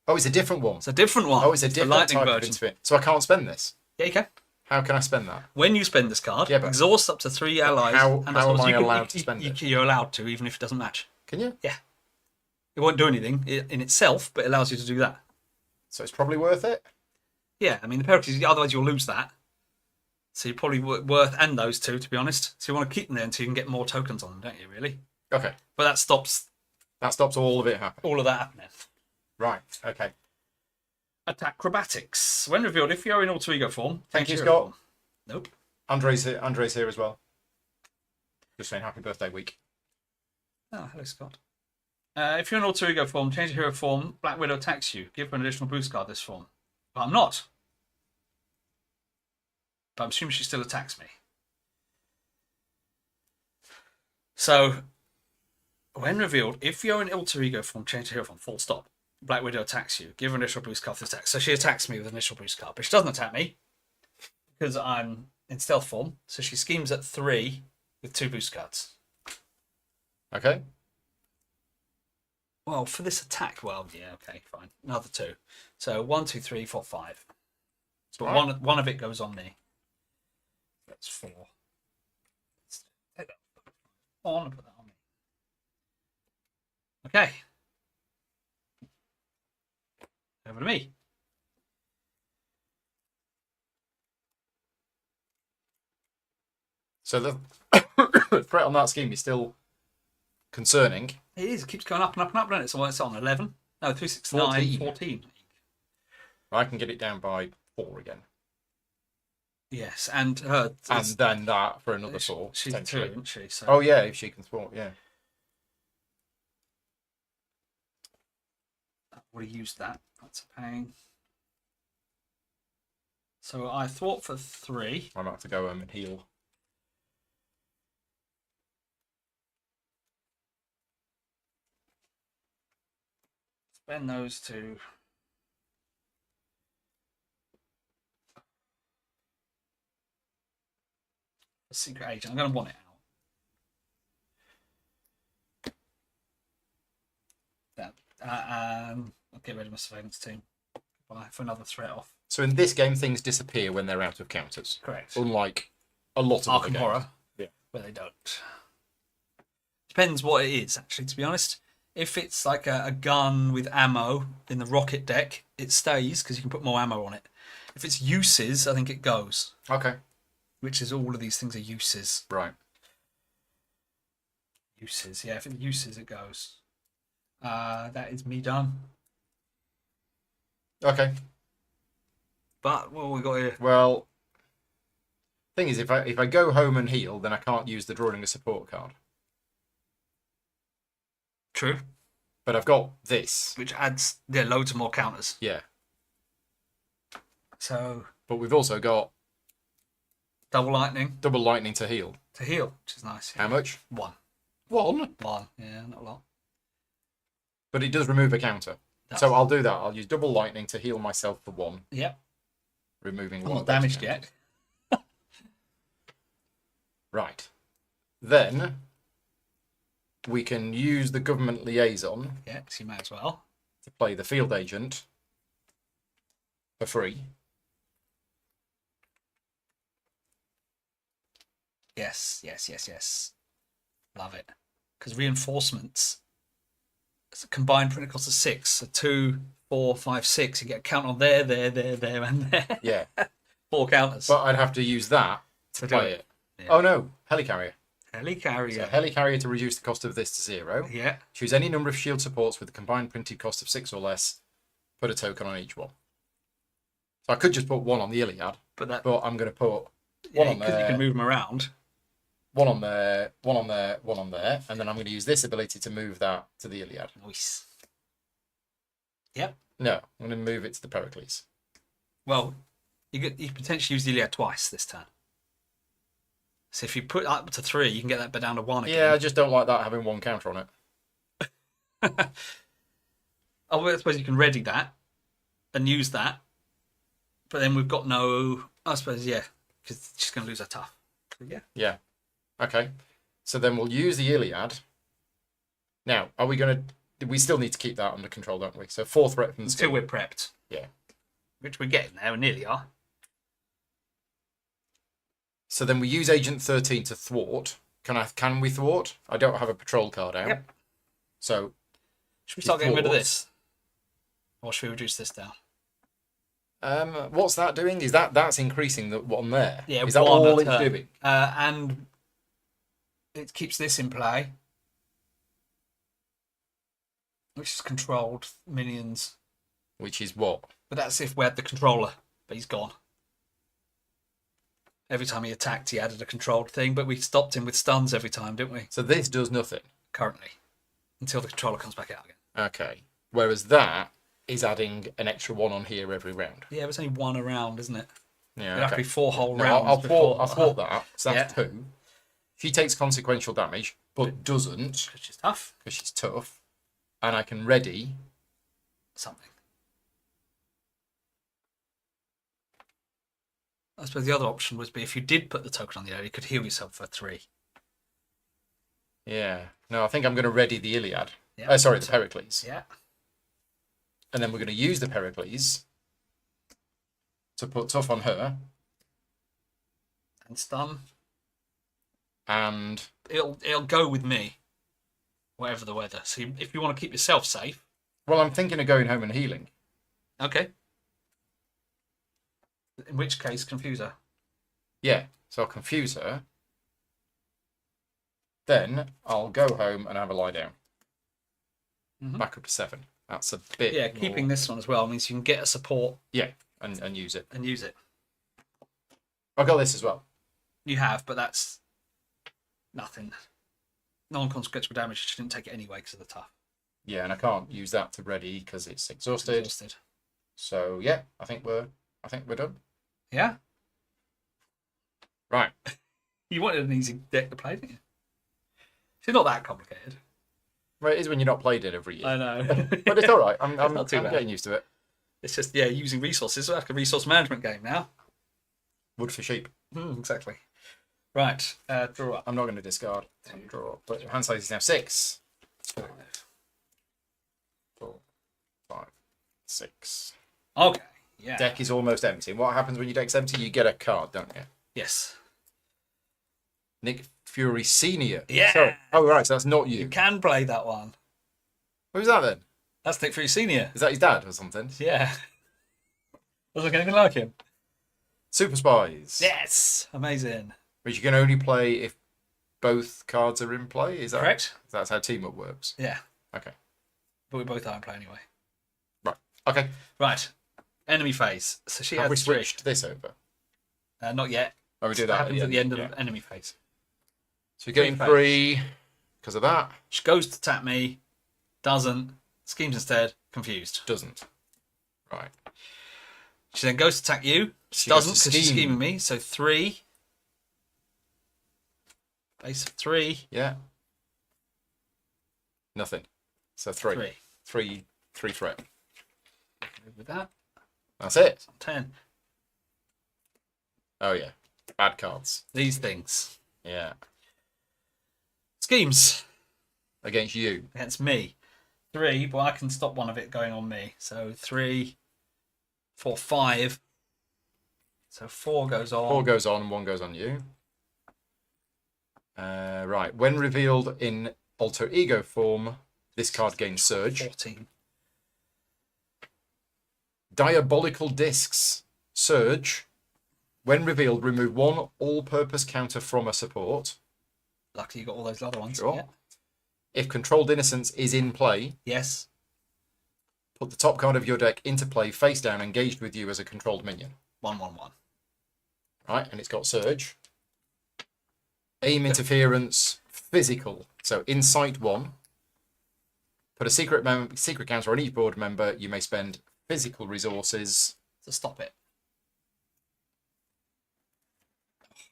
Oh, it's a different one. It's a different one. Oh, it's a the different lightning type version. of interfere. So I can't spend this. Yeah, you can. How can I spend that? When you spend this card, Yeah, but exhaust up to 3 allies. how and am I you can- allowed to spend it? You're allowed to, even if it doesn't match. Can you? Yeah. It won't do anything in itself, but it allows you to do that. So it's probably worth it. Yeah, I mean, the Pericles, otherwise you'll lose that. So you're probably worth and those 2, to be honest. So you want to keep them there until you can get more tokens on them, don't you, really? Okay. But that stops That stops all of it happening. all of that happening. Right. Okay. Acrobatics. When revealed, if you're in alter ego form, Thank change you, hero Scott. form. Nope. Andre's here as well. Just saying happy birthday week. Oh, hello, Scott. If you're in alter ego form, change your hero form. Black Widow attacks you. Give her an additional boost card this form. But I'm not. But I'm assuming she still attacks me. So, when revealed, if you're in alter ego form, change your hero form. Full stop. Black Widow attacks you. Give her an initial boost card for this attack. So she attacks me with an initial boost card, but she doesn't attack me because I'm in stealth form. So she schemes at 3 with 2 boost cards. Okay. Well, for this attack, well, yeah, okay, fine. Another 2. So 1, 2, 3, 4, 5. But Right. one of it goes on me. That's 4. Let's take that on and put that on me. Okay. Over to me. So the threat on that scheme is still concerning. It is. It keeps going up and up and up, doesn't it? So it's on 11. No, 2, 6, 9, 14. I can get it down by 4 again. Yes, and then that for another 4. She's 2, isn't she? So. Oh, yeah, if she can thwart, yeah. I've already used that. That's a pain. So I thwart for 3. I might have to go home and heal. Spend those 2. A secret agent. I'm going to want it out. I'll get rid of my surveillance team. Bye for another threat off. So in this game, things disappear when they're out of counters. Correct. Unlike a lot of other Arkham games. Horror. Yeah. Where they don't. Depends what it is, actually, to be honest. If it's like a gun with ammo in the rocket deck, it stays because you can put more ammo on it. If it's uses, I think it goes. Okay. Which is all of these things are uses. Right. Uses, yeah. If it uses, it goes. That is me done. Okay. But what we got here? Well, thing is, if I go home and heal, then I can't use the drawing a support card. True. But I've got this. Which adds loads of more counters. Yeah. So. But we've also got double lightning. Double lightning to heal. To heal, which is nice. How much? 1. 1? 1. Yeah, not a lot. But it does remove a counter. So I'll do that. I'll use double lightning to heal myself for 1. Yep. Removing I'm 1. not damaged yet. Right. Then we can use the government liaison. Yeah, so you might as well. To play the field agent for free. Yes. Love it. Because reinforcements, it's a combined print cost of 6. So 2, 4, 5, 6. You get a count on there, and there. Yeah. 4 counters. But I'd have to use that to play it. Yeah. Oh no, helicarrier. Helicarrier. So helicarrier to reduce the cost of this to 0. Yeah. Choose any number of shield supports with a combined printed cost of 6 or less. Put a token on each one. So I could just put 1 on the Iliad, but I'm going to put 1 on there. Because you can move them around. 1 on there, 1 on there, 1 on there, and then I'm going to use this ability to move that to the Iliad. Nice. Yep. No, I'm going to move it to the Pericles. Well, you could potentially use the Iliad twice this turn. So if you put up to 3, you can get that bit down to 1 again. Yeah, I just don't like that having 1 counter on it. Well, I suppose you can ready that and use that. But then we've got no... I suppose, yeah, because she's going to lose her tough. So, yeah. Yeah. Okay. So then we'll use the Iliad. Now, are we going to... We still need to keep that under control, don't we? So 4 threat from the Until we're prepped. Yeah. Which we're getting there. We nearly are. So then we use Agent 13 to thwart. Can we thwart? I don't have a patrol card out. Yep. So... Should we start getting rid of this? Or should we reduce this down? What's that doing? Is that's increasing the one there? Yeah, is that all it's doing? And it keeps this in play, which is controlled minions. Which is what? But that's if we had the controller, but he's gone. Every time he attacked, he added a controlled thing, but we stopped him with stuns every time, didn't we? So this does nothing Currently, until the controller comes back out again. Okay. Whereas that is adding an extra 1 on here every round. Yeah, it's only 1 around, isn't it? Yeah. It'd have to be 4 whole No, rounds. I'll thwart that. So that's Yeah. 2. She takes consequential damage, but doesn't Because she's tough. because she's tough, and I can ready Something. I suppose the other option would be if you did put the token on the area, you could heal yourself for 3. Yeah. No, I think I'm going to ready the Iliad. Yeah. Sorry, the Pericles. Yeah. And then we're going to use the Pericles to put tough on her. And stun. And It'll go with me, whatever the weather. So if you want to keep yourself safe. well, I'm thinking of going home and healing. Okay. In which case, confuse her. Yeah, so I'll confuse her. Then I'll go home and have a lie down. Back up to 7. That's a bit. Yeah, keeping this one as well means you can get a support. Yeah, and use it. And use it. I've got this as well. You have, but that's nothing. Non-consequential damage. You didn't take it anyway because of the tough. Yeah, and I can't use that to ready because it's exhausted. So yeah, I think we're done. Yeah. Right. You wanted an easy deck to play, didn't you? It's not that complicated. Well, it is when you're not played it every year. I know. But it's all right. I'm not too bad. getting used to it. It's just, yeah, using resources. It's like a resource management game now. Wood for sheep. Exactly. Right. Draw up. I'm not going to discard. Draw. But your hand size is now 6. 2, 4, 5, 6. Okay. Yeah. Deck is almost empty. And what happens when your deck's empty? You get a card, don't you? Yes. Nick Fury Senior. Yeah. Sorry. Oh, right. So that's not You you. can play that one. Who's that then? That's Nick Fury Senior. Is that his dad or something? Yeah. Doesn't look anything like him. Super Spies. Yes. Amazing. Which you can only play if both cards are in play. Is that correct? That's how teamwork works. Yeah. Okay. But we both are in play anyway. Right. Okay. Right. Enemy phase. So she Have we has 3. switched this over? Not yet. Oh, we do that happens at the end of yeah. the enemy phase. So you're getting 3 because of that. She goes to tap me, doesn't, schemes instead, confused. Doesn't. Right. She then goes to attack you, She doesn't goes to because she's scheme. scheming me, so 3. Base of 3. Yeah. Nothing. So 3. 3. 3 threat. Move with that. That's it. 10. Oh yeah. Bad cards. These things. Yeah. Schemes Against you. against me. 3, but I can stop one of it going on me. So 3, 4, 5. So 4 goes on. 4 goes on and 1 goes on you. Right. When revealed in alter ego form, this card gains surge. 14. Diabolical Discs. Surge. When revealed, remove 1 all-purpose counter from a support. Lucky you got all those other ones. Sure. Yeah. If Controlled Innocence is in play, Yes. put the top card of your deck into play face down, engaged with you as a controlled minion. 1/1/1. Right, and it's got Surge. Aim interference, physical. So Insight 1. Put a secret counter on each board member. You may spend physical resources. To stop it.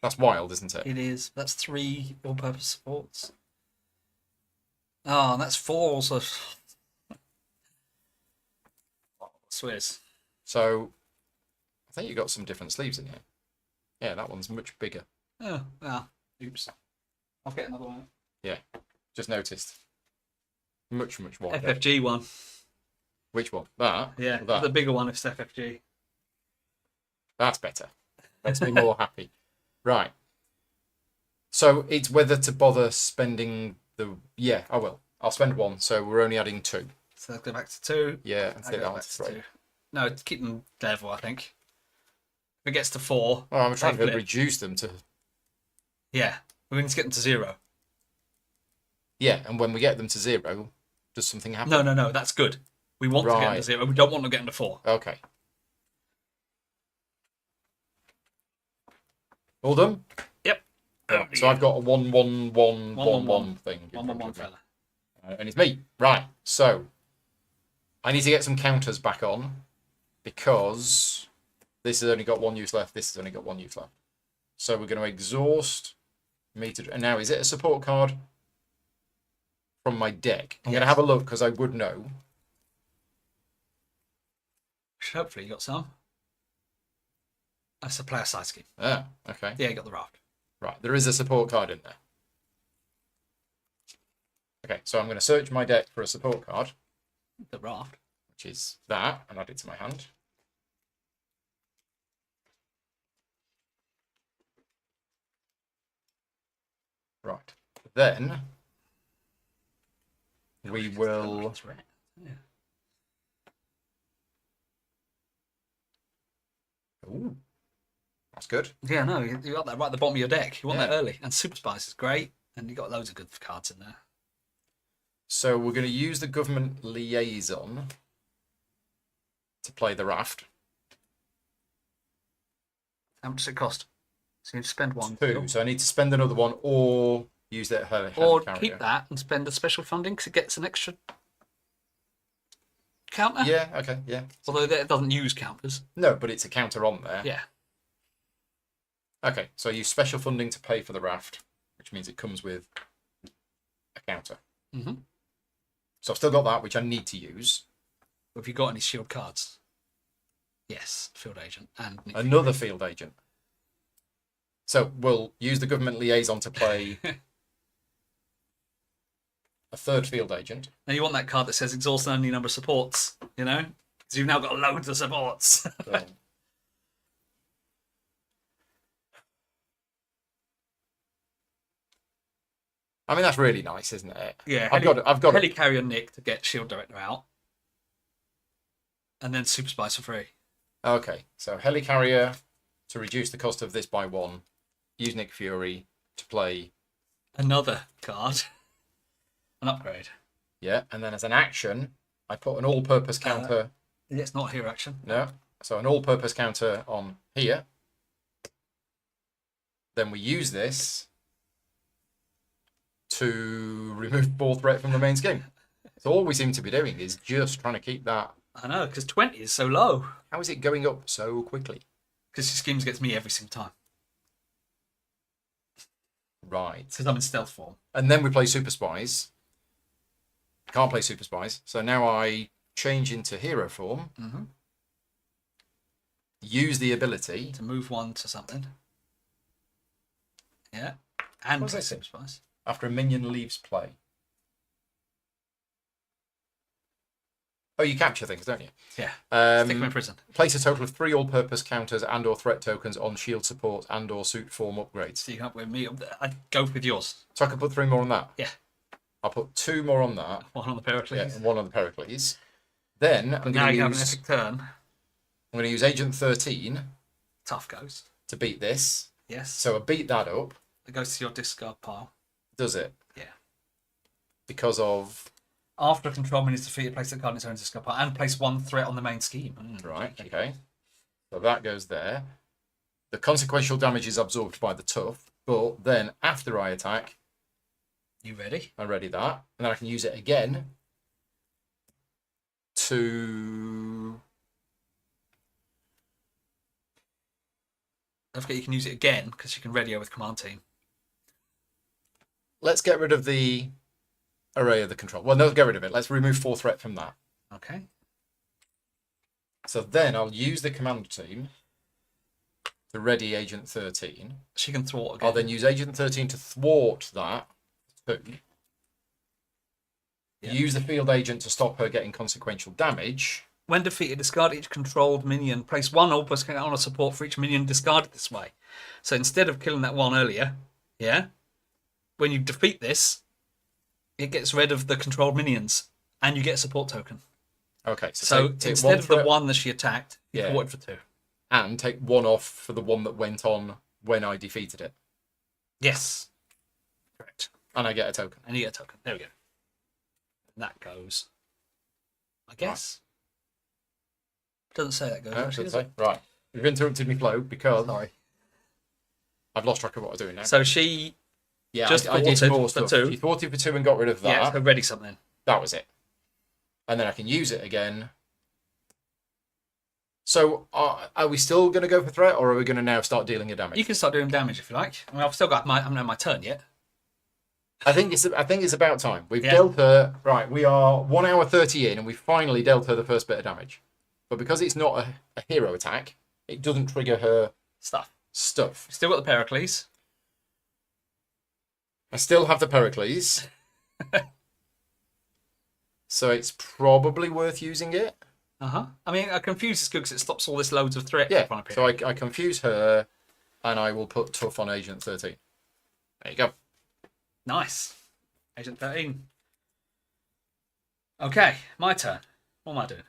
That's wild, isn't it? It is. That's 3 all-purpose supports. Oh, and that's 4 also. Swizz. So I think you've got some different sleeves in here. Yeah, that one's much bigger. Oh, well. Oops. I'll get another one. Yeah, just noticed. Much wider. FFG one. Which one? That? Yeah, Or that? the bigger one is FFG. That's better. Makes me more happy. Right. So it's whether to bother spending the... Yeah, I will. I'll spend 1, so we're only adding 2. So let's go back to 2. Yeah, that's I it. go That back one's to 3. 2. No, keep them level, I think. If it gets to 4... Oh, I'm trying they to flip. reduce them to... Yeah, we need to get them to 0. Yeah, and when we get them to 0, does something happen? No, that's good. We want to get them to Right. 0. We don't want to get them to 4. Okay. All done? Yep. Right, so I've got a 1/1/1/1/1 thing. in front 1/1 of me. fella. And it's me. Right, so I need to get some counters back on because this has only got 1 use left, this has only got 1 use left. So we're going to exhaust me to... And now, is it a support card from my deck? I'm going to have a look because I would know. Hopefully you got some. That's a player side scheme. Ah, okay. Yeah, you got the raft. Right, there is a support card in there. Okay, so I'm going to search my deck for a support card, The raft. which is that, and add it to my hand. Right. Then we will. That's right. Yeah. Ooh, that's good. Yeah, no, you got that right at the bottom of your deck. You want Yeah. that early. And Super Spice is great, and you got loads of good cards in there. So we're going to use the government liaison to play the raft. How much does it cost? So you need to spend one. 2. So I need to spend another one or use that Or keep that and spend a special funding because it gets an extra counter. Yeah, okay, yeah. Although it doesn't use counters. No, but it's a counter on there. Yeah. Okay, so I use special funding to pay for the raft, which means it comes with a counter. Mm-hmm. So I've still got that, which I need to use. Have you got any shield cards? Yes, field agent and Another field agent. So we'll use the government liaison to play a third field agent. Now you want that card that says exhaust only number of supports, you know? Because you've now got loads of supports. So, I mean, that's really nice, isn't it? Yeah, I've got Helicarrier Nick to get Shield Director out. And then Super Spice for free. Okay, so Helicarrier to reduce the cost of this by 1. Use Nick Fury to play. Another card. An upgrade. Yeah, and then as an action, I put an all-purpose counter. It's not hero action. No, so an all-purpose counter on here. Then we use this to remove 4 threat from the main scheme. So all we seem to be doing is just trying to keep that. I know, because 20 is so low. How is it going up so quickly? Because your schemes gets me every single time. Right. Because I'm in stealth form. And then we play Super Spies. Can't play Super Spies. So now I change into hero form. Mm-hmm. Use the ability. To move one to something. Yeah. And What's play that say? Super Spice. After a minion leaves play. Oh, you capture things, don't you? Yeah. Stick them in prison. Place a total of 3 all-purpose counters and or threat tokens on shield support and or suit form upgrades. So you can upgrade me. I'd go with yours. So I can put 3 more on that? Yeah. I'll put 2 more on that. One on the Pericles. Yeah, and 1 on the Pericles. Then I'm Now going you to have an use epic turn. I'm going to use Agent 13 Tough goes. to beat this. Yes. So I beat that up. It goes to your discard pile. Does it? Yeah. Because of After a control minion is defeated, place the card in its own discard pile and place 1 threat on the main scheme. right, Cheeky. okay. So that goes there. The consequential damage is absorbed by the tough, but then after I attack, You ready? I ready that, and then I can use it again to. Don't forget you can use it again because you can radio with command team. Let's get rid of the array of the control. Well, no, get rid of it. Let's remove 4 threat from that. Okay. So then I'll use the command team to ready Agent 13. She can thwart again. I'll then use Agent 13 to thwart that. 2. Yeah. Use the field agent to stop her getting consequential damage. When defeated, discard each controlled minion. Place 1 all-purpose counter on a support for each minion discarded this way. So instead of killing that one earlier, yeah, when you defeat this, it gets rid of the controlled minions, and you get a support token. Okay, So take instead of the threat one that she attacked, you Yeah. thwarted for 2. and take 1 off for the one that went on when I defeated it, Yes. Correct. and I get a token. And you get a token. There we go. And that goes, I guess. Doesn't say that goes. No, Actually, doesn't does say. Right, you've interrupted me flow because it? Sorry. I've lost track of what I was doing now. So she, yeah, just I did thwarted more for stuff. 2. She thwarted for 2 and got rid of that. Yeah, so ready something. That was it. And then I can use it again. So are we still going to go for threat, or are we going to now start dealing a damage? You can start doing damage if you like. I mean, I've still got I haven't had my turn yet. I think it's about time. We've Yeah. dealt her right. We are 1 hour 30 in, and we finally dealt her the first bit of damage. But because it's not a hero attack, it doesn't trigger her Stuff. stuff. Still got the Pericles. I still have the Pericles. So it's probably worth using it. I mean, a confuse is good because it stops all this loads of threat. Yeah. So I confuse her, and I will put tough on Agent 13. There you go. Nice. Agent 13. Okay, my turn. What am I doing?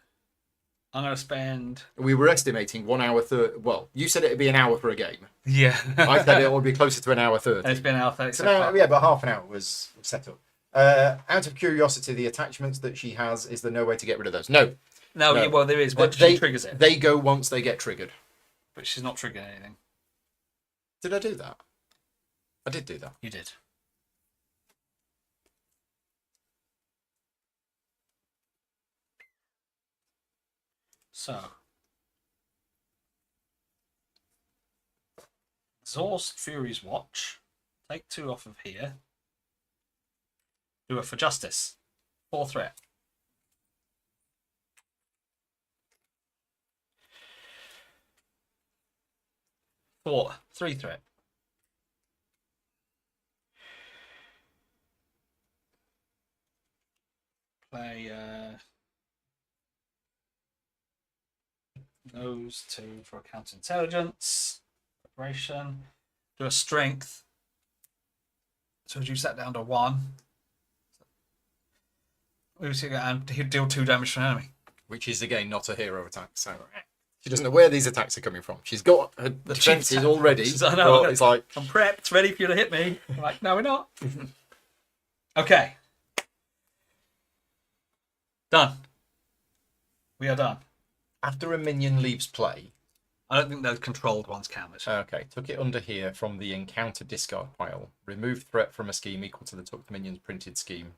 I'm going to spend... We were estimating 1 hour 30. Well, you said it'd be an hour for a game. Yeah. I said it would be closer to an hour 30. It's been an hour 30. So now, yeah, but half an hour was set up. Out of curiosity, the attachments that she has, is there no way to get rid of those? No. No. Yeah, well, there is. Once she triggers it. They go once they get triggered. But she's not triggering anything. Did I do that? I did do that. You did. So, exhaust Fury's watch. Take 2 off of here. Do it for justice. 4 threat. Four. 3 threat. Play those 2 for counterintelligence. Preparation. Do a strength. So reduce that down to 1. And he'll deal 2 damage to an enemy. Which is, again, not a hero attack. So she doesn't know where these attacks are coming from. She's got her defences already. I know. It's like... I'm prepped, ready for you to hit me. I'm like, no, we're not. Okay. Done. We are done. After a minion leaves play... I don't think those controlled ones count. Okay, took it under here from the encounter discard pile. Remove threat from a scheme equal to the took minions printed scheme.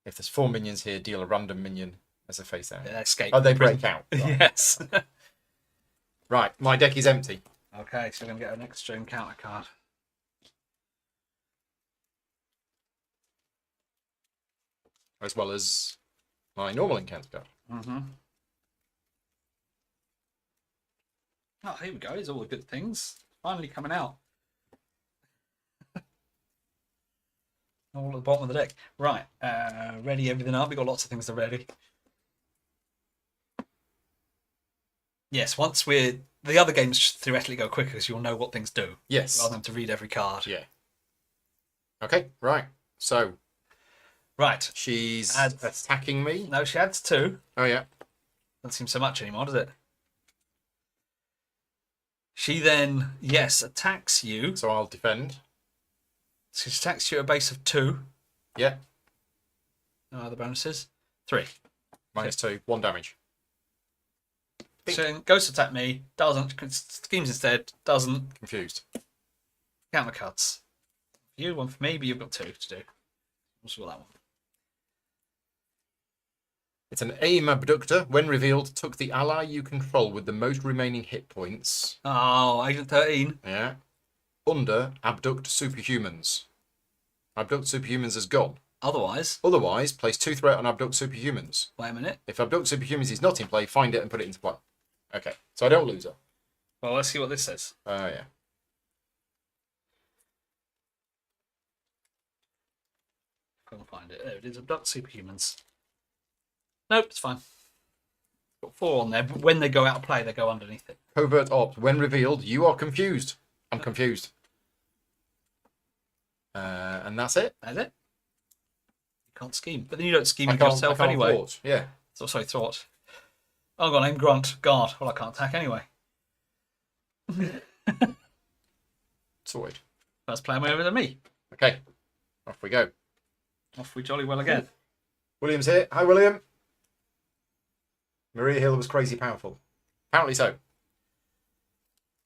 If there's 4 minions here, deal a random minion as a face out. Yeah, escape. Oh, they break out. Right. Yes. Right, my deck is empty. Okay, so we're going to get an extra encounter card. As well as my normal encounter card. Mm-hmm. Oh, here we go. There's all the good things. Finally coming out. All at the bottom of the deck. Right. Ready everything up. We've got lots of things to ready. Yes, once we're... The other games theoretically go quicker because you'll know what things do. Yes. Rather than to read every card. Yeah. Okay, right. So... Right. She's attacking me. No, she adds 2. Oh, yeah. Doesn't seem so much anymore, does it? She then, yes, attacks you. So I'll defend. She attacks you at a base of 2. Yeah. No other bonuses. 3. -2. 1 damage. So then goes to attack me. Doesn't. Schemes instead. Doesn't. Confused. Counter cards. You, 1 for me, but you've got 2 to do. What's that one? It's an aim abductor. When revealed, took the ally you control with the most remaining hit points. Oh, Agent 13. Yeah. Under abduct superhumans. Abduct superhumans has gone. Otherwise, Place 2 threat on abduct superhumans. wait a minute. If abduct superhumans is not in play, find it and put it into play. Okay, so I don't lose her. Well, let's see what this says. Oh, yeah. Can't find it. There it is. Abduct superhumans. Nope, it's fine. Got 4 on there, but when they go out of play, they go underneath it. Covert opt. When revealed, you are confused. I'm confused. And that's it. That's it. You can't scheme. But then you don't scheme I with can't, yourself I can't anyway. thwart. Yeah. So, sorry, thought. Oh, got name Grunt. Guard. Well, I can't attack anyway. Sorted. First player over than me. Okay. Off we go. Off we jolly well again. William's here. Hi, William. Maria Hill was crazy powerful. Apparently so.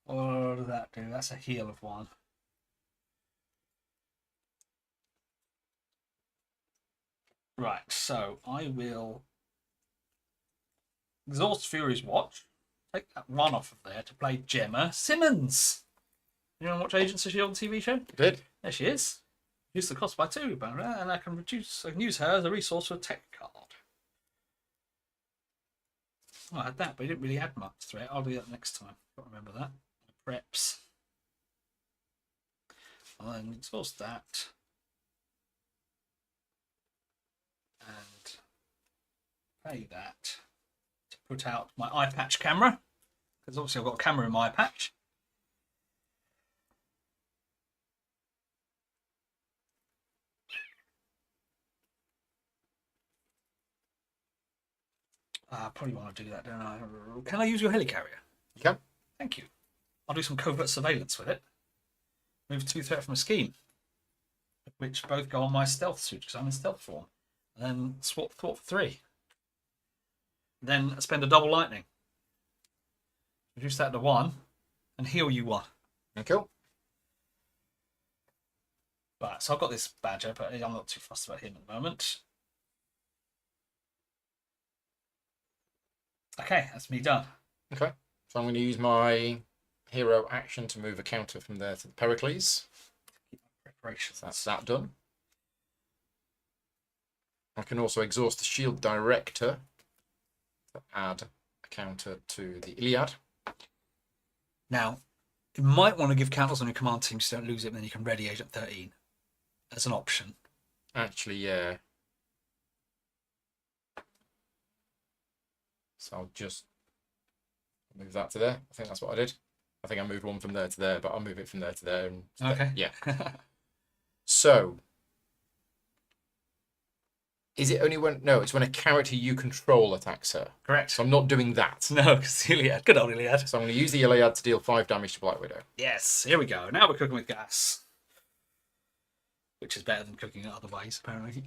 What does that do? That's a heal of 1. Right, so I will exhaust Fury's watch. Take that 1 off of there to play Gemma Simmons. You want to watch Agents of Shield TV show? Did? There she is. Reduce the cost by 2, and I can use her as a resource for a tech card. Oh, I had that, but I didn't really add much threat. I'll do that next time. Got to remember that. Preps. I'll then exhaust that. And pay that to put out my eye patch camera, because obviously I've got a camera in my eye patch. I probably want to do that, don't I? Can I use your helicarrier? You can. Thank you. I'll do some covert surveillance with it. Move 2 threat from a scheme, which both go on my stealth suit because I'm in stealth form. And then swap thwart for 3. Then spend a double lightning. Reduce that to 1 and heal you 1. Cool. Right, so I've got this badger, but I'm not too fussed about him at the moment. Okay, that's me done. Okay. So I'm going to use my hero action to move a counter from there to the Pericles. Preparation. So that's that done. I can also exhaust the shield director to add a counter to the Iliad. Now, you might want to give counters on your command team so you don't lose it, and then you can ready Agent 13 as an option. Actually, yeah. So I'll just move that to there. I think that's what I did. I think I moved one from there to there, but I'll move it from there to there. And Okay. Yeah. So, is it only when... No, it's when a character you control attacks her. Correct. So I'm not doing that. No, because Iliad. Good old Iliad. So I'm going to use the Iliad to deal 5 damage to Black Widow. Yes, here we go. Now we're cooking with gas. Which is better than cooking it other ways, apparently.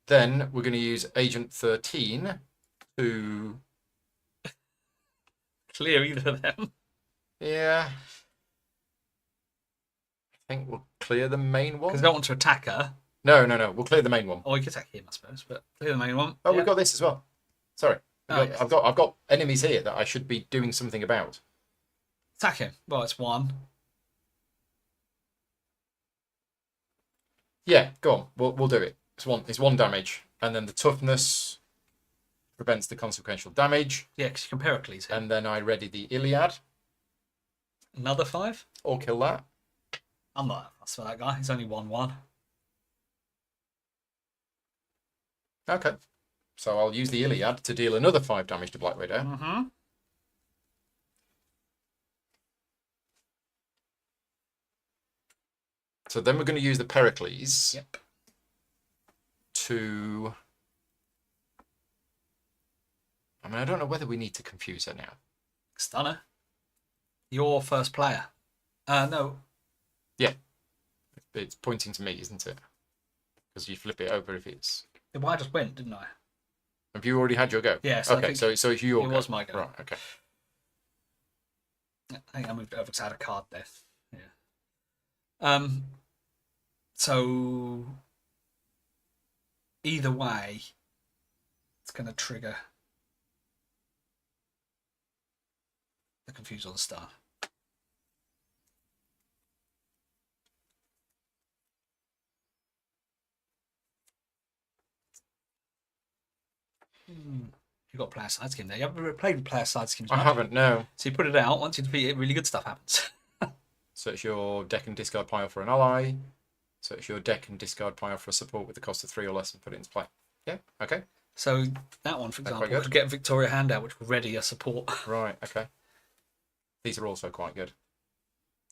Then we're going to use Agent 13 to... Clear either of them. Yeah. I think we'll clear the main one. Because I don't want to attack her. No. We'll clear the main one. Or you could attack him, I suppose, but clear the main one. Oh, Yeah. we've got this as well. Sorry. Oh, yes. I've got enemies here that I should be doing something about. Attack him. Well, it's 1. Yeah, go on. We'll do it. It's one damage, and then the toughness prevents the consequential damage. Yeah, because you can Pericles him. And then I ready the Iliad. Another 5? Or kill that. I'm not fussed for that guy. He's only 1/1. Okay. So I'll use the Iliad to deal another 5 damage to Black Widow. Mm-hmm. So then we're going to use the Pericles. Yep. To... I mean, I don't know whether we need to confuse her now. Stunner. Your first player. No. Yeah. It's pointing to me, isn't it? Because you flip it over if it's... Well, I just went, didn't I? Have you already had your go? Yes. Okay, so it's your it go. was my go. Right, okay. I think I moved it over because I had a card there. Yeah. So either way, it's going to trigger the confuse on the star. You've got player side scheme there. You haven't played with player side schemes much. I haven't, no. So you put it out, once you defeat it, really good stuff happens. Search your deck and discard pile for an ally. Search your deck and discard pile for a support with the cost of 3 or less and put it into play. Yeah, okay. So that one, for That's example, quite good. could get a Victoria handout, which will ready a support. Right, okay. These are also quite good.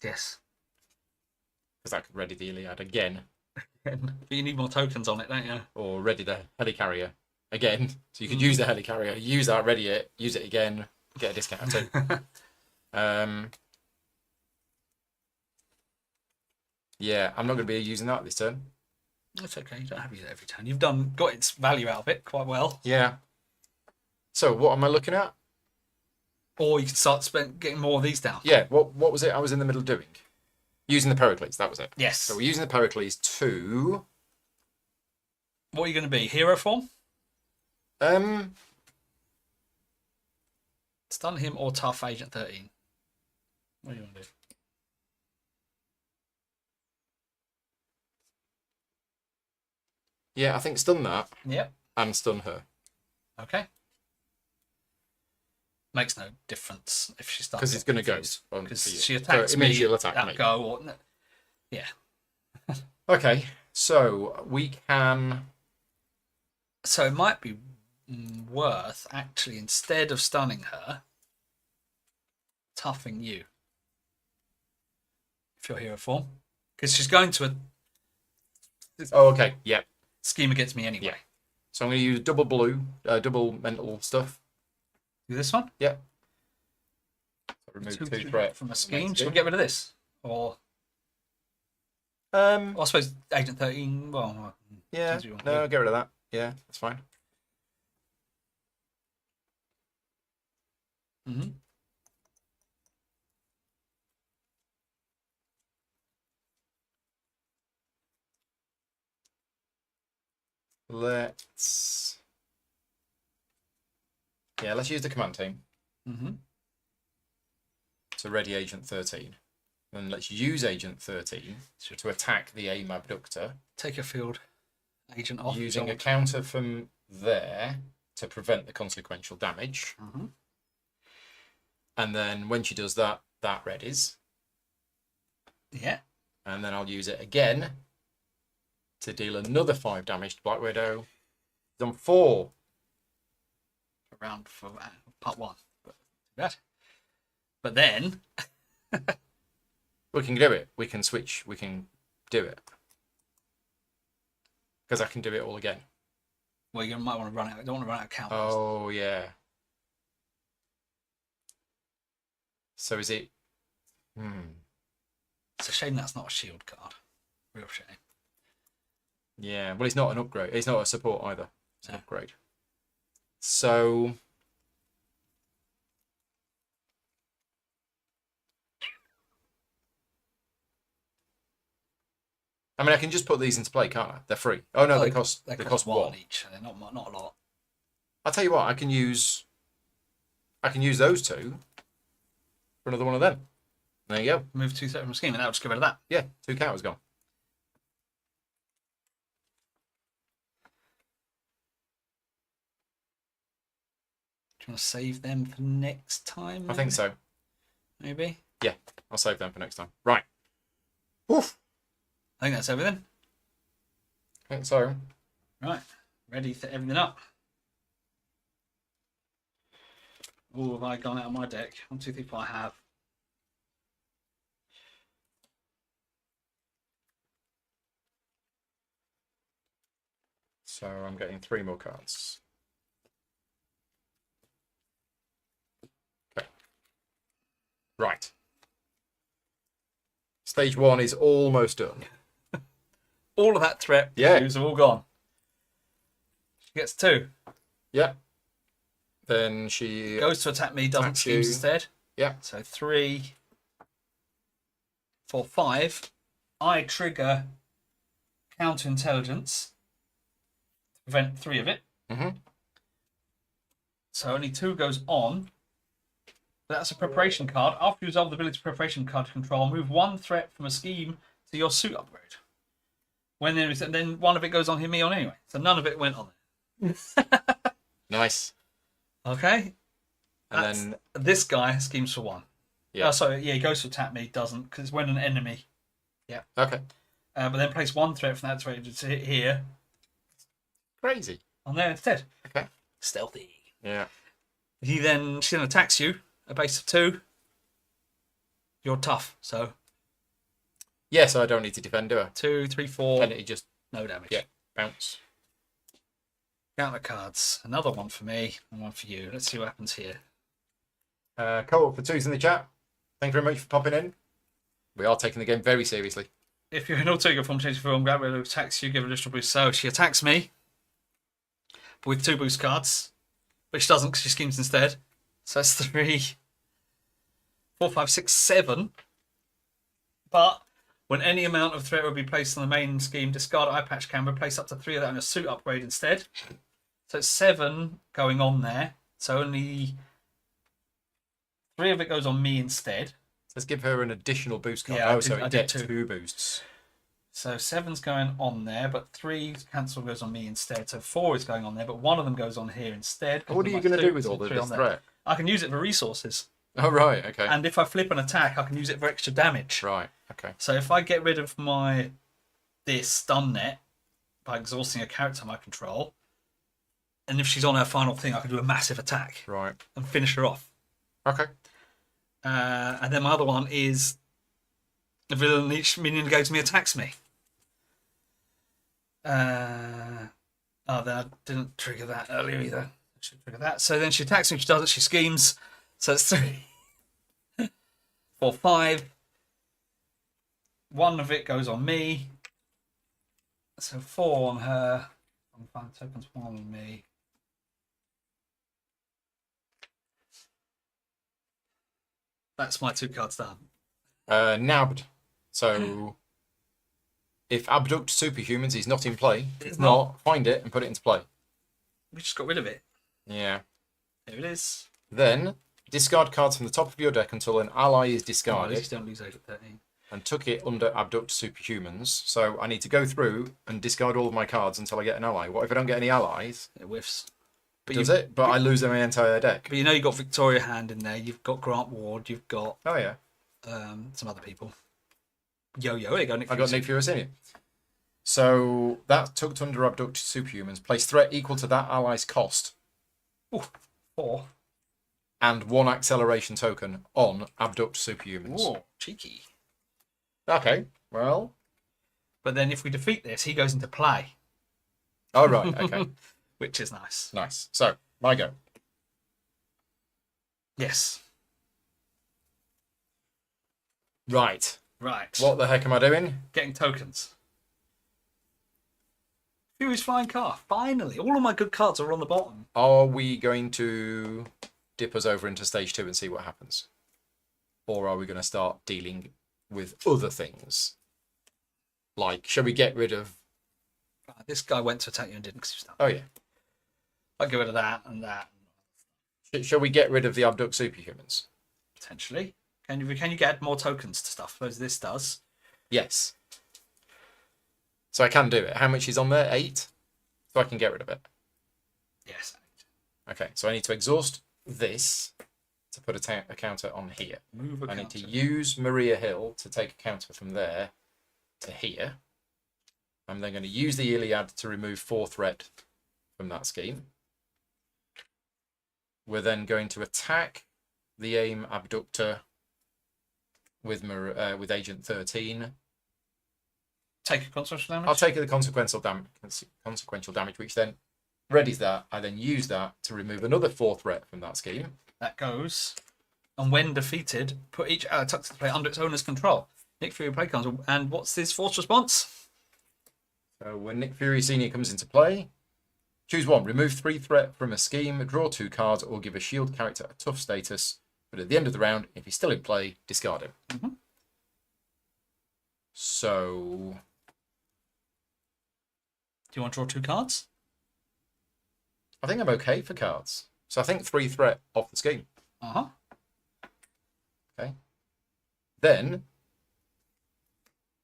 Yes. Because that could ready the Iliad again. But you need more tokens on it, don't you? Or ready the helicarrier again. So you could use the helicarrier, use that, ready it, use it again, get a discount too. Yeah, I'm not going to be using that this turn. That's okay. You don't have to use it every turn. You've got its value out of it quite well. Yeah. So what am I looking at? Or you can start getting more of these down. Yeah, what was it I was in the middle of doing? Using the Pericles, that was it. Yes. So we're using the Pericles to... What are you going to be? Hero form? Stun him or tough Agent 13? What do you want to do? Yeah, I think stun that Yep. and stun her. Okay. Makes no difference if she starts. Because it's going to go. Because she attacks so it means me she'll attack at me. go. Or, no. Yeah. Okay, so we can... So it might be worth actually, instead of stunning her, toughing you. If you're hero form. Because she's going to Oh, okay. Yeah. scheme against me anyway. Yeah. So I'm going to use double blue, double mental stuff. Do this one? Yeah. So remove two threat from a scheme. Should we get rid of this? Or I I suppose Agent 13. Well, yeah. No, get rid of that. Yeah, that's fine. Mm-hmm. Let's use the command team. Mm-hmm. To ready Agent 13. And let's use Agent 13 to attack the AIM abductor. Take your field agent off. Using a counter from there to prevent the consequential damage. Mm-hmm. And then when she does that, that readies. Yeah. And then I'll use it again to deal another 5 damage to Black Widow. Done 4. Around for part 1. But then we can do it. We can switch. We can do it. Because I can do it all again. Well, you might want to run out. I don't want to run out of counters. Oh, yeah. So is it... It's a shame that's not a shield card. Real shame. Yeah, well, it's not an upgrade. It's not a support either. It's an upgrade. So... I mean, I can just put these into play, can't I? They're free. Oh no, they cost 1 each. They're not a lot. I'll tell you what. I can use those 2 for another one of them. There you go. Move 2 threat from scheme, and that'll just get rid of that. Yeah, 2 counters gone. Do you want to save them for next time? I think so. Maybe. Yeah, I'll save them for next time. Right. Oof. I think that's everything. I think so. Right. Ready for everything up. Oh, have I gone out of my deck? 1, 2, 3, 4. I have. So I'm getting 3 more cards. Okay. Right. Stage 1 is almost done. All of that threat Yeah. issues are all gone. She gets 2. Yeah. Then she Goes to attack me, doesn't attacks schemes you. instead. Yeah. So 3, 4, 5. I trigger counterintelligence to prevent 3 of it. Mm-hmm. So only 2 goes on. That's a preparation card. After you resolve the ability preparation card control, move 1 threat from a scheme to your suit upgrade. When there is, and then 1 of it goes on me on anyway. So none of it went on there. Nice. Okay. And That's, then this guy schemes for 1. Yeah. He goes to attack me, doesn't, because it's when an enemy. Yeah. Okay. But then place 1 threat from that threat to hit here Crazy. on there instead. Okay. Stealthy. Yeah. She then attacks you, a base of 2. You're tough, so Yeah, so I don't need to defend, do I? 2, 3, 4. And it just No damage. bounce. Counter cards. Another one for me and 1 for you. Let's see what happens here. Co-op for 2s in the chat. Thank you very much for popping in. We are taking the game very seriously. If you're in auto form, change form, grab her, attacks you, give her additional boost. So she attacks me with 2 boost cards, but she doesn't because she schemes instead. So that's 3, 4, 5, 6, 7. But when any amount of threat will be placed on the main scheme, discard eye patch camera, place up to 3 of that on a suit upgrade instead. So it's 7 going on there. So only 3 of it goes on me instead. Let's give her an additional boost card. Yeah, so I it did gets 2 boosts. So 7's going on there, but 3 cancel goes on me instead. So 4 is going on there, but 1 of them goes on here instead. What are you going to do with all of this threat? I can use it for resources. Oh, right, okay. And if I flip an attack, I can use it for extra damage. Right, okay. So if I get rid of this stun net by exhausting a character I control, and if she's on her final thing, I can do a massive attack Right. and finish her off. Okay. And then my other one is the villain, each minion goes to me attacks me. Then I didn't trigger that earlier either. I should trigger that. So then she attacks me. If she doesn't, she schemes. So it's 3, 4, 5. One of it goes on me. So 4 on her. I'm fine. Tokens 1 on me. That's my 2 cards done. Nabbed. So if Abduct Superhumans is not in play, It's not, find it and put it into play. We just got rid of it. Yeah. There it is. Then discard cards from the top of your deck until an ally is Oh, at discarded, least don't lose 8 at 13. and tuck it under Abduct Superhumans. So I need to go through and discard all of my cards until I get an ally. What if I don't get any allies? It whiffs. But Does it? But I lose my entire deck. But you know you've got Victoria Hand in there. You've got Grant Ward. You've got Oh yeah, some other people. Yo-yo. There you go, Nick. I got Nick Fury Senior. So that's tucked under Abduct Superhumans. Place threat equal to that ally's cost, Ooh, 4. and 1 acceleration token on Abduct Superhumans. Whoa, cheeky. Okay, well. But then if we defeat this, he goes into play, Oh, right, okay. which is nice. Nice. So, my go. Yes. Right. Right. What the heck am I doing? Getting tokens. Fury's Flying Car. Finally. All of my good cards are on the bottom. Are we going to dip us over into stage 2 and see what happens? Or are we going to start dealing with other things? Like, shall we get rid of... This guy went to attack you and didn't because he was done. Oh, yeah. I'll get rid of that and that. Shall we get rid of the Abduct Superhumans? Potentially. Can you get more tokens to stuff as this does? Yes. So I can do it. How much is on there? 8? So I can get rid of it. Yes. Okay, so I need to exhaust this to put a counter on here. Move a I need to counter. use Maria Hill to take a counter from there to here. I'm then going to use the Iliad to remove 4 threat from that scheme. We're then going to attack the AIM Abductor with Agent 13. Take a consequential damage? I'll take the consequential damage, which then readies that. I then use that to remove another 4 threat from that scheme. That goes. And when defeated, put each tucked to play under its owner's control. Nick Fury play cards. And what's his force response? So when Nick Fury Senior comes into play, choose 1. Remove 3 threat from a scheme, draw 2 cards, or give a shield character a tough status. But at the end of the round, if he's still in play, discard him. Mm-hmm. So... Do you want to draw 2 cards? I think I'm okay for cards. So I think 3 threat off the scheme. Uh-huh. Okay. Then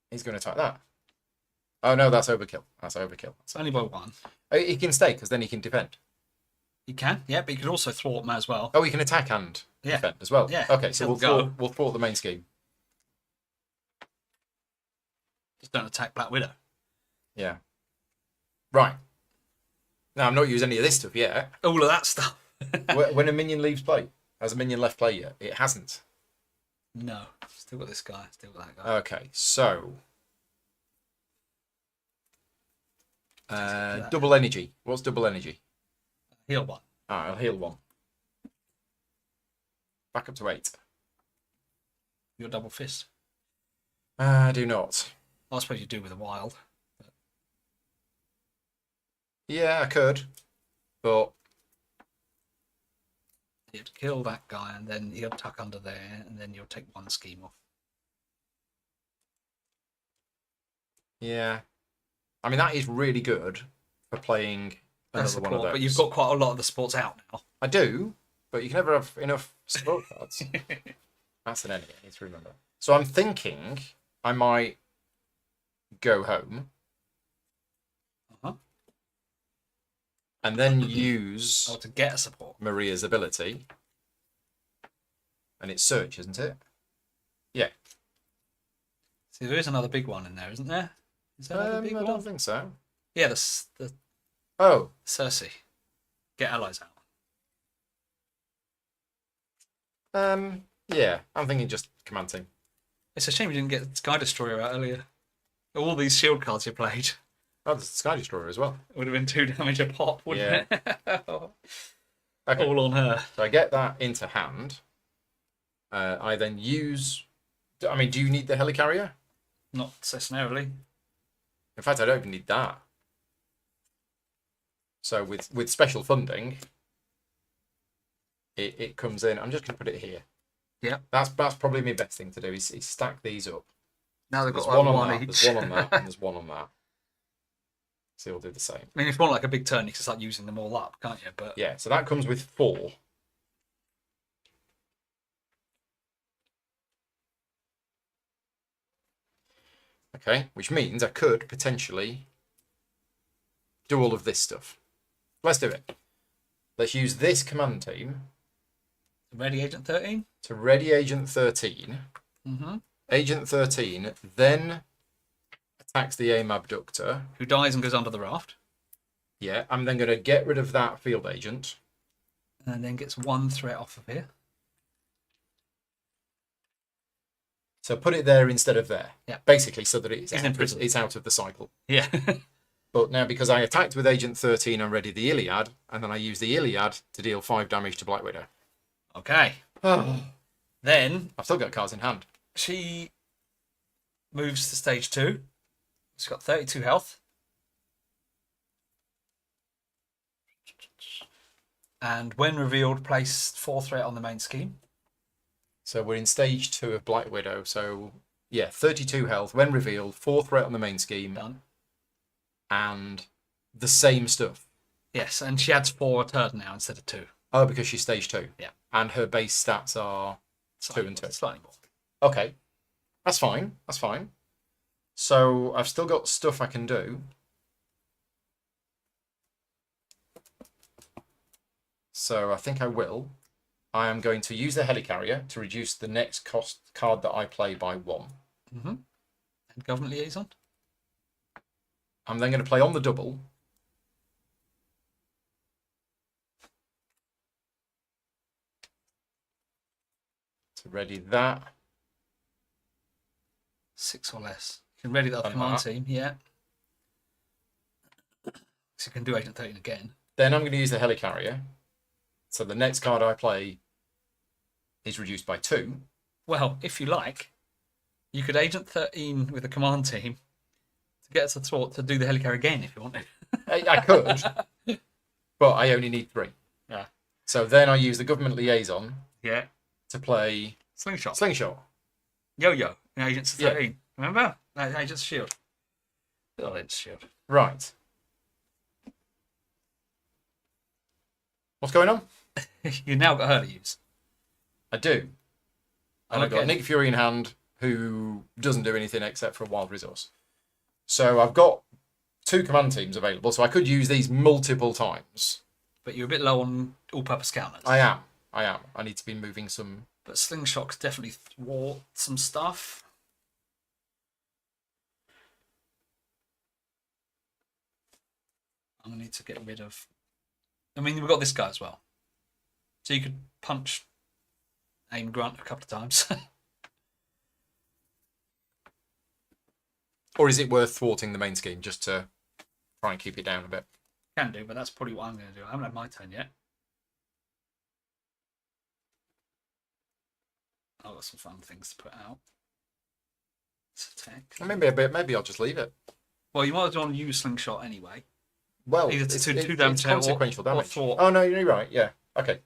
he's going to attack that. Oh no, that's overkill. That's overkill. It's only by 1. He can stay because then he can defend. You can, yeah, but you could also thwart him as well. Oh, he can attack and Yeah. defend as well. Yeah. Okay, so He'll we'll thwart the main scheme. Just don't attack Black Widow. Yeah. Right. Now I'm not using any of this stuff yet. All of that stuff. When a minion leaves play, has a minion left play yet? It hasn't. No. Still got this guy. Still got that guy. Okay, so double energy. What's double energy? Heal 1. I'll heal 1. Back up to 8. Your double fist. I do not. I suppose you do with a wild. Yeah, I could, but You have to kill that guy, and then he'll tuck under there, and then you'll take 1 scheme off. yeah, I mean that is really good for playing That's another one of those. but you've got quite a lot of the sports out now. I do, but you can never have enough support cards. That's an enemy. I need to remember. So I'm thinking I might go home Uh-huh. and then use Oh, to get a support. Maria's ability, and it's search, isn't it? Yeah. See, there is another big one in there, isn't there? Is there another big I one? don't think so. Yeah, the Oh, Cersei. get allies out. Yeah, I'm thinking just command team. It's a shame you didn't get Sky Destroyer out earlier. All these shield cards you played. Oh, there's Sky Destroyer as well. It would have been 2 damage a pop, wouldn't it? Okay. All on her. So I get that into hand. I then use. I mean, do you need the helicarrier? Not necessarily. In fact, I don't even need that. So with special funding, it comes in. I'm just going to put it here. Yeah. That's probably my best thing to do is stack these up. Now they've There's got like one on one that, each. there's one on that, and there's one on that. So you'll do the same. I mean, if you want like a big turn, you can start using them all up, can't you? But Yeah, so that comes with 4. Okay, which means I could potentially do all of this stuff. Let's do it. Let's use this command team ready, Agent 13. to ready Agent 13. Mm-hmm. Agent 13 then attacks the AIM abductor. Who dies and goes under the raft. Yeah, I'm then going to get rid of that field agent. And then gets 1 threat off of here. So put it there instead of there. Yeah. Basically, so that It's out of the cycle. Yeah. But now, because I attacked with Agent 13, I'm ready the Iliad, and then I use the Iliad to deal 5 damage to Black Widow. Okay. Then I've still got cards in hand. she moves to stage 2. She's got 32 health. And when revealed, place 4 threat on the main scheme. So we're in stage 2 of Black Widow. So, yeah, 32 health. When revealed, 4 threat on the main scheme. Done. And the same stuff. Yes, and she adds 4 a turn now instead of 2. Oh, because she's stage 2. Yeah. And her base stats are 2 and 2. Slightly more. Okay. That's fine. That's fine. So I've still got stuff I can do. So I think I will. I am going to use the helicarrier to reduce the next cost card that I play by 1. Mm-hmm. And Government Liaison. I'm then going to play on the double. To ready that. 6 or less. You can ready that And command that. team, yeah. So you can do Agent 13 again. Then I'm going to use the helicarrier. So the next card I play is reduced by 2. Well, if you like, you could Agent 13 with a command team to get us a thought to do the helicarrier again if you wanted. I could, but I only need 3. Yeah. So then I use the government liaison Yeah. to play Slingshot. Slingshot. Yo-Yo in Agents Yeah. 13. Remember? Agents Shield. Oh, it's Shield. Right. What's going on? You now got her to use. I do. And I've got Okay. Nick Fury in hand, who doesn't do anything except for a wild resource. So I've got 2 command teams available, so I could use these multiple times. But you're a bit low on all-purpose counters. I am. I need to be moving some. But Slingshot could definitely thwart some stuff. I'm going to need to get rid of... I mean, we've got this guy as well. So you could punch Aim Grunt a couple of times. Or is it worth thwarting the main scheme just to try and keep it down a bit? Can do, but that's probably what I'm going to do. I haven't had my turn yet. I've got some fun things to put out. Let's attack. Or maybe I'll just leave it. Well, you might as well use Slingshot anyway. Well, Either it's, two it's damage or- consequential or damage. thwart. Oh no, you're right. Yeah. Okay.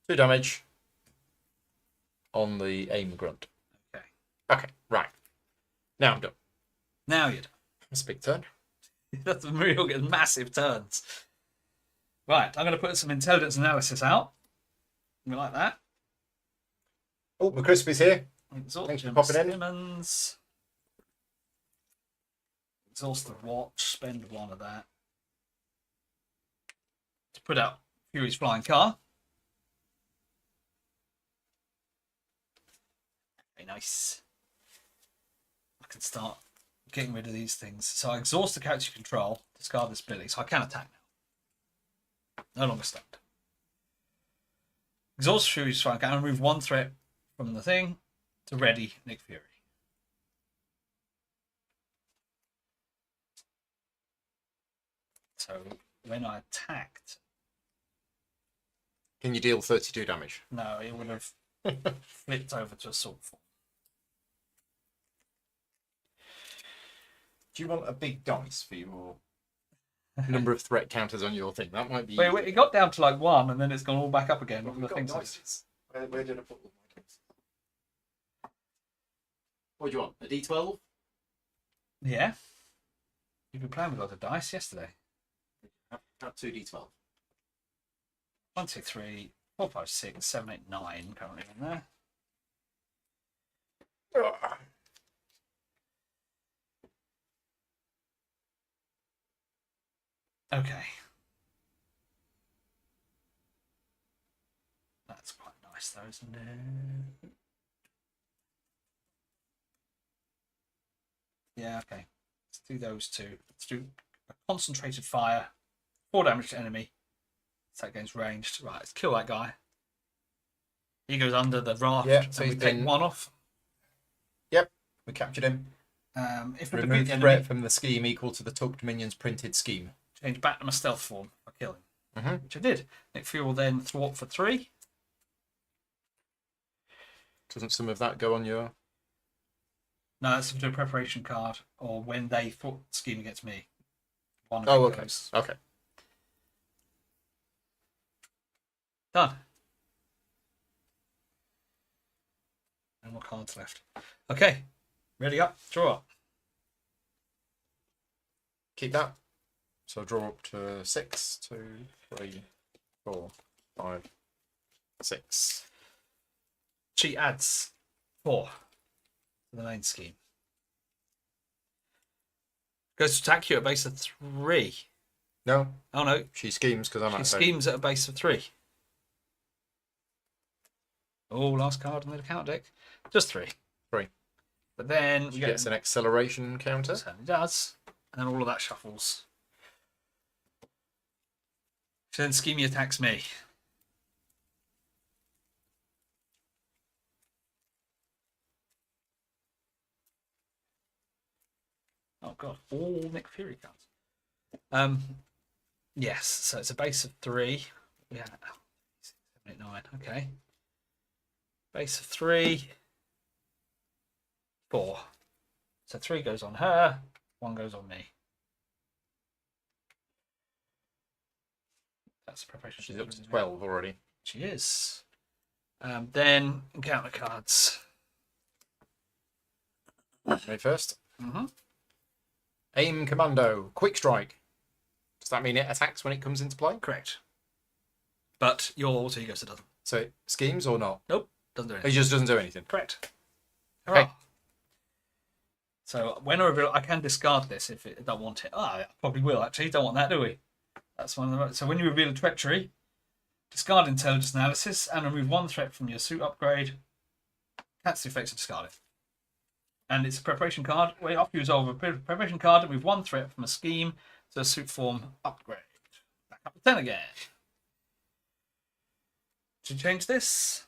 2 damage on the aim grunt. Okay. Okay. Right. Now I'm done. Now you're done. That's a big turn. That's real getting massive turns. Right, I'm going to put some intelligence analysis out. You like that? Oh, McCrispy's here. Exhaust Thanks for popping in. Simmons. Exhaust the watch. Spend 1 of that. To put out Fury's flying car. Very nice. I can start getting rid of these things. So I exhaust the character you control, discard this ability, so I can attack now. No longer stunned. Exhaust Fury Strike. I'm going to remove 1 threat from the thing to ready Nick Fury. So when I attacked, Can you deal 32 damage? no, it would have flipped over to assault form. Do you want a big dice for your number of threat counters on your thing? That might be. Wait, it got down to like 1, and then it's gone all back up again. Well, The we've got thing says. dices. Where did I put them? What do you want? A D12? Yeah. You've been playing with a lot of dice yesterday. Have 2 D12. 1, 2, 3, 4, 5, 6, 7, 8, 9 currently in there. Okay. That's quite nice though, isn't it? Yeah, okay. Let's do those two. Let's do a concentrated fire. 4 damage to enemy. So that game's ranged. Right, let's kill that guy. He goes under the raft, Yeah, so so we he's take been- 1 off. Yep, we captured him. If we Remove defeat the threat enemy, from the scheme equal to the tucked minion's printed scheme. change back to my stealth form. I kill him, Mm-hmm. which I did. Nick Fury will then thwart for 3. Doesn't some of that go on your... No, that's a preparation card, or when they thwart scheme against me. One of Oh, it okay. goes. Okay. Done. No more cards left. Okay. Ready up. Draw up. Keep that. So draw up to 6, 2, 3, 4, 5, 6. She adds 4 to the main scheme. Goes to attack you at a base of 3. No, Oh no. she schemes because I'm She at schemes at a base of 3. Oh, last card on the account deck. Just 3. 3. But then She we get gets an acceleration counter. certainly does. And then all of that shuffles. So then Schemey attacks me. Oh god, all Nick Fury cards. Yes, so it's a base of 3. Yeah. 7, 8, 9. Okay. Base of 3. 4. So 3 goes on her, 1 goes on me. That's the preparation. She's up to 12 already. She is. Then encounter cards. Me first. Mm-hmm. Aim Commando. Quick Strike. Does that mean it attacks when it comes into play? Correct. But your alter ego doesn't. So it schemes or not? Nope. Doesn't do It anything. just doesn't do anything. Correct. Okay. Hurrah. So when I reveal, I can discard this if I don't want it. I probably will actually. Don't want that, do we? That's one of the. So when you reveal a treachery, discard intelligence analysis and remove 1 threat from your suit upgrade. Cancel the effects and discard it. And it's a preparation card. Wait, after you resolve a preparation card, remove 1 threat from a scheme to a suit form upgrade. Back up to 10 again. Did you change this?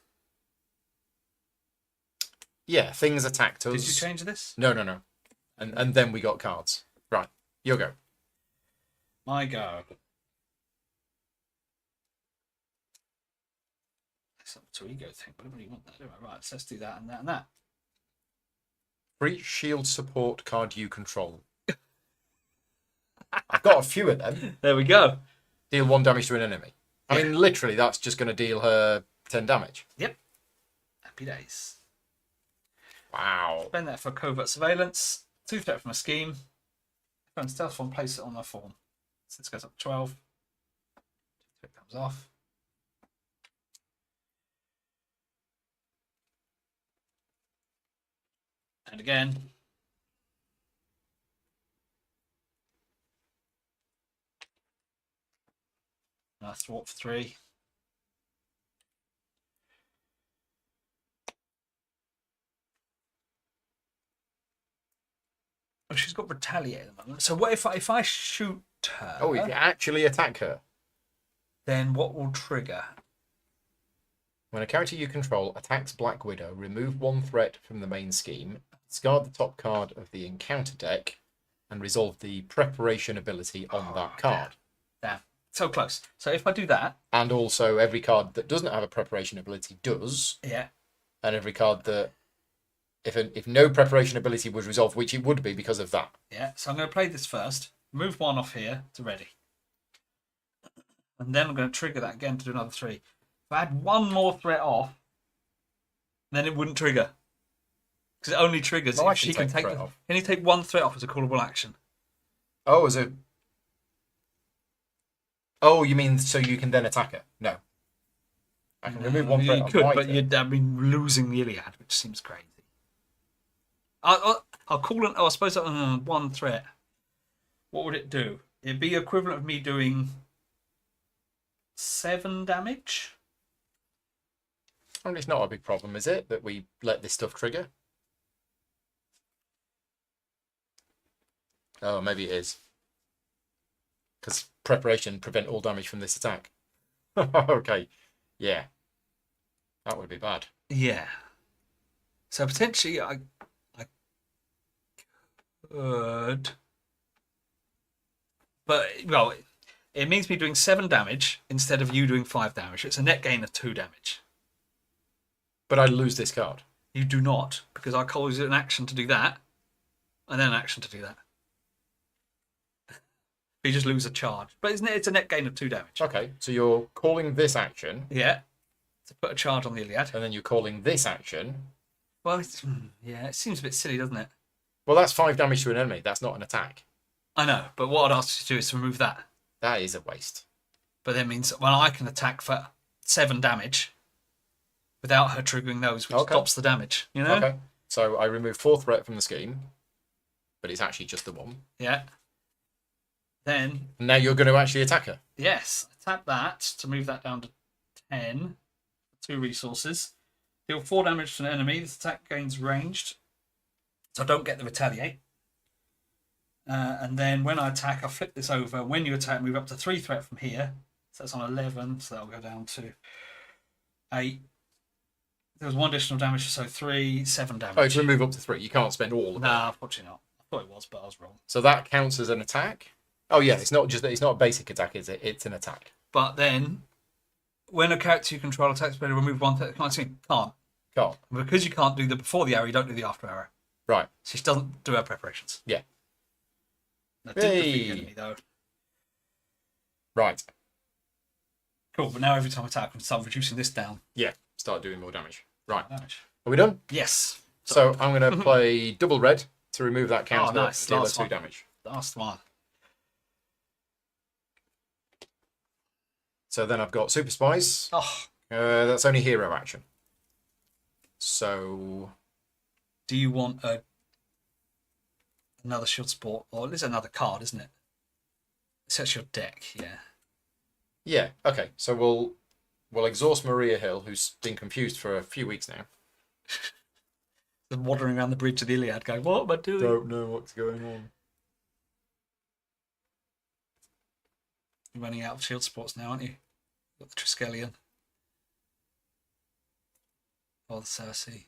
Yeah, things attacked us. Did you change this? No. And then we got cards. Right, your go. My go. That's up to ego thing, but I don't really want that, do I? Right, so let's do that and that and that. Free shield support card you control. I've got a few of them. There we go. Deal 1 damage to an enemy. I mean, literally, that's just going to deal her 10 damage. Yep. Happy days. Wow. Spend that for covert surveillance. 2 threat from a scheme. Phone stealth form, place it on their form. So this goes up to 12. 2 threat comes off. And again. Nice thwart for 3. Oh, she's got retaliate at the moment. So what if I shoot her? Oh, you can actually attack her. Then what will trigger? When a character you control attacks Black Widow, remove one threat from the main scheme, discard the top card of the encounter deck, and resolve the preparation ability on that card. Damn. So close. So if I do that... And also every card that doesn't have a preparation ability does. Yeah. And every card that... If no preparation ability was resolved, which it would be because of that. Yeah, so I'm going to play this first. Move one off here to ready. And then I'm going to trigger that again to do another 3. If I had one more threat off, then it wouldn't trigger. Because it only triggers if she can take... Can you take one threat off as a callable action? Oh, as a... Oh, you mean so you can then attack her? No. I can remove one threat off. You could, but you'd be losing the Iliad, which seems crazy. I'll call it... Oh, I suppose one threat. What would it do? It'd be equivalent of me doing 7 damage. I mean, it's not a big problem, is it, that we let this stuff trigger? Oh, maybe it is. Because preparation prevent all damage from this attack. Okay. Yeah. That would be bad. Yeah. So potentially I could... But, well, it means me doing 7 damage instead of you doing 5 damage. It's a net gain of 2 damage. But I lose this card. You do not, because I call it an action to do that, and then an action to do that. You just lose a charge. But it's a net gain of 2 damage. Okay, so you're calling this action. Yeah. To put a charge on the Iliad. And then you're calling this action. Well, yeah, it seems a bit silly, doesn't it? Well, that's 5 damage to an enemy. That's not an attack. I know, but what I'd ask you to do is to remove that. That is a waste. But that means, well, I can attack for 7 damage without her triggering those, which stops the damage, you know? Okay, so I remove 4 threat from the scheme, but it's actually just the 1. Yeah. Then... Now you're going to actually attack her. Yes, tap that to move that down to 10. 2 resources. Deal 4 damage to an enemy. This attack gains ranged, so I don't get the retaliate. And then when I attack, I flip this over. When you attack, move up to 3 threat from here. So that's on 11, so that'll go down to 8. There was 1 additional damage, so 7 damage. Oh, to move up to 3. You can't spend all of it. Nah, unfortunately not. I thought it was, but I was wrong. So that counts as an attack? Oh yeah, it's not a basic attack, is it? It's an attack. But then, when a character you control attacks, better remove 1 threat. Can't. Can't. Because you can't do the before the arrow, you don't do the after arrow. Right. So she doesn't do her preparations. Yeah. That did defeat the enemy, though. Right. Cool, but now every time I attack, I can start reducing this down. Yeah, start doing more damage. Right. Damage. Are we done? Yes. So I'm going to play double red to remove that counter. Oh, nice. Deal Last 2 one. damage. Last one. So then I've got Super Spies. Oh. That's only hero action. So... Do you want another shield sport? Or it is another card, isn't it? It's your deck, yeah. Yeah, okay. So we'll exhaust Maria Hill, who's been confused for a few weeks now. Wandering around the bridge of the Iliad going, what am I doing? Don't know what's going on. You're running out of shield sports now, aren't you? You've got the Triskelion. Or the Cersei.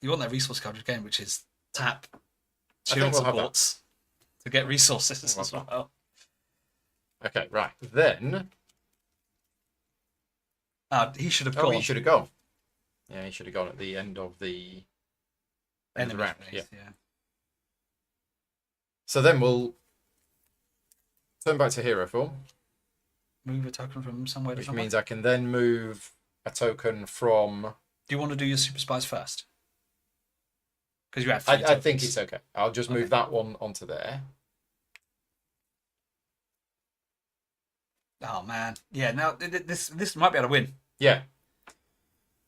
You want that resource coverage game, which is tap shield supports to get resources as well. Okay, right. Then... he should have gone. Oh, he should have gone. Yeah, he should have gone at the end of the round. Yeah. So then we'll turn back to hero form. Move a token from somewhere to Which somewhere. means I can then move a token from... Do you want to do your Super Spies first? Because you have 3 I think it's okay. I'll just move that one onto there. Oh, man. Yeah, now this might be able to win. Yeah.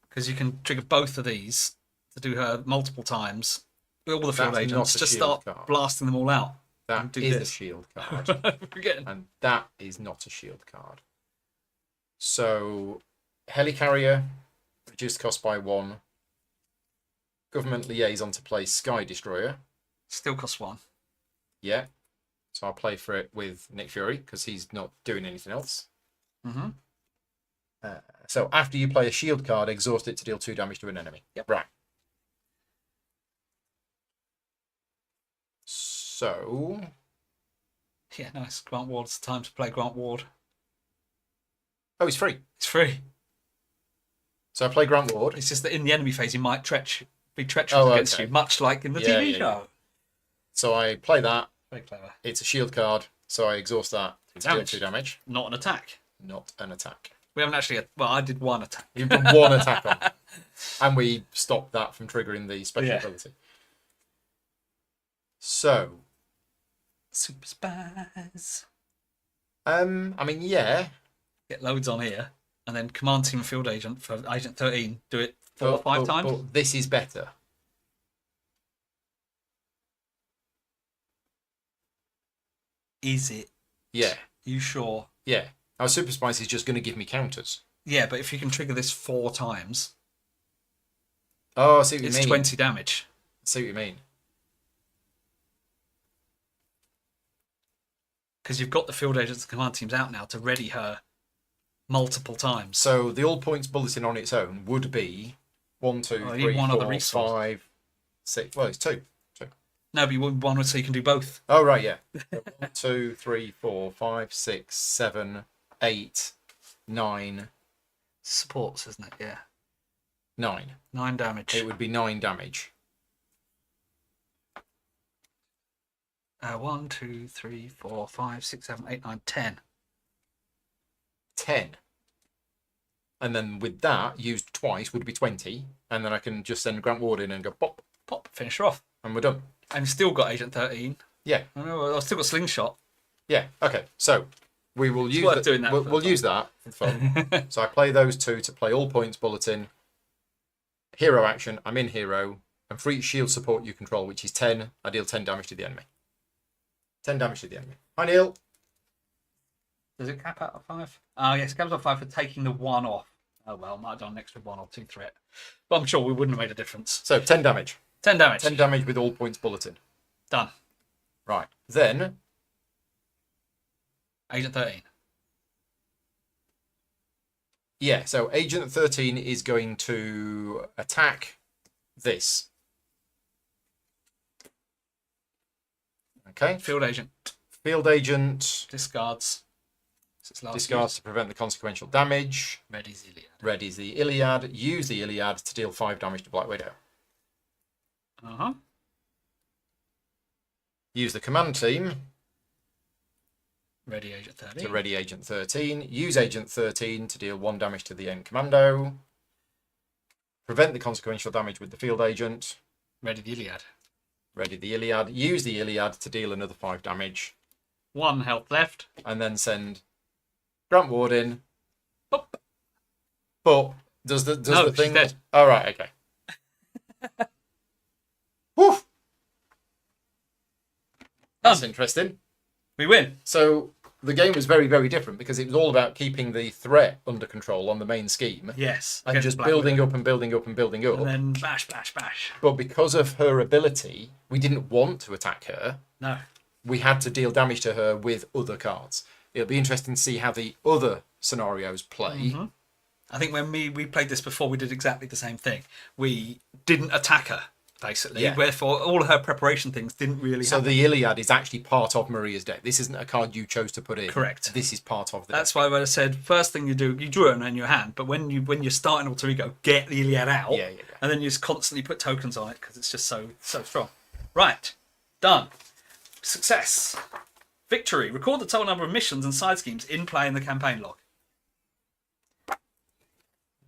Because you can trigger both of these to do her multiple times. All the field That's agents, not a just shield start card. blasting them all out. That is a shield card. Forgetting. And that is not a shield card. So, Helicarrier, reduced cost by 1. Government Liaison to play Sky Destroyer. Still costs 1. Yeah. So I'll play for it with Nick Fury because he's not doing anything else. Mm-hmm. So after you play a shield card, exhaust it to deal 2 damage to an enemy. Yep. Right. So Yeah, nice. Grant Ward's the time to play Grant Ward. oh, he's free. It's free. So I play Grant Ward. It's just that in the enemy phase, he might be treacherous against you, much like in the TV show. So I play that. Very clever. It's a shield card, so I exhaust that to deal 2 damage. Not an attack. Not an attack. We haven't actually. Well, I did one attack. You've done 1 attack on, and we stopped that from triggering the special ability. So, Super spies. I mean, yeah. Get loads on here, and then command team and field agent for Agent 13. Do it 4 or 5 times. But this is better. Is it? Yeah. You sure? Yeah. Our Super Spice is just going to give me counters. Yeah, but if you can trigger this 4 times, Oh, I see what you mean. it's 20 damage. I see what you mean. Because you've got the field agents and command teams out now to ready her multiple times. So the all points bulletin on its own would be 1, 2, Oh, you 3, need one other 4, resource. 5, 6. Well, it's 2. No, but you want one so you can do both. Oh, right, yeah. 1, 2, 3, 4, 5, 6, 7, 8, 9. Supports, isn't it? Yeah. 9. 9 damage. It would be 9 damage. 1, 2, 3, 4, 5, 6, 7, 8, 9, 10. 10. And then with that, used twice, would be 20. And then I can just send Grant Ward in and go pop, Pop, finish her off. and we're done. And still got Agent 13. Yeah. I know, I've still got Slingshot. Yeah. Okay. So we will use worth doing that We'll use that for fun. So I play those 2 to play all points bulletin. Hero action. I'm in hero, and for each shield support you control, which is 10, I deal 10 damage to the enemy. 10 damage to the enemy. Hi Neil. Does it cap out at 5? Oh, yes, it caps out 5 for taking the 1 off. Oh, well, might have done an extra 1 or 2 threat. But I'm sure we wouldn't have made a difference. So 10 damage. 10 damage. 10 damage with all points bulletin. Done. Right. Then Agent 13. yeah, so Agent 13 is going to attack this. Okay. Field agent. Field agent Discards. It's last discards to prevent the consequential damage. Ready's Iliad. Readies the Iliad. Use the Iliad to deal 5 damage to Black Widow. Uh-huh. Use the command team Ready Agent 13. to ready Agent 13. Use Agent 13 to deal 1 damage to the end commando. Prevent the consequential damage with the field agent. Ready the Iliad. Ready the Iliad. Use the Iliad to deal another 5 damage. 1 health left. And then send Grant Ward in. Boop. But does the No, thing? she's dead. Oh, right, okay. Woof. That's interesting. We win. So the game was very, very different because it was all about keeping the threat under control on the main scheme. Yes. And against just Black building Widow. up and building up and building up. And then bash, bash, bash. But because of her ability, we didn't want to attack her. No. We had to deal damage to her with other cards. It'll be interesting to see how the other scenarios play. Mm-hmm. I think when we played this before, we did exactly the same thing. We didn't attack her, basically. Yeah. Wherefore, all of her preparation things didn't really So happen. the Iliad is actually part of Maria's deck. This isn't a card you chose to put in. Correct. This is part of the That's deck. why when I said first thing you do, you draw it in your hand, but when you're starting alter ego, get the Iliad out, Yeah. and then you just constantly put tokens on it because it's just so strong. Right, done. Success, victory. Record the total number of missions and side schemes in play in the campaign log.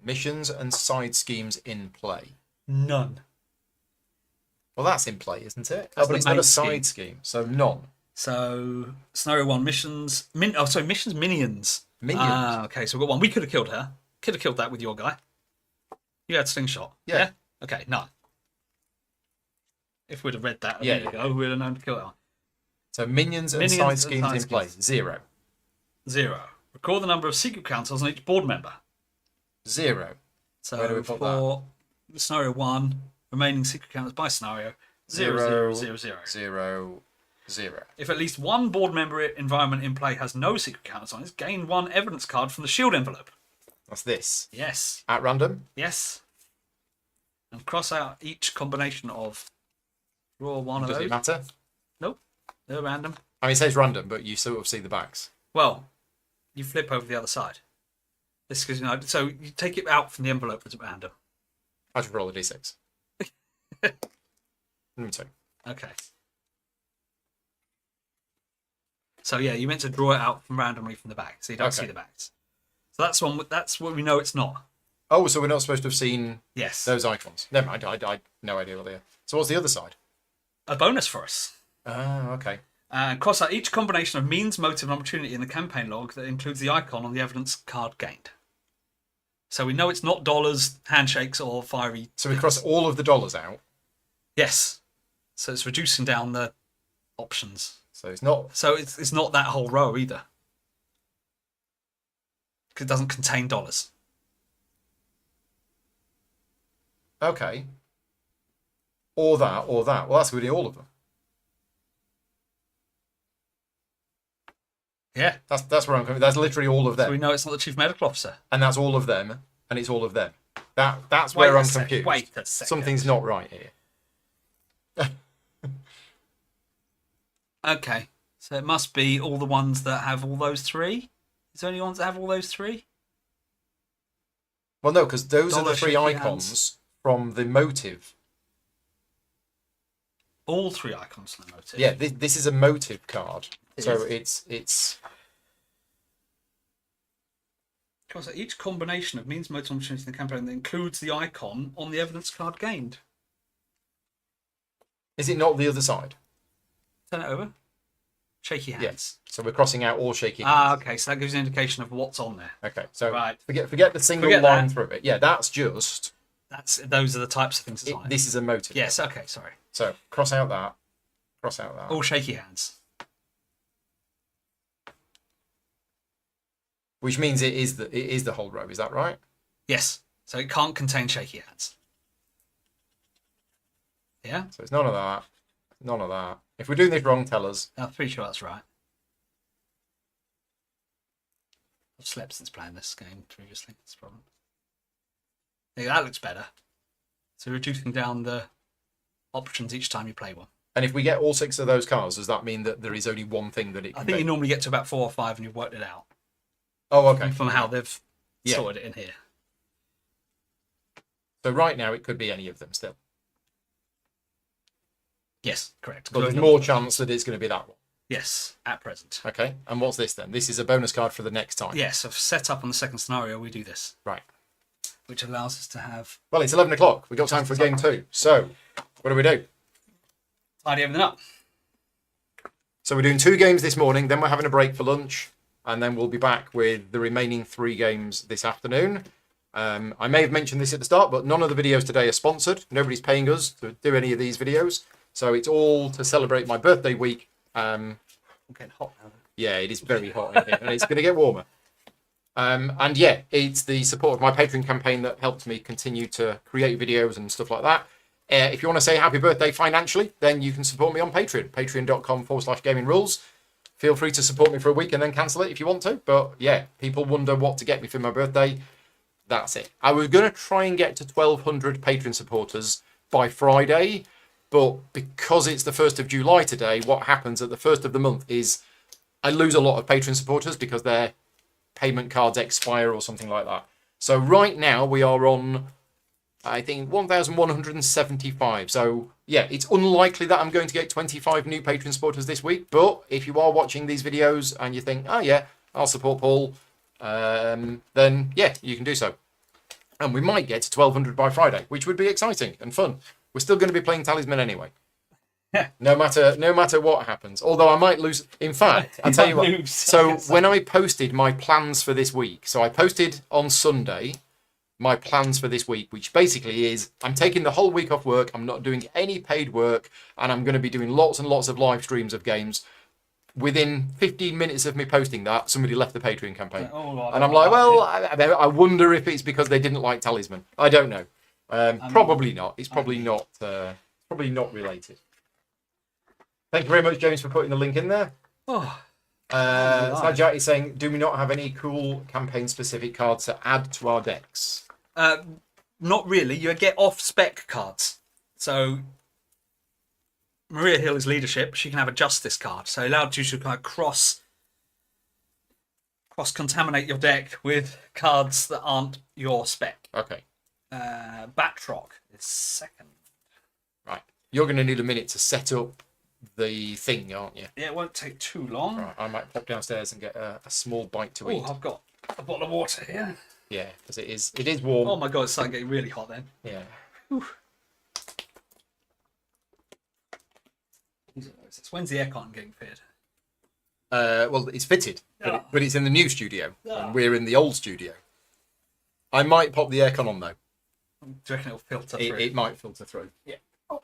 Missions and side schemes in play. None. Well, that's in play, isn't it? That's But the it's not main a side scheme, so none. So scenario 1 missions. Missions minions. Minions. Ah, okay. So we've got 1. We could have killed her. Could have killed that with your guy. You had slingshot. Yeah. Okay. None. If we'd have read that a Yeah, minute ago, we'd have known to kill her. So minions and Minions side and schemes side in play. schemes. 0. 0. Record the number of secret councils on each board member. 0. So Where do we put for scenario 1, remaining secret councils by scenario 0, 0, 0, 0. 0. 0. If at least one board member environment in play has no secret counters on it, gain 1 evidence card from the shield envelope. That's this. Yes. At random? Yes. And cross out each combination of draw one of those. Does it matter? Nope. They're random. I mean, it says random, but you sort of see the backs. Well, you flip over the other side. This because so you take it out from the envelope that's at random. I should roll a d6. Me too. Okay. So yeah, you meant to draw it out from randomly from the back, so you don't see the backs. So that's what we know it's not. Oh, so we're not supposed to have seen those icons. Never mind, I had no idea what they are. So what's the other side? A bonus for us. Oh, okay. Cross out each combination of means, motive, and opportunity in the campaign log that includes the icon on the evidence card gained. So we know it's not dollars, handshakes, or fiery. So we cross all of the dollars out. Yes. So it's reducing down the options. So it's not. So it's not that whole row either. Because it doesn't contain dollars. Okay. Or that, or that. Well, that's going to be all of them. Yeah. That's where I'm coming. That's literally all of them. So we know it's not the chief medical officer. And that's all of them, and it's all of them. That's where I'm confused. Wait a second. Something's not right here. Okay. So it must be all the ones that have all those 3? Is there any ones that have all those 3? Well, no, because those are the 3 shaky icons hands. from the motive. All 3 icons from the motive? Yeah, this is a motive card. So it's So each combination of means, motive, opportunity in the campaign that includes the icon on the evidence card gained. Is it not the other side? Turn it over. Shaky hands. Yes. So we're crossing out all shaky hands. Okay. So that gives you an indication of what's on there. Okay. So Right. forget the single Forget line that. through it. Yeah, that's just. Those are the types of things that's on it. This is a motive. Yes. Okay. Sorry. So cross out that. Cross out that. All shaky hands. Which means it is the whole row. Is that right? Yes. So it can't contain shaky hands. Yeah. So it's none of that. None of that. If we're doing this wrong, tell us. I'm pretty sure that's right. I've slept since playing this game previously. That's the problem. Yeah, that looks better. So reducing down the options each time you play one. And if we get all 6 of those cards, does that mean that there is only one thing that it can I think be? you normally get to about 4 or 5 and you've worked it out. Oh, okay. From how they've sorted it in here. So right now it could be any of them still. Yes, correct. But there's more chance that it's going to be that one. Yes, at present. Okay. And what's this then? This is a bonus card for the next time. Yes, I've set up on the second scenario, we do this. Right. Which allows us to have... Well, it's 11 o'clock. We've got time for game 2. So, what do we do? Tidy everything up. So we're doing 2 games this morning, then we're having a break for lunch, and then we'll be back with the remaining 3 games this afternoon. I may have mentioned this at the start, but none of the videos today are sponsored. Nobody's paying us to do any of these videos. So it's all to celebrate my birthday week. I'm getting hot now. Yeah, it is very hot in here, and it's going to get warmer. And yeah, it's the support of my Patreon campaign that helps me continue to create videos and stuff like that. If you want to say happy birthday financially, then you can support me on Patreon, patreon.com/gaming rules. Feel free to support me for a week and then cancel it if you want to. But yeah, people wonder what to get me for my birthday. That's it. I was going to try and get to 1,200 Patreon supporters by Friday. But because it's the 1st of July today, what happens at the 1st of the month is I lose a lot of Patreon supporters because their payment cards expire or something like that. So right now we are on, I think, 1,175. So yeah, it's unlikely that I'm going to get 25 new Patreon supporters this week. But if you are watching these videos and you think, oh yeah, I'll support Paul, then yeah, you can do so. And we might get to 1,200 by Friday, which would be exciting and fun. We're still going to be playing Talisman anyway. No matter what happens. Although I might lose. In fact, I'll tell you what. So when I posted my plans for this week, so I posted on Sunday my plans for this week, which basically is I'm taking the whole week off work. I'm not doing any paid work, and I'm going to be doing lots and lots of live streams of games. Within 15 minutes of me posting that, somebody left the Patreon campaign. And I'm like, well, I wonder if it's because they didn't like Talisman. I don't know. Probably not. It's probably not related. Thank you very much, James, for putting the link in there. Oh, Sajat is saying, do we not have any cool campaign-specific cards to add to our decks? not really. You get off-spec cards. So Maria Hill is leadership. She can have a justice card. So it allowed you to kind of cross-contaminate your deck with cards that aren't your spec. Okay. Batroc is second. Right. You're going to need a minute to set up the thing, aren't you? Yeah, it won't take too long. Right. I might pop downstairs and get a small bite to Oh, eat. I've got a bottle of water here. Yeah, because it is warm. Oh my god, it's starting getting really hot then. Yeah. Whew. When's the aircon getting fitted? Well, it's fitted, but it's in the new studio, Yeah. and we're in the old studio. I might pop the aircon on though. Do you reckon it'll filter through? It might filter through. Yeah. Oh.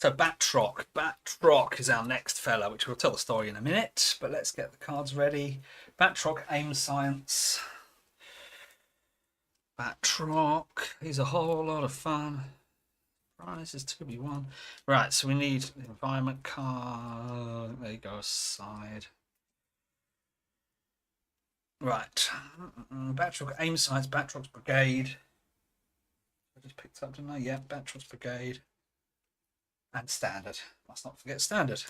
So Batroc. Batroc is our next fella, which we'll tell the story in a minute. But let's get the cards ready. Batroc, Aim Science. Batroc is a whole lot of fun. Prizes to be won. Right, so we need the environment card. There you go, aside. Right. Batroc, Aim Science, Batroc's Brigade. I just picked up, didn't I? Yeah, Batroc's Brigade. And Standard. Must not forget Standard.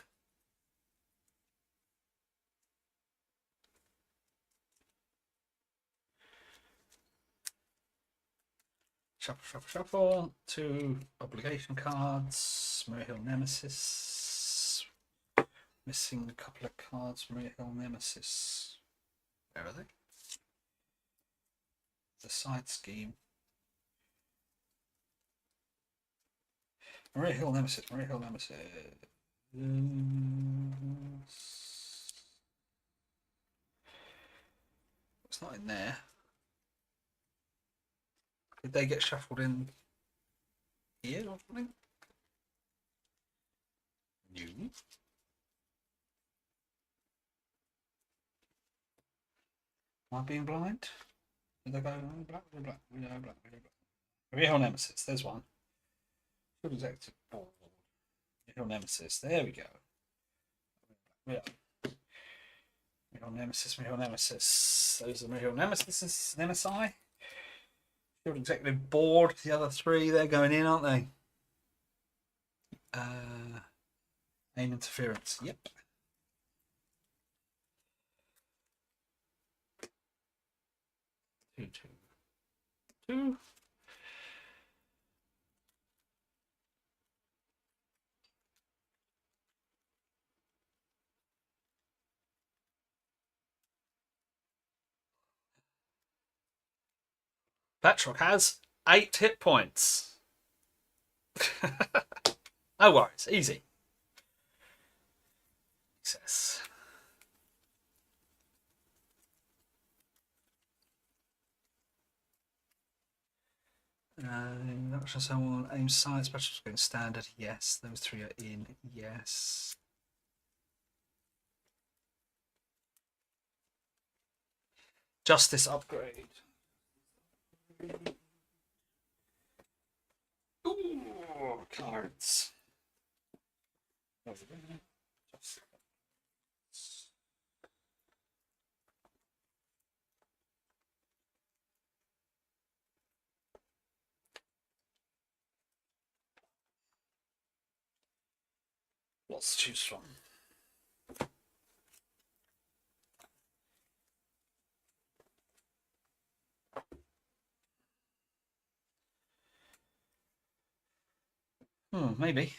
Shuffle, shuffle, shuffle. 2 obligation cards. Maria Hill Nemesis. Missing a couple of cards. Maria Hill Nemesis. Where are they? The side scheme. Maria Hill Nemesis. Maria Hill Nemesis. It's not in there. Did they get shuffled in here or something? No. Am I being blind? Did they go black, black, black, black, black? Real Nemesis, there's one. Good executive board. Real Nemesis, there we go. Real Nemesis, Real Nemesis. Those are the Real Nemesis, Nemesi. Field executive board, the other 3, they're going in, aren't they? Aim interference, yep. Two. Batroc has 8 hit points. No worries, easy. Success. Not sure someone aim science, Batroc's going standard. Yes, those 3 are in. Yes. Justice upgrade. Ooh, cards. Lots to choose from. Maybe.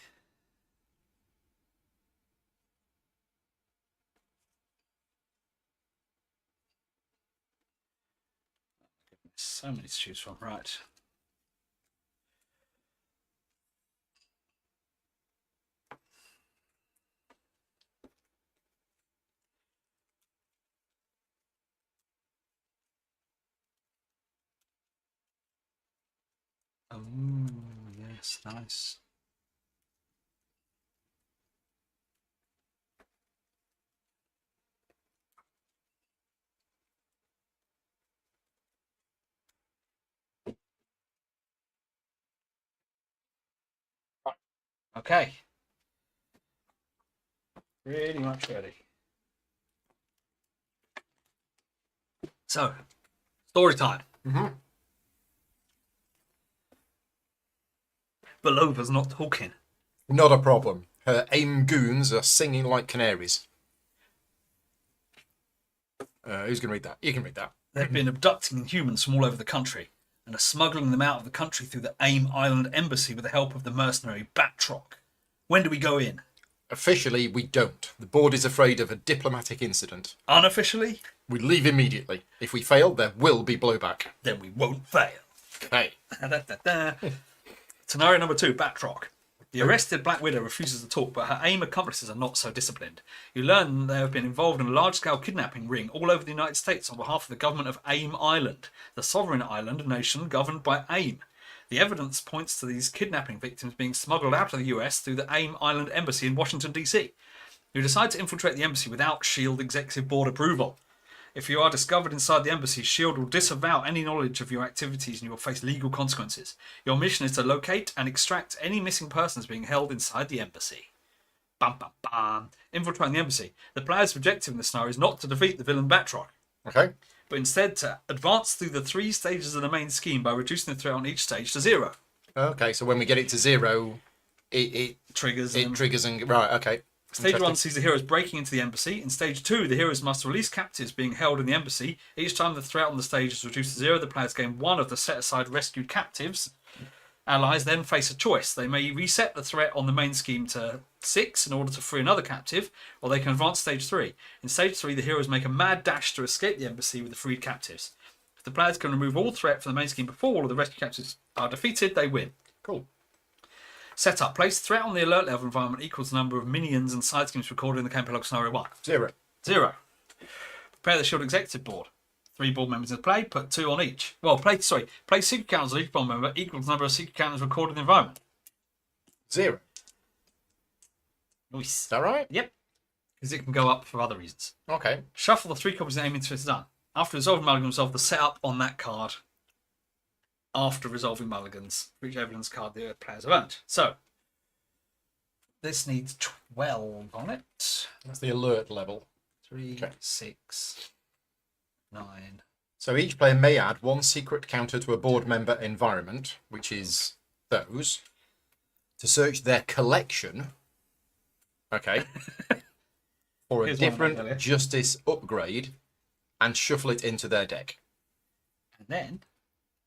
So many to choose from, right. Oh, yes, nice. Okay. Pretty much ready. So, story time. Mm-hmm. Belova's not talking. Not a problem. Her AIM goons are singing like canaries. Who's going to read that? You can read that. They've been abducting humans from all over the country and are smuggling them out of the country through the AIM Island embassy with the help of the mercenary Batroc. When do we go in? Officially, we don't. The board is afraid of a diplomatic incident. Unofficially? We leave immediately. If we fail, there will be blowback. Then we won't fail. Okay. Scenario number 2, Batroc. The arrested Black Widow refuses to talk, but her AIM accomplices are not so disciplined. You learn they have been involved in a large-scale kidnapping ring all over the United States on behalf of the government of AIM Island, the sovereign island nation governed by AIM. The evidence points to these kidnapping victims being smuggled out of the US through the AIM Island embassy in Washington, D.C. You decide to infiltrate the embassy without S.H.I.E.L.D. executive board approval. If you are discovered inside the embassy, S.H.I.E.L.D. will disavow any knowledge of your activities and you will face legal consequences. Your mission is to locate and extract any missing persons being held inside the embassy. Bam, bam, bam. Infiltrating the embassy. The player's objective in this scenario is not to defeat the villain Batroc, Okay. but instead to advance through the 3 stages of the main scheme by reducing the threat on each stage to 0. Okay, so when we get it to 0, it Triggers. triggers and... Right, okay. Stage 1 sees the heroes breaking into the embassy. In Stage 2, the heroes must release captives being held in the embassy. Each time the threat on the stage is reduced to 0, the players gain 1 of the set-aside rescued captives. Allies then face a choice. They may reset the threat on the main scheme to 6 in order to free another captive, or they can advance to Stage 3. In Stage 3, the heroes make a mad dash to escape the embassy with the freed captives. If the players can remove all threat from the main scheme before all of the rescue captives are defeated, they win. Cool. Setup. Place threat on the alert level environment equals the number of minions and side schemes recorded in the campaign log scenario 1. 0. 0. Prepare the S.H.I.E.L.D. executive board. 3 board members in play, put 2 on each. Well, play secret counters on each board member equals the number of secret counters recorded in the environment. 0. Nice. Is that right? Yep. Because it can go up for other reasons. Okay. Shuffle the 3 copies of aiming to done. After resolving mulligans, resolve the setup on that card. After resolving mulligans for each evidence card the players have earned. So, this needs 12 on it. That's the alert level. 3, Okay. 6, 9. So each player may add 1 secret counter to a board member environment, which is those, to search their collection. Okay. For a Here's one of them earlier. different justice upgrade and shuffle it into their deck. And then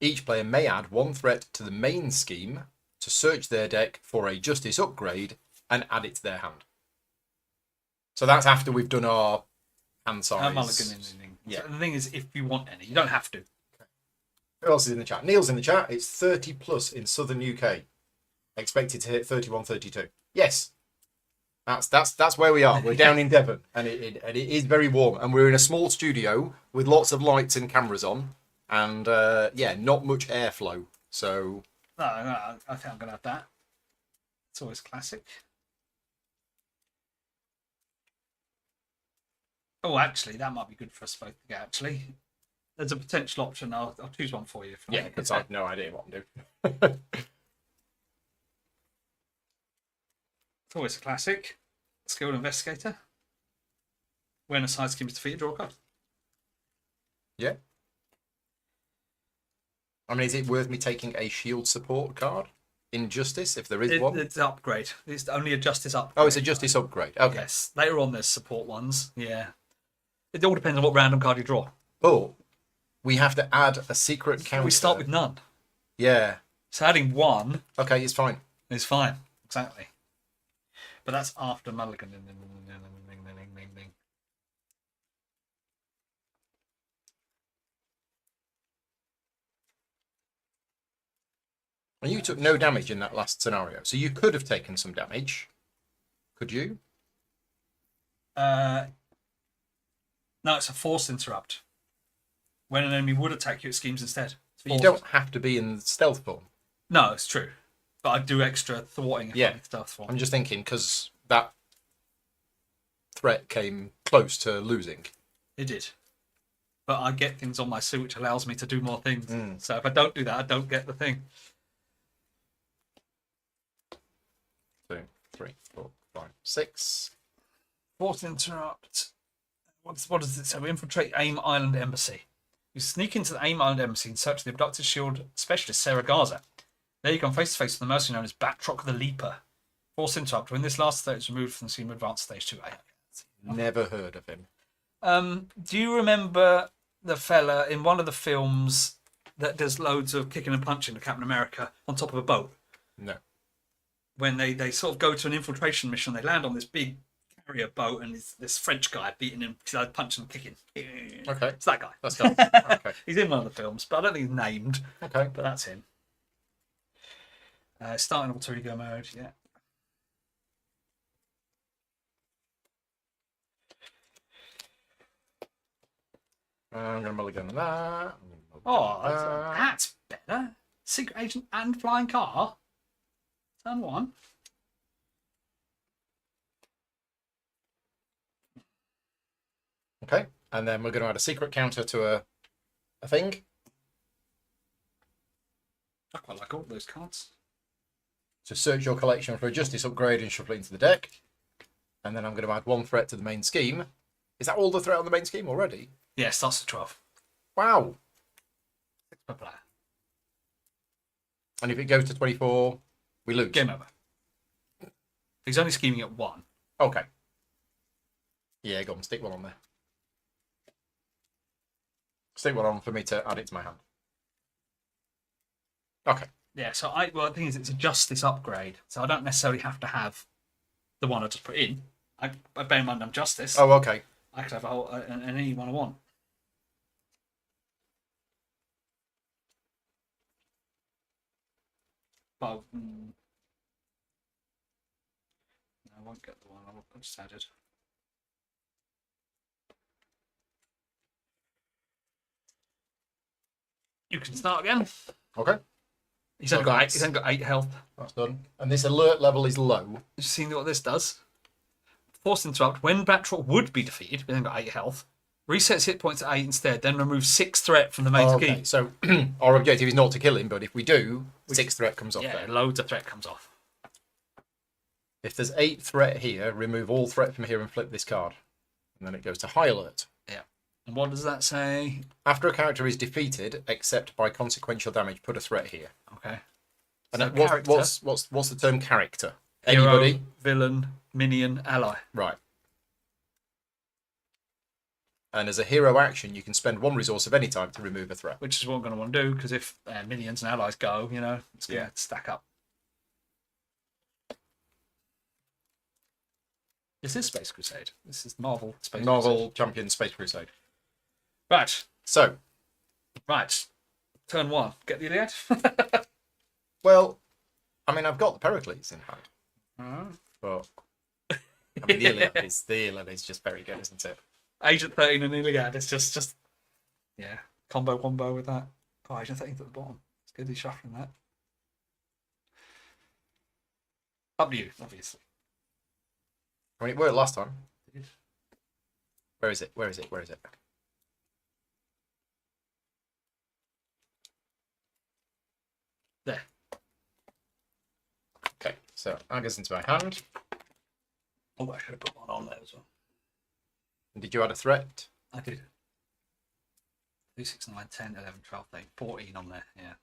Each player may add 1 threat to the main scheme to search their deck for a justice upgrade and add it to their hand. So that's after we've done our hand size. mulligan in. Yeah. So the thing is, if you want any, you don't have to. Who else is in the chat? Neil's in the chat. It's 30 plus in southern UK. Expected to hit 31, 32. Yes. That's where we are. We're down in Devon, and it is very warm. And we're in a small studio with lots of lights and cameras on, and not much airflow. So No, I think I'm going to have that. It's always classic. Oh, actually, that might be good for us both to get, actually. There's a potential option. I'll choose one for you. If yeah, because I've no idea what I'm doing. It's always a classic. Skilled investigator. When a side scheme is defeated, draw a card. Yeah. I mean, is it worth me taking a shield support card in Justice if there is one? It's an upgrade. It's only a justice upgrade. Oh, it's a Justice upgrade. Okay. Yes. Later on, there's support ones. Yeah. It all depends on what random card you draw. But we have to add a secret counter. We start with none. Yeah. So adding 1 Okay, it's fine. is fine. Exactly. But that's after mulligan. And you took no damage in that last scenario, so you could have taken some damage. Could you? No, it's a forced interrupt. When an enemy would attack you, it schemes instead. But you don't have to be in stealth form. No, it's true. But I do extra thwarting if I'm in stealth form. I'm just thinking because that threat came close to losing. It did. But I get things on my suit which allows me to do more things. So if I don't do that, I don't get the thing. 2, 3, 4, 5, 6. Force interrupt. What does it say? We infiltrate AIM Island Embassy. You sneak into the AIM Island Embassy in search of the abducted shield specialist Sarah Garza. There you come face to face with the mercenary known as Batroc the Leaper. Force interrupt. When this last state is removed from the scene, advanced stage 2. Never heard of him. Do you remember the fella in one of the films that does loads of kicking and punching to Captain America on top of a boat? No. When they sort of go to an infiltration mission, they land on this big carrier boat, and this French guy beating him, punching and kicking. Okay. It's that guy. That's done. Okay. He's in one of the films, but I don't think he's named. Okay. But that's him. Starting alter ego mode, yeah. I'm going to mulligan on that. Oh, that's better. Secret agent and flying car. Turn 1. Okay. And then we're going to add a secret counter to a thing. I quite like all those cards. So search your collection for a justice upgrade and shuffle it into the deck. And then I'm going to add 1 threat to the main scheme. Is that all the threat on the main scheme already? Yeah, starts at 12. Wow. 6 per player. And if it goes to 24, we lose. Game over. He's only scheming at 1. Okay. Yeah, go on, stick 1 on there. Stick 1 on for me to add it to my hand. Okay. Yeah, so the thing is, it's a justice upgrade, so I don't necessarily have to have the one I just put in. I bear in mind I'm justice. Oh, okay. I could have a whole any one I want. But no, I won't get the one I just added. You can start again. Okay. He's So only got 8. that's- He's only got 8 health. That's done. And this alert level is low. You seen what this does? Force interrupt. When Batroc would be defeated, he's only got 8 health. Resets hit points at 8 instead. Then removes 6 threat from the main Okay, scheme. so our objective is not to kill him, but if we do, 6 threat comes off Yeah, there. loads of threat comes off. If there's 8 threat here, remove all threat from here and flip this card. And then it goes to high alert. Yeah. And what does that say? After a character is defeated, except by consequential damage, put a threat here. Okay. And So what's the term character? Hero, Anybody? villain, minion, ally. Right. And as a hero action, you can spend 1 resource of any type to remove a threat. Which is what I'm going to want to do, because if minions and allies go, it's going to stack up. This is Space Crusade. This is Marvel Space Novel Champion Space Crusade. Crusade. So, Right. Turn 1. Get the Iliad. well, I mean, I've got the Pericles in hand, but I mean, the Iliad is just very good, isn't it? Agent 13 and Iliad. It's just yeah, combo with that. Oh, Agent 13's at the bottom. It's good he's shuffling that. Up to you, obviously. I mean, it worked last time. It is. Where is it? Where is it? Where is it? There. Okay, so that goes into my hand. Oh, I should have put one on there as well. And did you add a threat? I did. 2, 6, 9, 10, 11, 12, 13, 14 on there, yeah.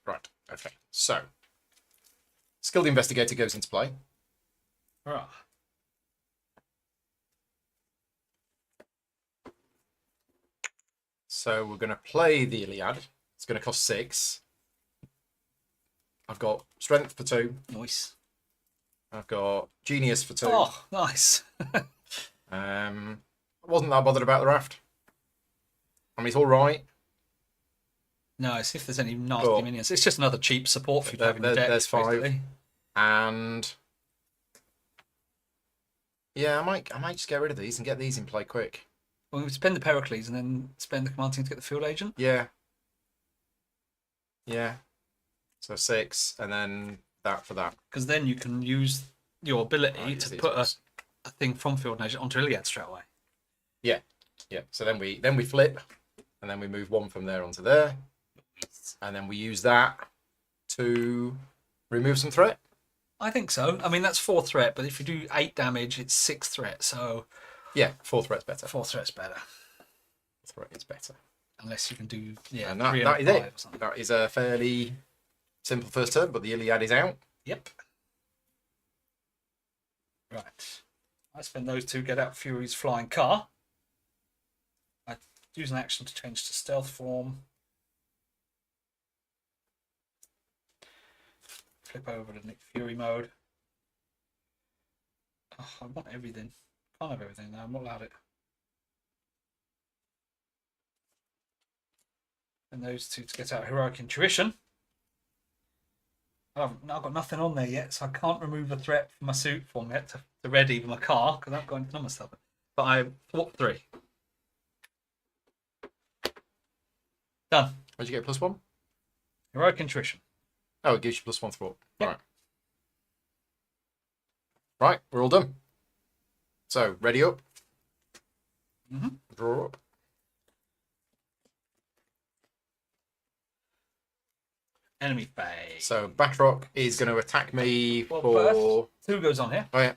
Right, okay. So, Skilled Investigator goes into play. Right. So we're going to play the Iliad. It's going to cost 6. I've got Strength for 2. Nice. I've got Genius for 2. Oh, nice. I wasn't that bothered about the raft. I mean, it's all right. No, it's if there's any nasty Cool. minions. It's just another cheap support for you to have in the deck. There's 5. basically. And yeah, I might just get rid of these and get these in play quick. Well, we spend the Pericles and then spend the command team to get the field agent. Yeah. Yeah. So 6, and then that for that. Because then you can use your ability Right, to these put ones. a thing from field agent onto Iliad straight away. Yeah. Yeah. So then we flip, and then we move 1 from there onto there, and then we use that to remove some threat. I think so. I mean, that's 4 threat, but if you do 8 damage, it's 6 threat. So Yeah, 4 threat's better. 4 threat's better. 4 threat is better. Unless you can do And 3 that and is 5 it. or something. That is a fairly simple first turn, but the Iliad is out. Yep. Right. I spend those 2, get out Fury's flying car. I use an action to change to stealth form. Flip over to Nick Fury mode. Oh, I want everything. Can't have everything now. I'm not allowed it. And those 2 to get out Heroic Intuition. I've got nothing on there yet, so I can't remove a threat from my suit form yet to ready my car because I've got anything on myself. But I thwart 3. Done. Where'd you get +1? Heroic Intuition. Oh, it gives you +1 thwart. Yep. Right. Right, we're all done. So, ready up. Draw up. Enemy phase. So, Batroc is going to attack me Well, for... first, 2 goes on here. Oh, yeah.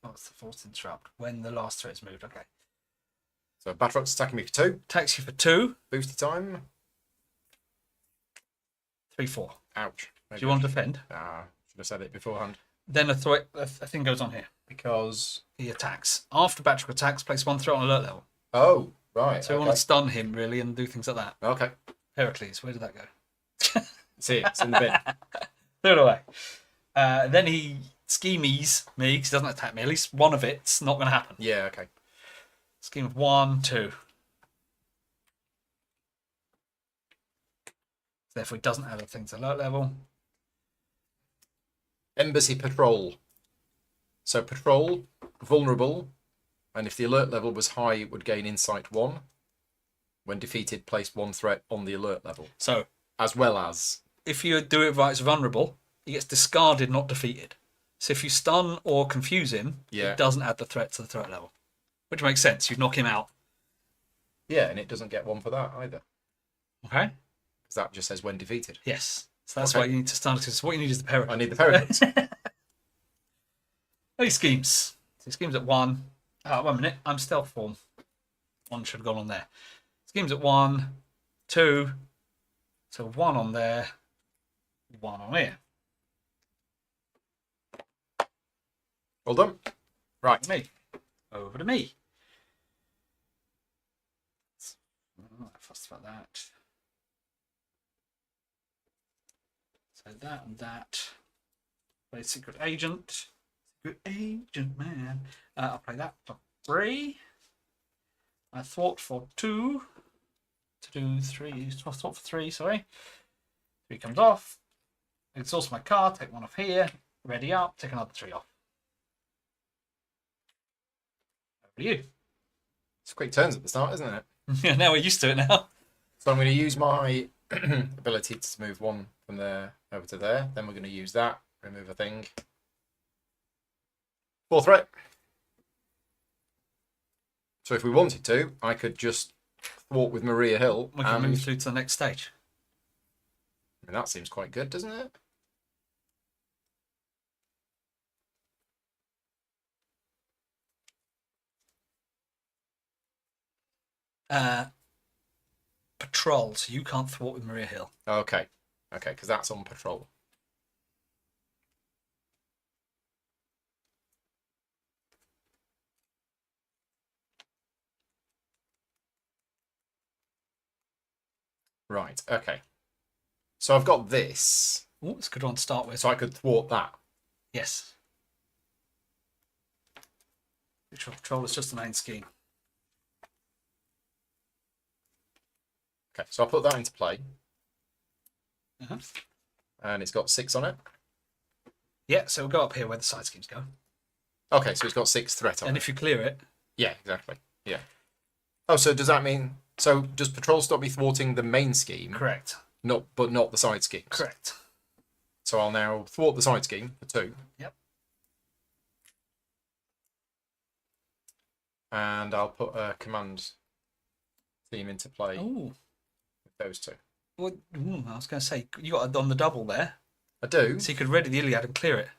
Oh, it's the force interrupt when the last threat is moved. Okay. So, Batroc's attacking me for 2. Attacks you for 2. Boosty time. 3, 4. Ouch. Do you want to defend? Ah, should have said it beforehand. Then a thing goes on here. Because... He attacks. After Batroc attacks, place 1 threat on alert level. Oh, right. So we want to stun him, really, and do things like that. Okay. Heracles, where did that go? See it. It's in the bin. Throw it away. Then he schemies me because he doesn't attack me. At least one of it's not going to happen. Yeah, okay. Scheme of 1, 2. Therefore, he doesn't add a thing to alert level. Embassy Patrol. So, Patrol, vulnerable, and if the alert level was high, it would gain Insight 1. When defeated, place 1 threat on the alert level. So, As well as... if you do it right, it's vulnerable, he gets discarded, not defeated. So if you stun or confuse him, Yeah. it doesn't add the threat to the threat level. Which makes sense. You'd knock him out. Yeah, and it doesn't get 1 for that either. Okay? Because that just says when defeated. Yes. So that's Okay. why you need to stun. So what you need is the Peregrine. I need the Peregrines. He schemes. So he schemes at 1. 1 minute. I'm stealth form. 1 should have gone on there. Schemes at 1, 2. So 1 on there. 1 on here. Well done. Right. Me. Over to me. I'm not fussed about that. So that and that. Play Secret Agent. Secret Agent, man. I'll play that for 3. I thwart for 2. To do 3. Thwart for 3, sorry. 3 comes off. Exhaust my card. Take 1 off here. Ready up. Take another 3 off. Over to you. It's quick turns at the start, isn't it? Yeah, now we're used to it now. So I'm going to use my ability to move 1 from there over to there. Then we're going to use that. Remove a thing. 4 threat. So if we wanted to, I could just thwart with Maria Hill. We can and... move through to the next stage. I mean, that seems quite good, doesn't it? Patrol, so you can't thwart with Maria Hill. Okay. Okay, because that's on patrol. Right, okay. So I've got this. Oh, it's a good one to start with. So I could thwart that. Yes. Patrol is just the main scheme. Okay, so I'll put that into play. Uh-huh. And it's got 6 on it. Yeah, so we'll go up here where the side schemes go. Okay, so it's got 6 threat on And it. if you clear it... Yeah, exactly. Yeah. Oh, so does that mean... So does patrol stop me thwarting the main scheme? Correct. But not the side schemes? Correct. So I'll now thwart the side scheme for 2. Yep. And I'll put a command team into play Oh. with those 2. Well, I was going to say, you got it on the double there. I do. So you could ready the Iliad and clear it.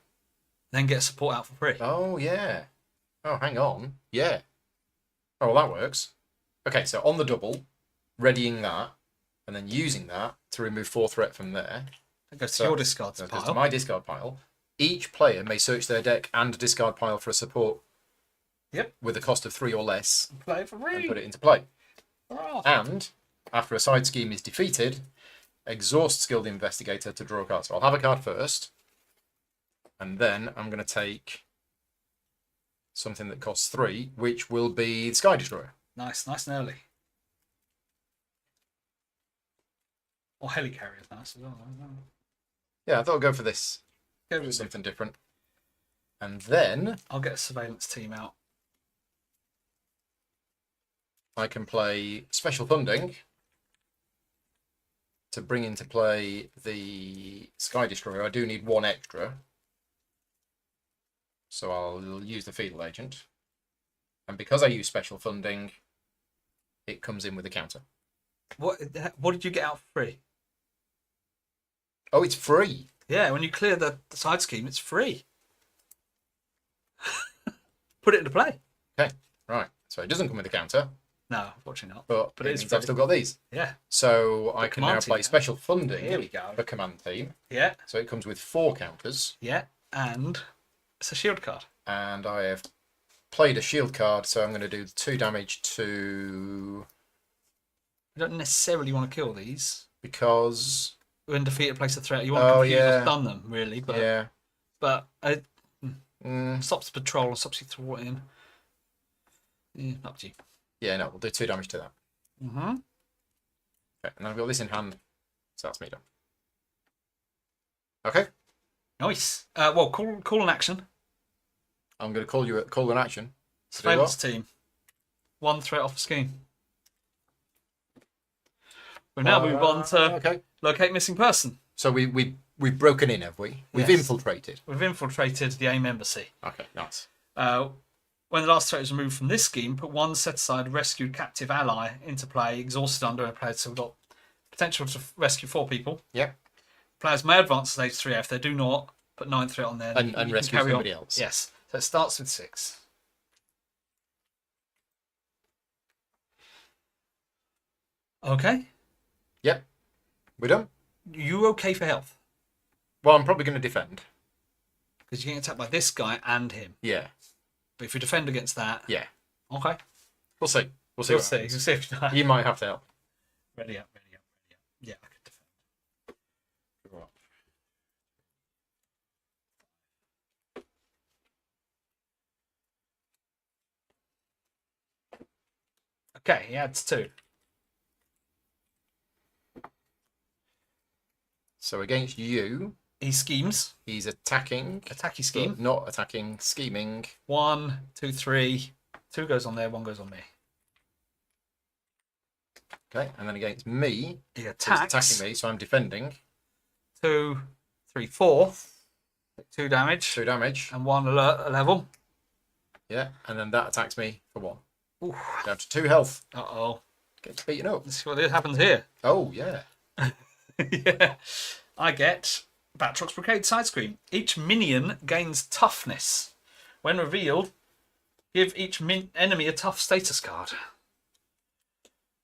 Then get a support out for free. Oh, yeah. Oh, hang on. Yeah. Oh, well, that works. Okay, so on the double, readying that, and then using that to remove 4 threat from there. That goes to your discard That pile. goes to my discard pile. Each player may search their deck and discard pile for a support. Yep. With a cost of 3 or less. Play it for free. And put it into play. Oh. And after a side scheme is defeated, exhaust Skilled Investigator to draw a card. So I'll have a card first, and then I'm going to take something that costs 3, which will be the Sky Destroyer. Nice and early. Or Helicarrier is nice as well. Yeah, I thought I'd go for this. Go with Something different. And then I'll get a surveillance team out. I can play Special Funding to bring into play the Sky Destroyer. I do need 1 extra. So I'll use the Field Agent. And because I use Special Funding, it comes in with a counter. What did you get out for free? Oh, it's free. Yeah, when you clear the side scheme, it's free. Put it into play. Okay, right. So it doesn't come with a counter, No, unfortunately not. but But it it is means I've free. still got these. Yeah. So I can now command play team. Special Funding Here we go. for Command Team. Yeah. So it comes with 4 counters, Yeah. And it's a shield card. and I have played a shield card, so I'm going to do 2 damage to... You don't necessarily want to kill these. Because... When defeated, place a threat. You want to confuse or stun them, really. But yeah. but it Mm, stops patrol and stops you thwarting. Yeah, up to you. yeah, no, we'll do 2 damage to that. Mm-hmm. Okay, and I've got this in hand, so that's me done. Okay, Nice. Well, call an action. I'm going to call an action. Surveillance team. 1 threat off a scheme. We now move on to Okay. locate missing person. So we've broken in, have we? We've Yes. infiltrated. We've infiltrated the AIM embassy. Okay, nice. When the last threat is removed from this scheme, put 1 set-aside rescued captive ally into play, exhausted under a player. So we've got potential to rescue 4 people. Yep. Players may advance to stage 3 if they do not put 9 threat on there. And you can rescue carry somebody on. else. Yes. So it starts with 6. Okay. Yep. We're done. You okay for health? Well, I'm probably going to defend. Because you're getting attacked by this guy and him. Yeah. But if you defend against that, Yeah. okay. We'll see. We'll see. We'll what see. happens. We'll see if you die. You might have to help. Ready up, ready up, ready up. Yeah, I could defend. Okay, he adds 2. So against you, He schemes. he's attacking. Attacky scheme. but not attacking, scheming. 1, 2, 3. 2 goes on there, 1 goes on me. Okay, and then against me, He he's attacks. attacking me, so I'm defending. 2, 3, 4. 2 damage. 2 damage. And 1 alert level. Yeah, and then that attacks me for 1. Ooh. Down to 2 health. Uh-oh. Gets beaten up. Let's see what happens here. Oh, yeah. Yeah. I get Batrox Brigade side screen. Each minion gains toughness. When revealed, give each enemy a tough status card.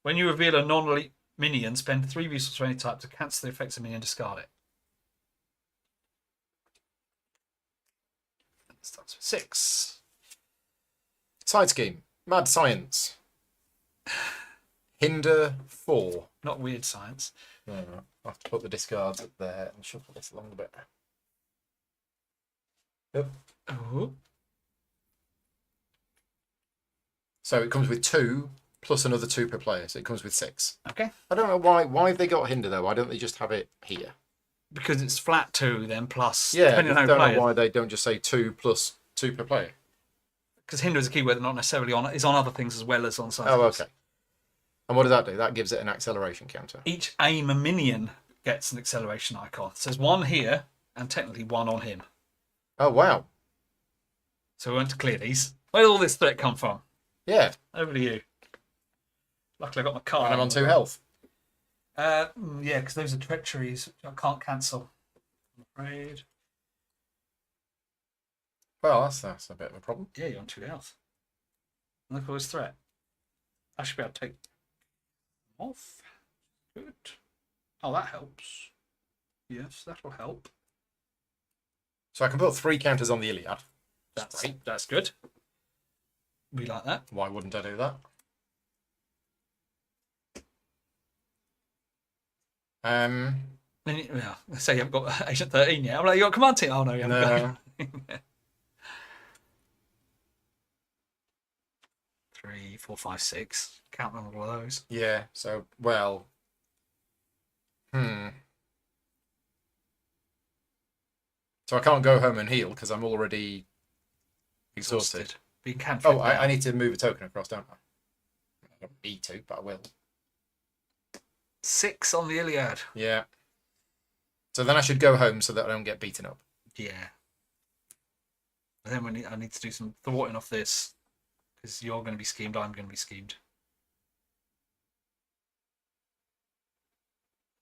When you reveal a non-elite minion, spend 3 resources of any type to cancel the effects of minion, discard it. Starts with 6. Side scheme. Mad science. Hinder 4. Not weird science. No, I'll have to put the discards up there and shuffle this along a bit. Yep. Oh. So it comes with 2 plus another 2 per player. So it comes with 6. Okay. I don't know why have they got hinder though. Why don't they just have it here? Because it's flat 2 then plus. Yeah, I depending on don't how you know play it. why they don't just say 2 plus 2 per player. Because hinder is a keyword, not necessarily on. Is on other things as well as on side. Oh, okay. And what does that do? That gives it an acceleration counter. Each aim minion gets an acceleration icon. So there's 1 here and technically 1 on him. Oh, wow. So we want to clear these. Where did all this threat come from? Yeah. Over to you. Luckily I got my card. And I'm on 2 health. Yeah, because those are treacheries which I can't cancel. I'm Raid. Well, that's a bit of a problem. Yeah, you're on 2 health. Look at his threat. I should be able to take off. Good. Oh, that helps. Yes, that'll help. So I can put 3 counters on the Iliad. That's good. We like that. Why wouldn't I do that? Then say you haven't got Agent 13 yet. I'm like, you got Command Team. Oh no, you haven't got it. 3, 4, 5, 6. Count on all of those. Yeah. So well. So I can't go home and heal because I'm already exhausted. But you can. Oh, I need to move a token across, don't I? I don't need to, but I will. 6 on the Iliad. Yeah. So then I should go home so that I don't get beaten up. Yeah. And then I need to do some thwarting off this because you're going to be schemed. I'm going to be schemed.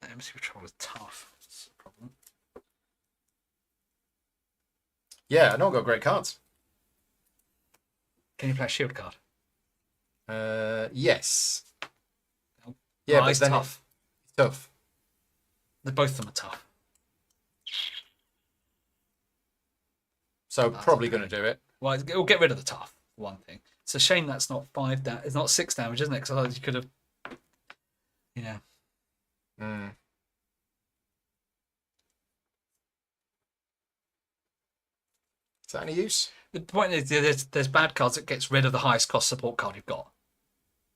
Let me see what trouble is tough. That's a problem. Yeah, I know I've got great cards. Can you play a shield card? Yes. Yeah, but it's then tough. It's tough. Both of them are tough. So probably going to do it. Well, it'll get rid of the tough. One thing. It's a shame that's not 5 damage. It's not 6 damage, isn't it? Because otherwise you could have. Yeah. Is that any use? The point is, there's bad cards that gets rid of the highest cost support card you've got.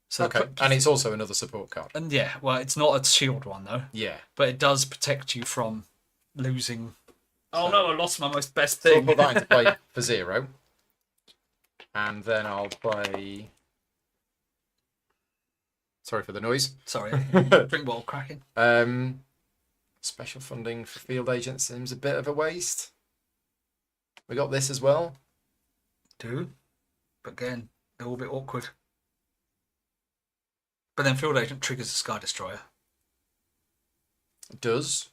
So Okay, and it's also another support card. And yeah, well, it's not a shield one though. Yeah. But it does protect you from losing. Oh So- no, I lost my most best So I'll thing. put that into play for 0. And then I'll play... Sorry for the noise. Sorry, drink bottle cracking. Special funding for field agents seems a bit of a waste. We got this as well. But again, they're all a bit awkward. But then field agent triggers the Sky Destroyer. It does.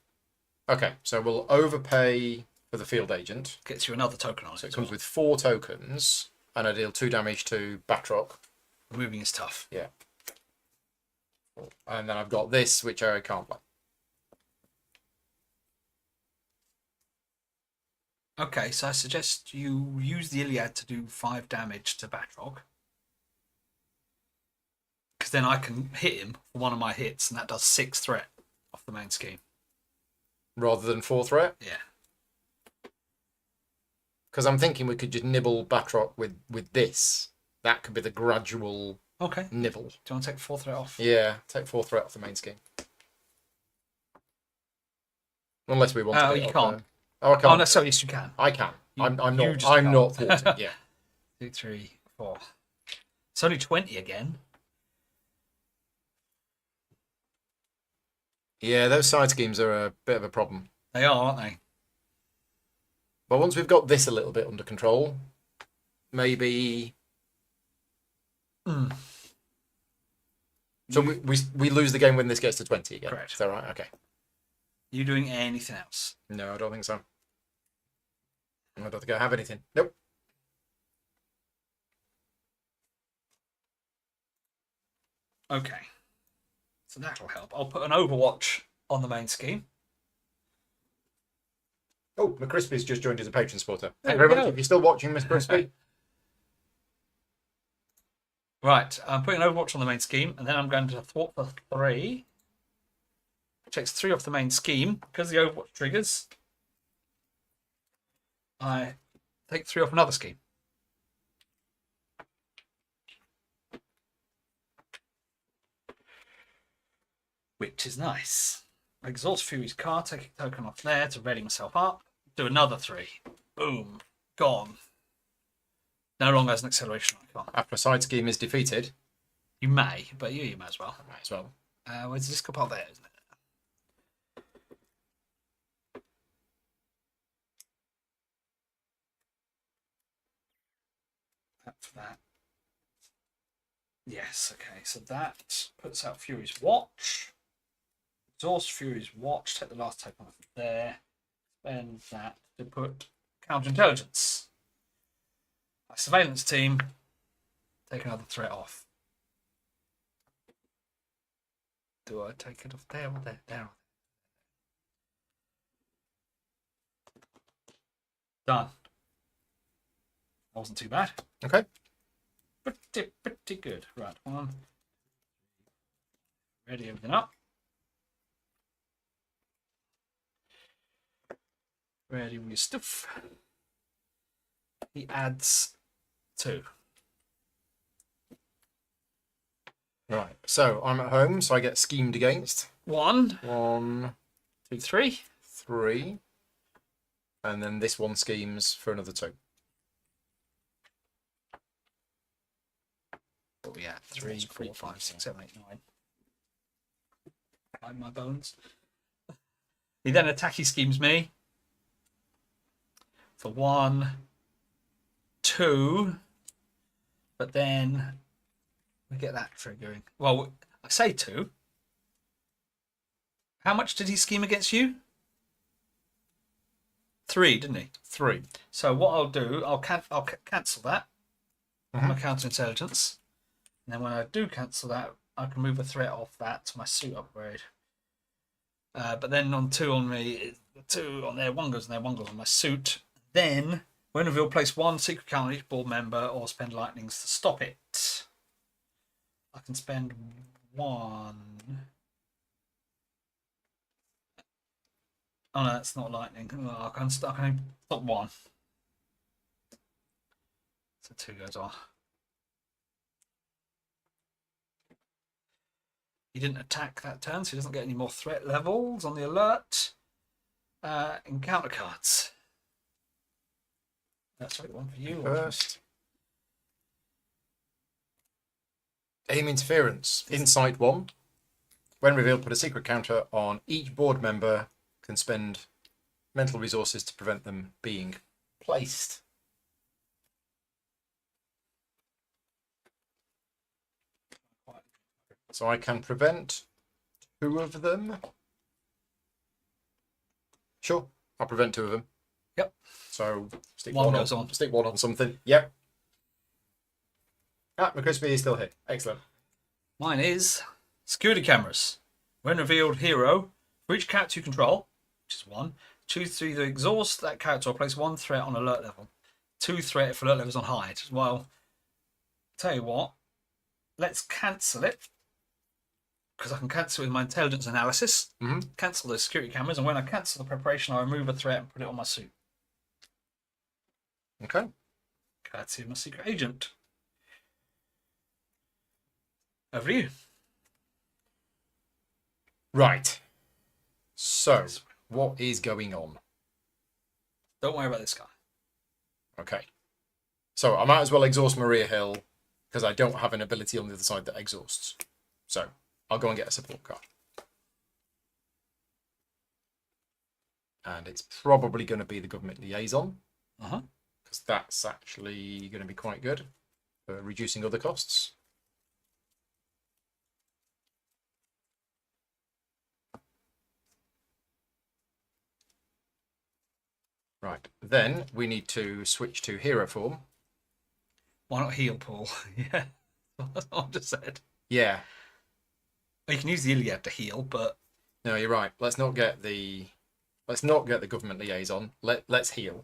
Okay, so we'll overpay for the field agent. Gets you another token on it. So it comes with 4 tokens, and I deal 2 damage to Batroc. Removing is tough. Yeah. And then I've got this, which I can't play. Okay, so I suggest you use the Iliad to do 5 damage to Batroc. Because then I can hit him for one of my hits, and that does 6 threat off the main scheme. Rather than 4 threat? Yeah. Because I'm thinking we could just nibble Batroc with this. That could be the gradual Okay. nibble. Do you want to take 4 threat off? Yeah, take 4 threat off the main scheme. Unless we want to. You can't. Oh, I can't. Oh, no, so yes, you can. I can. I'm you not. just I'm can't. not thwarting. Yeah. 2, 3, 4. It's only 20 again. Yeah, those side schemes are a bit of a problem. They are, aren't they? But once we've got this a little bit under control, maybe. So we lose the game when this gets to 20 again. Correct. Is that right? Okay. You doing anything else? No, I don't think so. I don't think I have anything. Nope. Okay. So that'll help. I'll put an Overwatch on the main scheme. Oh, McCrispy's just joined as a patron supporter. Thank you There very we much. go. If you're still watching, Miss Crispy. Right, I'm putting Overwatch on the main scheme, and then I'm going to thwart for 3. Takes 3 off the main scheme. Because the Overwatch triggers, I take 3 off another scheme. Which is nice. Exhaust Fury's card, take a token off there to ready myself up. Do another 3. Boom. Gone. No longer has an acceleration icon. After a side scheme is defeated, You may, but you might as well. I might as well. Where's the disco pile there, isn't it? That for that. Yes, okay, so that puts out Fury's Watch. Exhaust Fury's Watch, take the last token off there. spend that to put counterintelligence. My surveillance team take another threat off. Do I take it off there or there? There. Done. That wasn't too bad. Okay. Pretty good. Right, one. Ready everything up. Ready with your stuff. He adds 2. Right. So I'm at home, so I get schemed against. 1, 1, 2, 3. 3. And then this one schemes for another 2. What are we at? 3, 4, 5, 6, 7, 8, 9. Find my bones. He then schemes me for 1, 2, but then we get that triggering. Well, I say 2. How much did he scheme against you? 3, didn't he? 3. So what I'll do, I'll cancel that. My counterintelligence. And then when I do cancel that, I can move a threat off that to my suit upgrade. But then on 2 on me, 2 on there, 1 goes on there, 1 goes on my suit. Then, when revealed, place 1 secret count on each board member or spend lightnings to stop it. I can spend 1. Oh no, that's not lightning. Oh, I can stop 1. So 2 goes on. He didn't attack that turn, so he doesn't get any more threat levels on the alert. Encounter cards. That's right, one for you. First. Aim interference. Insight 1. When revealed, put a secret counter on each board member. Can spend mental resources to prevent them being placed. So I can prevent 2 of them. Sure, I'll prevent 2 of them. Yep. So stick 1 one goes on. Stick 1 on something. Yep. Ah, McCrispy is still here. Excellent. Mine is security cameras. When revealed, hero. For each character you control, which is 1, choose to either exhaust that character or place 1 threat on alert level. 2 threat if alert level is on hide. Well, tell you what, let's cancel it. Because I can cancel it with my intelligence analysis. Cancel those security cameras, and when I cancel the preparation, I remove a threat and put it on my suit. Okay. Courtesy of my secret agent. Over to you. Right. So, what is going on? Don't worry about this guy. Okay. So, I might as well exhaust Maria Hill because I don't have an ability on the other side that exhausts. So, I'll go and get a support card. And it's probably going to be the government liaison. Because that's actually going to be quite good for reducing other costs. Right, then we need to switch to hero form. Why not heal, Paul? Yeah, that's what I just said. Yeah. You can use the Iliad to heal, but No, you're right. Let's not get the government liaison. Let's heal.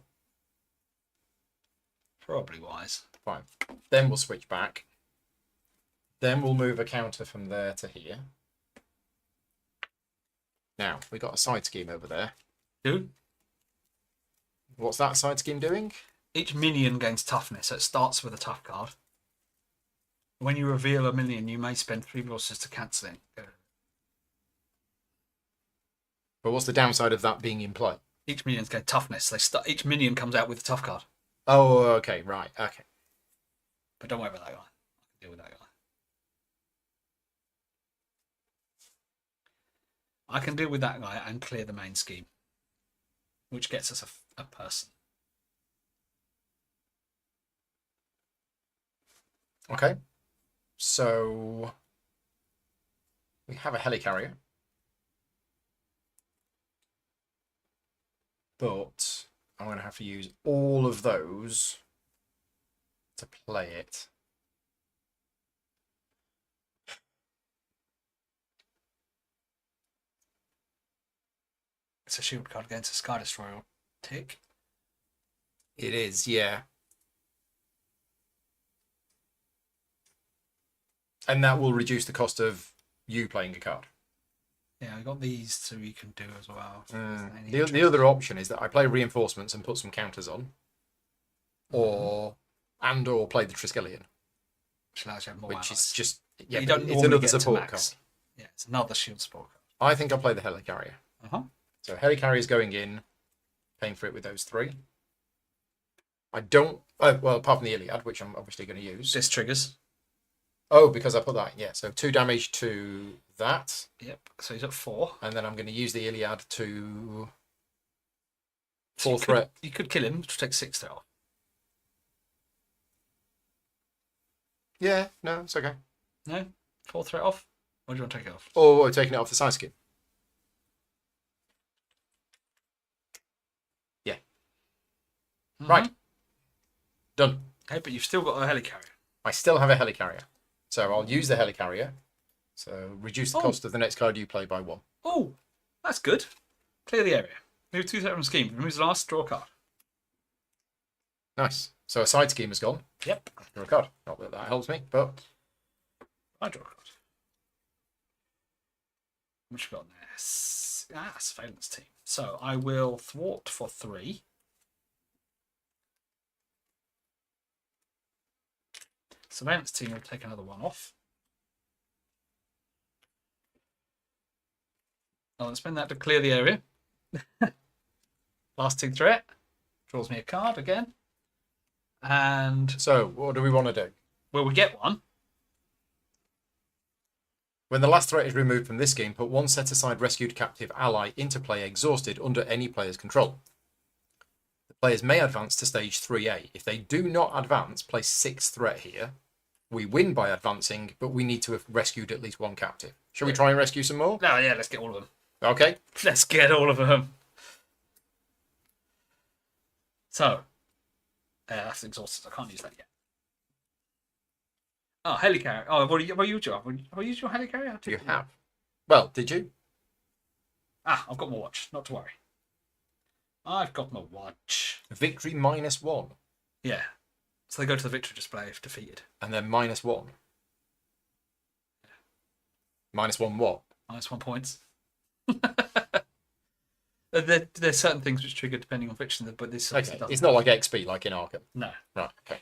probably wise. Fine. Then we'll switch back. Then we'll move a counter from there to here. Now, we got a side scheme over there. Dude, What's that side scheme doing? each minion gains toughness, so it starts with a tough card. When you reveal a minion, you may spend 3 resources to cancel it. But what's the downside of that being in play? Each minion's gain toughness. Each minion comes out with a tough card. Oh, okay, right, okay. But don't worry about that guy. I can deal with that guy. I can deal with that guy and clear the main scheme, which gets us a person. Okay. So we have a helicarrier. but I'm going to have to use all of those to play it. It's a shield card against a Sky Destroyer. Tick. It is, yeah. And that will reduce the cost of you playing a card. Yeah, I got these so you can do as well. The other option is that I play reinforcements and put some counters on, or play the Triskelion, which allows you to have more which allies. is just you don't it's normally another get to support max. card. Yeah, it's another shield support card. I think I'll play the Helicarrier. So Helicarrier is going in, paying for it with those 3. I don't. Well, apart from the Iliad, which I'm obviously going to use. This triggers. Oh, because I put that in, yeah. So 2 damage to that. Yep. So he's at 4. And then I'm going to use the Iliad to 4 So threat. You could kill him, which will take 6 threat off. Yeah, no, it's okay. No? 4 threat off? Or do you want to take it off? Or we're taking it off the side skin. Yeah. Right. Done. Okay, but you've still got a Helicarrier. I still have a Helicarrier. So I'll use the Helicarrier. So reduce the cost of the next card you play by 1. Oh, that's good. Clear the area. Move 2 threat from scheme. Remove the last, draw a card. Nice. So a side scheme has gone. Yep. Draw a card. Not that that helps me, but I draw a card. What you got in there? Surveillance team. So I will thwart for 3. Surveillance team will take another 1 off. I'll spend that to clear the area. Lasting threat. Draws me a card again. And so what do we want to do? well, we get 1. When the last threat is removed from this game, put 1 set-aside rescued captive ally into play exhausted under any player's control. The players may advance to stage 3A. If they do not advance, place 6 threat here. We win by advancing, but we need to have rescued at least 1 captive. Shall we try and rescue some more? No, yeah, let's get all of them. Okay. Let's get all of them. So, that's exhausted. I can't use that yet. Oh, Helicarrier. Oh, what do you do? Have I used your Helicarrier? You have. Well, did you? I've got my watch. Not to worry. I've got my watch. Victory -1. Yeah. So they go to the victory display if defeated. And then -1. -1 what? -1 points. There's certain things which trigger depending on fiction, but this Okay. It's not like XP like in Arkham. No. Right, okay.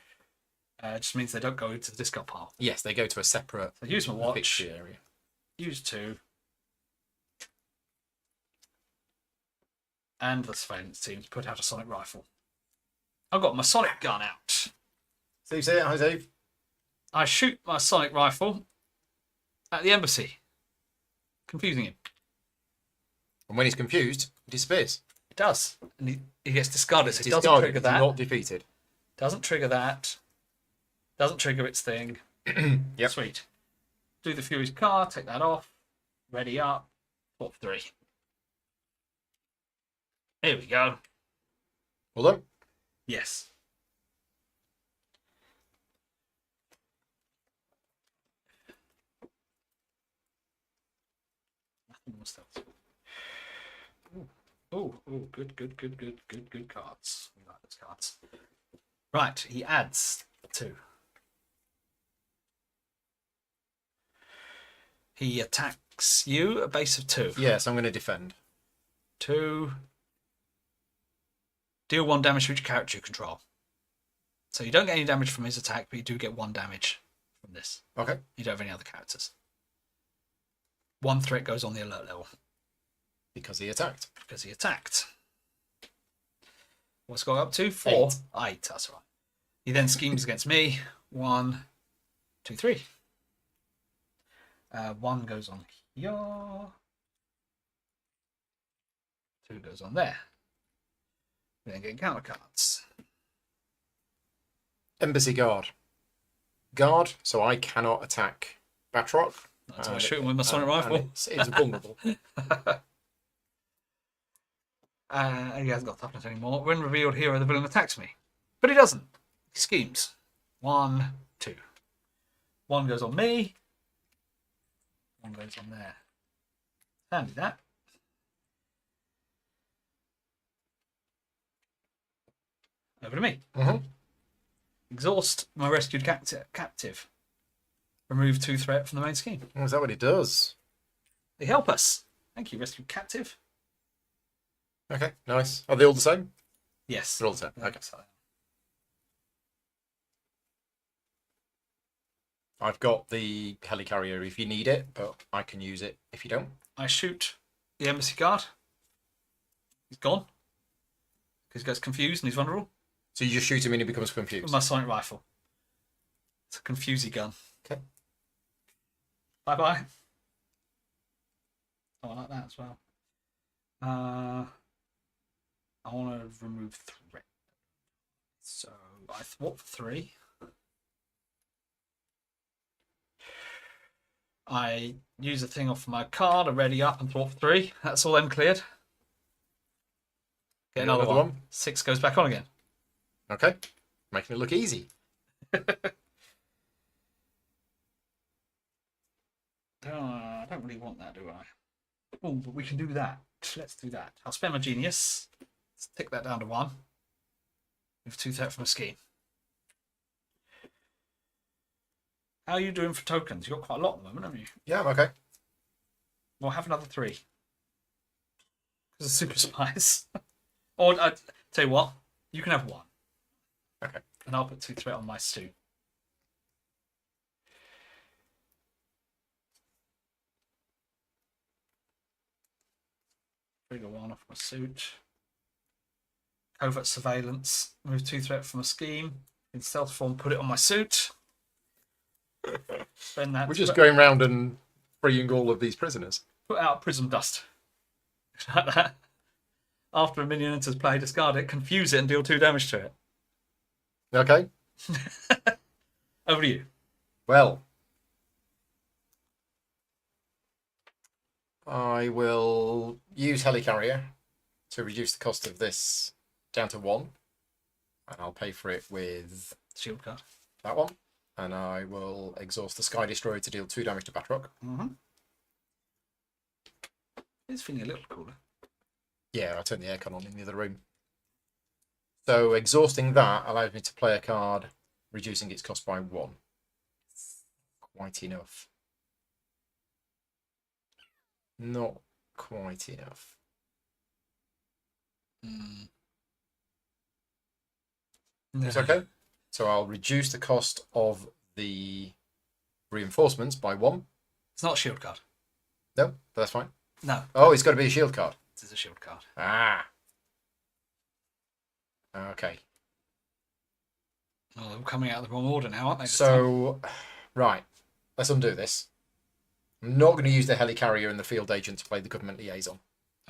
It just means they don't go into the discard pile. Yes, they go to a separate So use my watch. victory area. Use 2. And the surveillance team to put out a sonic rifle. I've got my sonic gun out. Steve, say it. Hi, Steve. I shoot my sonic rifle at the embassy, confusing him. And when he's confused, he disappears. It does. And he gets discarded, so it doesn't Discarded, trigger that. Not defeated. Doesn't trigger that. Doesn't trigger its thing. Yep. Sweet. Do the Fury's car, take that off. Ready up. Top 3. Here we go. Well done. Yes. Nothing more stealth. Oh, good cards. We like those cards. Right, he adds 2. He attacks you, a base of 2. Yes, I'm going to defend. 2. Deal 1 damage to each character you control. So you don't get any damage from his attack, but you do get 1 damage from this. Okay. You don't have any other characters. 1 threat goes on the alert level. Because he attacked. Because he attacked. What's going up to? 4. 8. 8, that's right. He then schemes against me. 1, 2, 3. 1 goes on here. 2 goes on there. We then get counter cards. Embassy guard. Guard, so I cannot attack Batroc. That's why I shoot him with my sonic rifle. It's vulnerable. He hasn't got toughness anymore. When revealed hero, the villain attacks me. But he doesn't. He schemes. 1, 2. 1 goes on me. 1 goes on there. Handy that. Over to me. Exhaust my rescued captive. Remove 2 threat from the main scheme. Oh, is that what it does? They help us. Thank you, rescued captive. Okay, nice. Are they all the same? Yes. They're all the same. Okay. I've got the helicarrier if you need it, but I can use it if you don't. I shoot the embassy guard. He's gone. Because he gets confused and he's vulnerable. So you just shoot him and he becomes With confused. my sonic rifle. It's a confusey gun. Okay. Bye-bye. Oh, I like that as well. I want to remove threat. So I thwart for 3. I use a thing off my card, I ready up and thwart for 3. That's all then cleared. Get another one. 6 goes back on again. Okay. Making it look easy. I don't really want that, do I? Oh, but we can do that. Let's do that. I'll spend my genius. Let's tick that down to 1. With 2 threat from a scheme. How are you doing for tokens? You've got quite a lot at the moment, haven't you? Yeah, I'm okay. Well, have another 3. Because of super spies. Or, I tell you what, you can have 1. Okay. And I'll put 2 threat on my suit. Trigger 1 off my suit. Covert surveillance. Move 2 threat from a scheme. In stealth form, put it on my suit. Spend that. We're just going round and freeing all of these prisoners. Put out prism dust. Like that. After a minion enters play, discard it, confuse it, and deal 2 damage to it. Okay. Over to you. Well, I will use helicarrier to reduce the cost of this down to 1. And I'll pay for it with Shield card. that one. And I will exhaust the Sky Destroyer to deal 2 damage to Batroc. It's feeling a little cooler. Yeah, I turned the aircon on in the other room. So exhausting that allows me to play a card, reducing its cost by 1. Quite enough. Not quite enough. It's okay. So I'll reduce the cost of the reinforcements by 1. It's not a shield card. No, but that's fine. No. Oh, it's got to be a shield card. It is a shield card. Ah. Okay. Oh, they're all coming out of the wrong order now, aren't they? So, right. Let's undo this. I'm not going to use the helicarrier and the field agent to play the government liaison.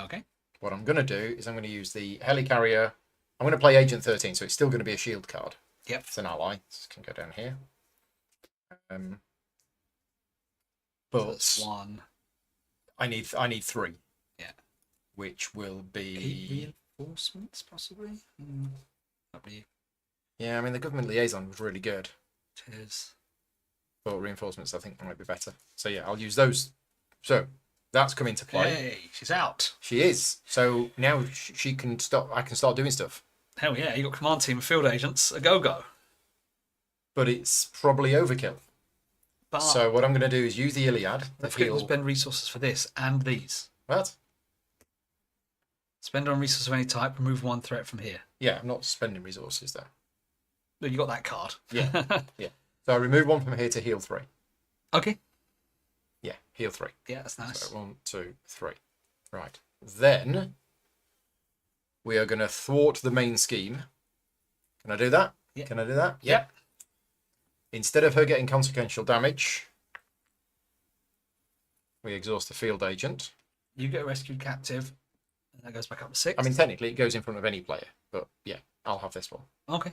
Okay. What I'm going to do is I'm going to use the helicarrier. I'm going to play Agent 13, so it's still going to be a shield card. Yep. It's an ally. This can go down here. But so 1. I need 3. Yeah. Which will be 8 reinforcements, possibly. Probably. Yeah, I mean the government liaison was really good. It is. But reinforcements I think might be better. So yeah, I'll use those. So that's come into play. Hey, she's out. She is. So now she can stop. I can start doing stuff. Hell yeah, you got command team of field agents. A go. But it's probably overkill. But So what I'm going to do is use the Iliad. let's spend resources for this and these. What? Spend on resources of any type. Remove 1 threat from here. Yeah, I'm not spending resources there. No, you got that card. Yeah, yeah. So I remove 1 from here to heal 3. Okay. Yeah, heal 3. Yeah, that's nice. So 1, 2, 3. Right. Then we are going to thwart the main scheme. Can I do that? Yeah. Can I do that? Yeah. Instead of her getting consequential damage, we exhaust the field agent. You get rescued captive, and that goes back up to 6. I mean, technically, it goes in front of any player, but yeah, I'll have this one. Okay.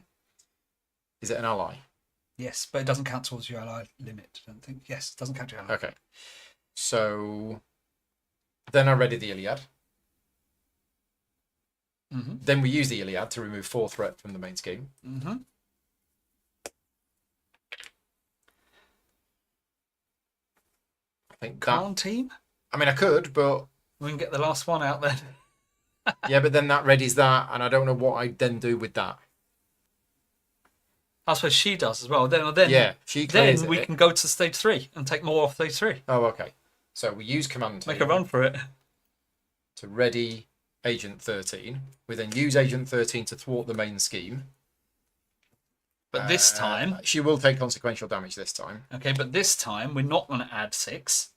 Is it an ally? Yes, but it doesn't count towards your ally limit, I don't think. Yes, it doesn't count your ally. Okay. So then I ready the Iliad. Then we use the Iliad to remove 4 threat from the main scheme. I think Can't team? I mean, I could, but... We can get the last one out then. Yeah, but then that readies that, and I don't know what I'd then do with that. I suppose she does as well. Then Yeah, she clears then we it. can go to stage 3 and take more off stage 3. Oh, okay. So we use command team Make a run for it. to ready Agent 13. We then use Agent 13 to thwart the main scheme. But this time... She will take consequential damage this time. Okay, but this time we're not going to add 6.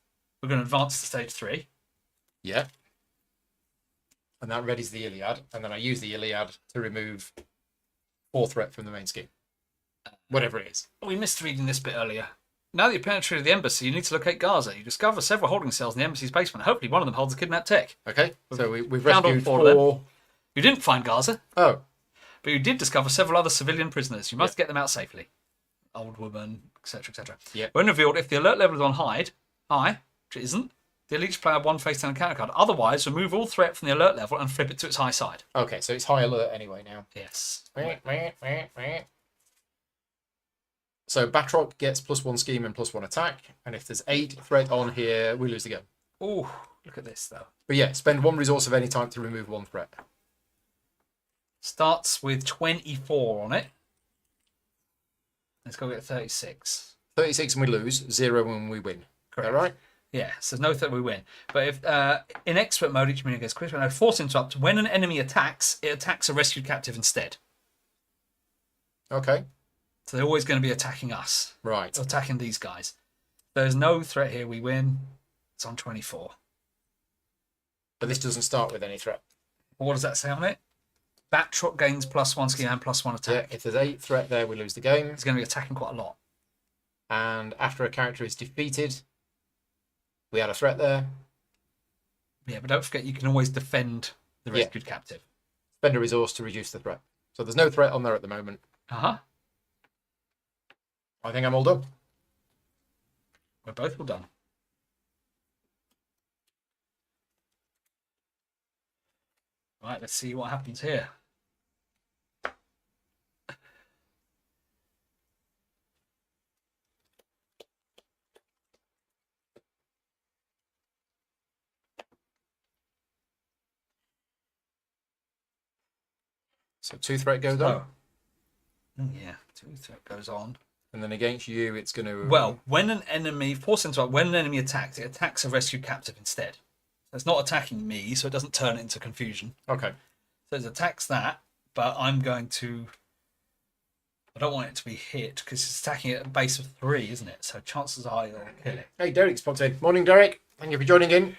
We're going to advance to stage 3. Yeah. And that readies the Iliad. And then I use the Iliad to remove 4 threat from the main scheme. Whatever it is. We missed reading this bit earlier. Now that you've penetrated the embassy, you need to locate Gaza. You discover several holding cells in the embassy's basement. Hopefully one of them holds a kidnapped tech. Okay, so we've Found all rescued 4 of them. 4... You didn't find Gaza, Oh, but you did discover several other civilian prisoners. You must get them out safely. Old woman, etc., etc. Yeah. When revealed, if the alert level is on high, which it isn't, delete each player 1 face down counter card. Otherwise, remove all threat from the alert level and flip it to its high side. okay, so it's high alert anyway now. Yes. So Batroc gets +1 scheme and +1 attack, and if there's 8 threat on here, we lose the game. Oh, look at this though. But yeah, spend 1 resource of any type to remove 1 threat. Starts with 24 on it. Let's go get 36. 36 and we lose, 0 and we win. Correct. Is that right? Yeah, so no threat we win. But if in expert mode, each minion gets critical. Now, force interrupt. When an enemy attacks, it attacks a rescued captive instead. Okay. So they're always going to be attacking us. Right. Attacking these guys. There's no threat here. We win. It's on 24. But this doesn't start with any threat. What does that say on it? Batroc gains +1 scheme and +1 attack. Yeah, if there's 8 threat there, we lose the game. It's going to be attacking quite a lot. And after a character is defeated, we add a threat there. Yeah, but don't forget you can always defend the rescued captive. Spend a resource to reduce the threat. So there's no threat on there at the moment. Uh-huh. I think I'm all done. We're both all done. Right, let's see what happens here. So 2 threat goes on. Yeah, 2 threat goes on. And then against you, it's going to... Well, when an enemy attacks, it attacks a rescued captive instead. So it's not attacking me, so it doesn't turn it into confusion. Okay. So it attacks that, but I'm going to... I don't want it to be hit, because it's attacking at a base of 3, isn't it? So chances are it'll kill it. Hey, Derek's popped in. Morning, Derek. Thank you for joining in.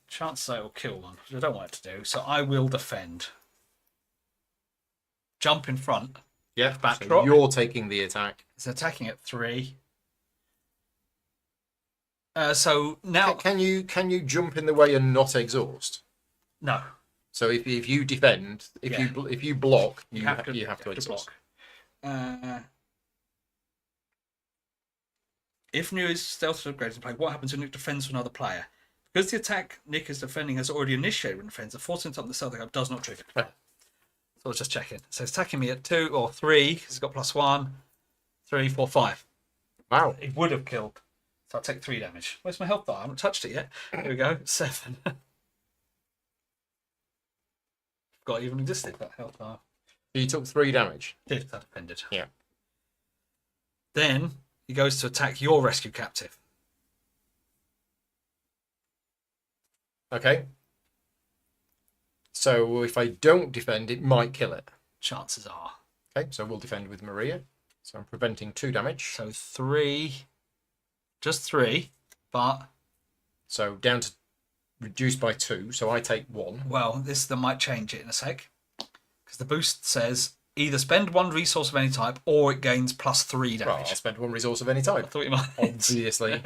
Chances are it'll kill one, which I don't want it to do. So I will defend. Jump in front. Yeah, Batroc. so you're taking the attack. It's attacking at 3. So now... Can you jump in the way and not exhaust? No. So if you defend, if you block, you have to exhaust. Block. If New is stealth upgrades in play, what happens when Nick defends from another player? Because the attack Nick is defending has already initiated when defends, the force interrupt the stealth does not trigger. Right. So I was just checking. So it's attacking me at 2 or 3 because it's got +1, 3, 4, 5. Wow. It would have killed. So I'll take 3 damage. Where's my health die? I haven't touched it yet. Here we go. 7. Forgot it even existed, that health die. You took 3 damage. Did that defended. Yeah. Then he goes to attack your rescue captive. Okay. So if I don't defend, it might kill it. Chances are. Okay, so we'll defend with Maria. So I'm preventing 2 damage. So 3. Just 3. But... So down to reduced by 2. So I take 1. Well, that might change it in a sec. Because the boost says either spend 1 resource of any type or it gains +3 damage. Well, I'll spend 1 resource of any I type. thought you might. Obviously.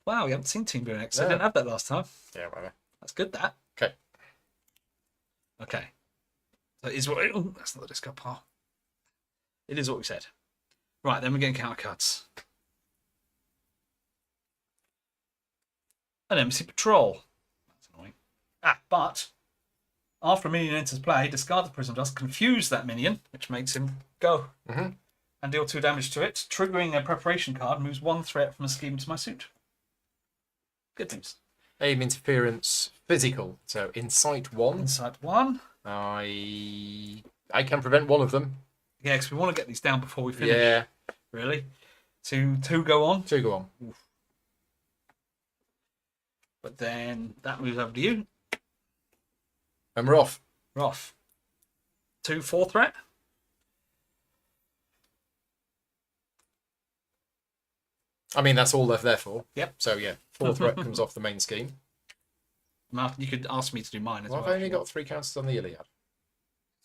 Wow, we haven't seen Team Blue X. I No. didn't have that last time. Yeah, whatever. That's good, that. Okay. Okay. So it is what... Oh, that's not the discard pile. It is what we said. Right, then we're getting counter cards. An embassy patrol. That's annoying. But After a minion enters play, discard the Prism Dust, confuse that minion, which makes him go, and deal 2 damage to it. Triggering a preparation card moves 1 threat from a scheme to my suit. Good news. Aim, interference, physical. So Insight 1. Insight 1. I can prevent one of them. Yeah, because we want to get these down before we finish. Yeah. Really. 2 go on. 2 go on. Oof. But then that moves over to you. And we're off. We're off. 2 4 threat. I mean, that's all they're there for. Yep. So, yeah, 4 threat comes off the main scheme. You could ask me to do mine as well. I've only got 3 counters on the Iliad.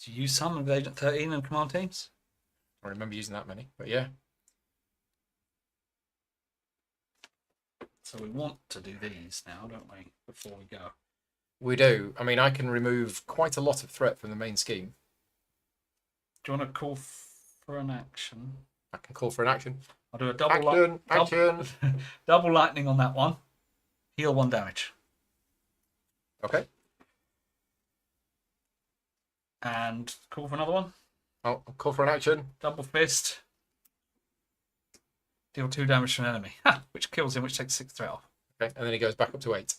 To use some of Agent 13 and Command Teams? I remember using that many, but yeah. So we want to do these now, don't we? Before we go. We do. I mean, I can remove quite a lot of threat from the main scheme. Do you want to call for an action? I can call for an action. I'll do a double Action. double lightning on that one. Heal 1 damage. Okay. And call for another one. I'll call for an action. Double fist. Deal 2 damage to an enemy. Which kills him, which takes 6 threat off. Okay, and then he goes back up to 8.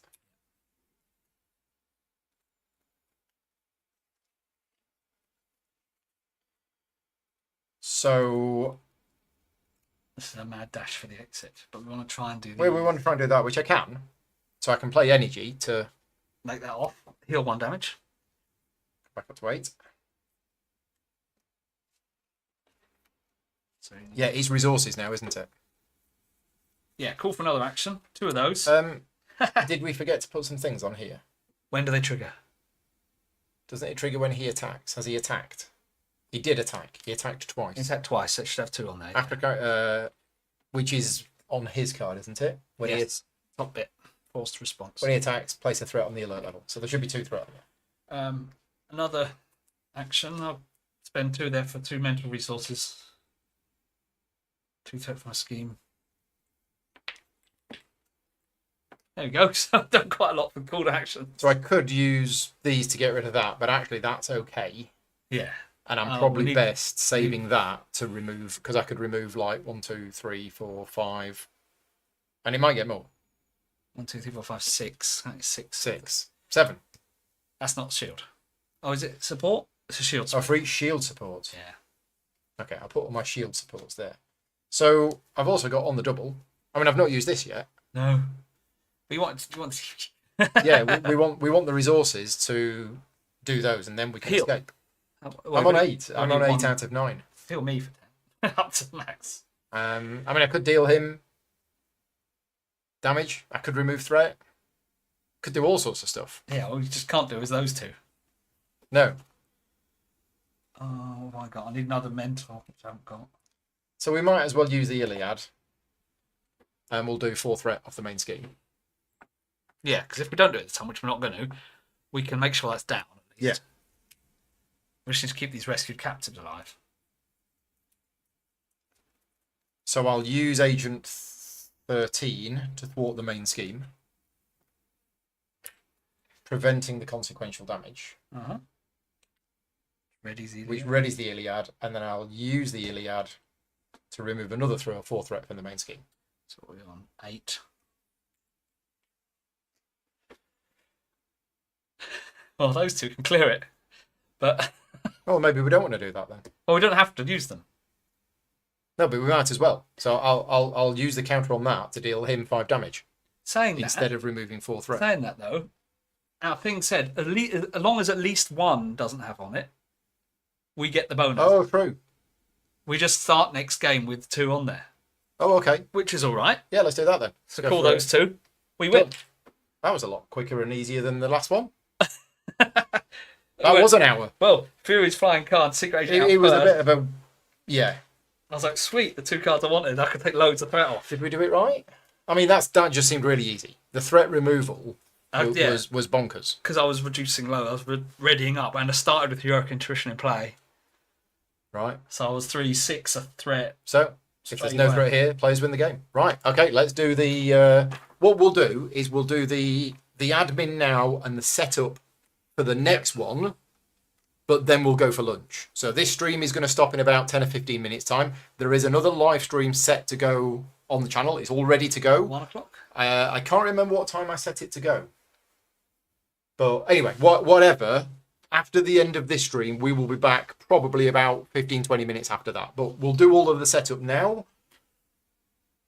So This is a mad dash for the exit, but we want to try and do. we want to try and do that, which I can. So I can play energy to make that off. Heal 1 damage. back up to 8. So Yeah, he's resources now, isn't it? yeah, call for another action. 2 of those. Did we forget to put some things on here? When do they trigger? Doesn't it trigger when he attacks? Has he attacked? He did attack. He attacked twice. He attacked twice, so it should have 2 on there. After, which is on his card, isn't it? When yes. Top bit. Forced response. When he attacks, place a threat on the alert level. So there should be 2 threat on there. Another action. I'll spend 2 there for 2 mental resources. 2 threat from a scheme. There we go. So I've done quite a lot for call to action. So I could use these to get rid of that, but actually that's okay. Yeah. And I'm probably best saving that to remove, because I could remove like 1, 2, 3, 4, 5, and it might get more. 1, 2, 3, 4, 5, 6. That is 6. 6, 7. That's not shield. Oh, is it support? It's a shield Oh, support. for each shield support. Yeah. Okay, I'll put all my shield supports there. So I've also got on the double. I mean, I've not used this yet. No. But you want Yeah, we want the resources to do those, and then we can Heal. escape. Well, I'm on 8. I'm only on 8 one. out of 9. Heal me for 10. Up to max. I mean, I could deal him damage. I could remove threat. Could do all sorts of stuff. Yeah, all you just can't do is those 2. No. Oh my god, I need another mentor, which I haven't got. So we might as well use the Iliad. And we'll do 4 threat off the main scheme. Yeah, because if we don't do it this time, which we're not going to, we can make sure that's down at least. Yeah. We just need to keep these rescued captives alive. So I'll use Agent 13 to thwart the main scheme, preventing the consequential damage. Uh-huh. Ready's the Which readies the Iliad, and then I'll use the Iliad to remove another 3 or 4 threat from the main scheme. So we're on 8. Well, those 2 can clear it, but Oh, maybe we don't want to do that then. well, we don't have to use them. No, but we might as well. So I'll use the counter on that to deal him 5 damage Saying instead of removing 4 threat. Saying that though, our thing said as long as at least 1 doesn't have on it, we get the bonus. Oh, true. We just start next game with 2 on there, Oh, okay. which is all right. Yeah, let's do that then. So Go call for it. those 2. We win. That was a lot quicker and easier than the last one. That was an hour. Well, Fury's flying card, Secret Agent. It was a bit of a... Yeah. I was like, sweet, the 2 cards I wanted. I could take loads of threat off. Did we do it right? I mean, that just seemed really easy. The threat removal Yeah. was bonkers. Because I was reducing low, I was readying up, and I started with Heroic Intuition in play. Right. So I was 3/6 a threat. So, if there's Straight no away. threat here, players win the game. Right. Okay, let's do the... what we'll do is we'll do the admin now and the setup for the next one, but then we'll go for lunch. So this stream is going to stop in about 10 or 15 minutes time. There is another live stream set to go on the channel. It's all ready to go. 1 o'clock? I can't remember what time I set it to go. But anyway, whatever. After the end of this stream, we will be back probably about 15, 20 minutes after that. But we'll do all of the setup now.